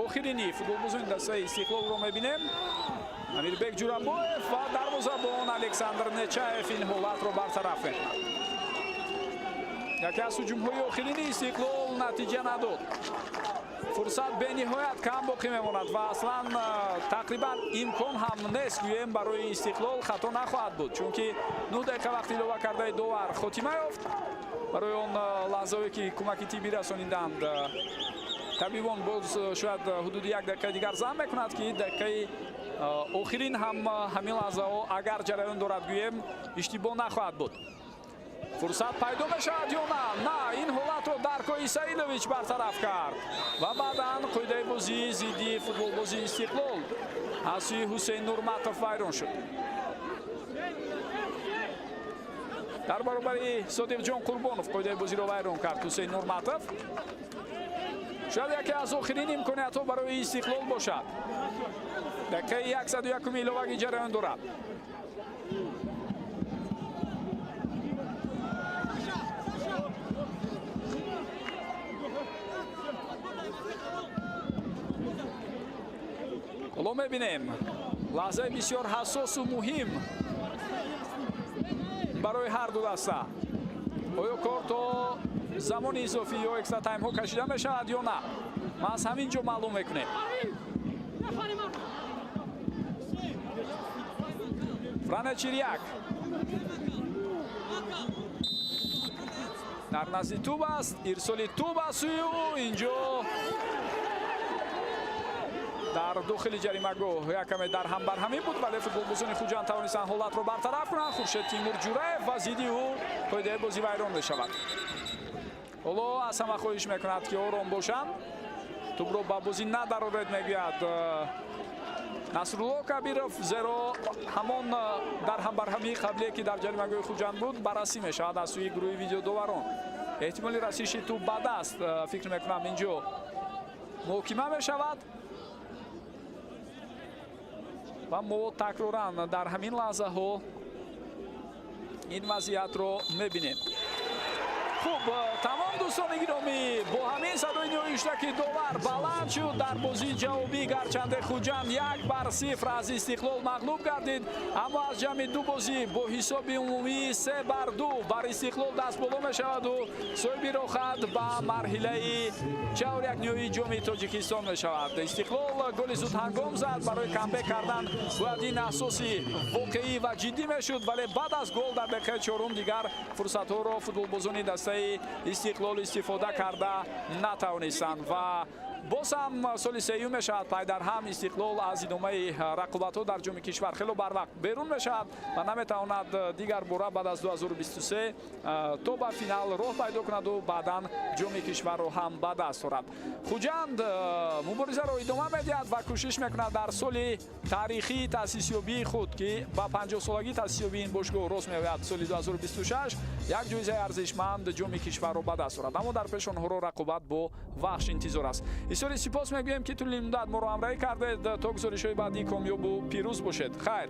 охирини футболбозони дастаи Истиқлолро мебинем. Амирбек Ҷурабоев ва дарвозабон Александр Нечаев ин ҳолатро бартараф мекунад. яке аз ҳуҷумҳои охирини Истиқлол натиҷа надод. фурсат бениҳоят кам боқӣ мемонад ва аслан тақрибан имкон ҳам нест гӯем барои Истиқлол хато нахоҳад буд, чунки 9 дақиқа вақти илова кардаи довар хотима ёфт. барои он лаҳзаҳое ки кӯмаки тиббӣ расонидаанд, табибон боз шояд ҳудуди 1 дақиқа дигар зам мекунад ки дақиқаи охирин ҳам ҳамин лаҳзаҳо агар ҷараён дорад гӯем иштибоҳ нахоҳад буд. фурсат пайдо мешавад ё на? На, ин ҳолатро Дарко Исаилович бартараф кард ва баъдан қоидаи бозӣ зидди футболбози Истиқлол аз сӯи Ҳусейн Нурматов вайрон шуд. дар баробари Содиқҷон Қурбонов қоидаи бозиро вайрон кард Ҳусейн Нурматов. шояд яке аз охирин имкониятҳо барои Истиқлол бошад. дақиқаи 101 иловагӣ ҷараён дорад. ҳоло мебинем лаҳзаи бисёр ҳассосу муҳим барои ҳар ду даста. оё кор то замони изофӣ ё экстра таймҳо кашида мешавад ё на? ма аз ҳамин ҷо маълум мекунем. Фране Чирияк дар назди туб аст, ирсоли туб аз сӯи ӯ. Инҷо дар дохили ҷаримагоҳ якаме дар ҳамбарҳамӣ буд, вале футболбозони Хуҷанд тавонистанд ҳолатро бартараф кунанд. Хуршед Тимур Ҷураев ва зидди ӯ қоидаи бозӣ вайрон мешавад. ҳоло аз ҳама хоҳиш мекунад ки ором бошанд, тӯбро ба бозӣ надароред, мегӯяд Насрулло Кабиров, зеро ҳамон дар ҳамбарҳамӣ қаблие ки дар ҷаримагоҳи Хуҷанд буд баррасӣ мешавад аз сӯи гурӯҳи видеодоварон. эҳтимоли расиши тӯб ба даст фикр мекунам инҷо муҳокима мешавад ва мо такроран дар ҳамин лаҳзаҳо ин вазъиятро мебинем. хуб, тамом дӯстони гиромӣ, бо ҳамин садои ниҳоиштаки довар баланд шуд дар бозии ҷавобӣ, гарчанде Хуҷанд 1-0 аз Истиқлол мағлуб гардид, аммо аз ҷамъи ду бозӣ бо ҳисоби умумӣ 3-2 бар Истиқлол даст боло мешаваду соҳиби рохат ба марҳилаи 4-1 ҷоми Тоҷикистон мешавад. Истиқлол голи зудҳангом зад, барои камбек кардан бояд ин асоси воқеӣ ва ҷиддӣ мешуд, вале баъд аз гол дар дақиқаи 4 дигар фурсатҳоро футболбозони дастаи Истиқлол истифода карда натавонистанд ва боз ҳам соли сеюм мешавад пай дар ҳам Истиқлол аз идомаи рақобатҳо дар ҷоми кишвар хело барвақт берун мешавад ва наметавонад дигар бора баъд аз 2023 то ба финал роҳ пайдо кунаду баъдан ҷоми кишварро ҳам ба даст орад. Хуҷанд муборизаро идома медиҳад ва кӯшиш мекунад дар соли таърихии таъсисёбии худ ки ба 50-солагии таъсисёбии ин бошгоҳ рост меояд соли 2026 як ҷоизаи арзишманд ҷоми кишварро ба даст орад, аммо дар пешонҳоро рақобат бо вахш интизор аст. бисёри сипос мегӯем ки тӯли муддат моро ҳамроҳӣ кардед. То гузоришҳои баъдӣ комёбу пирӯз бошед. хайр.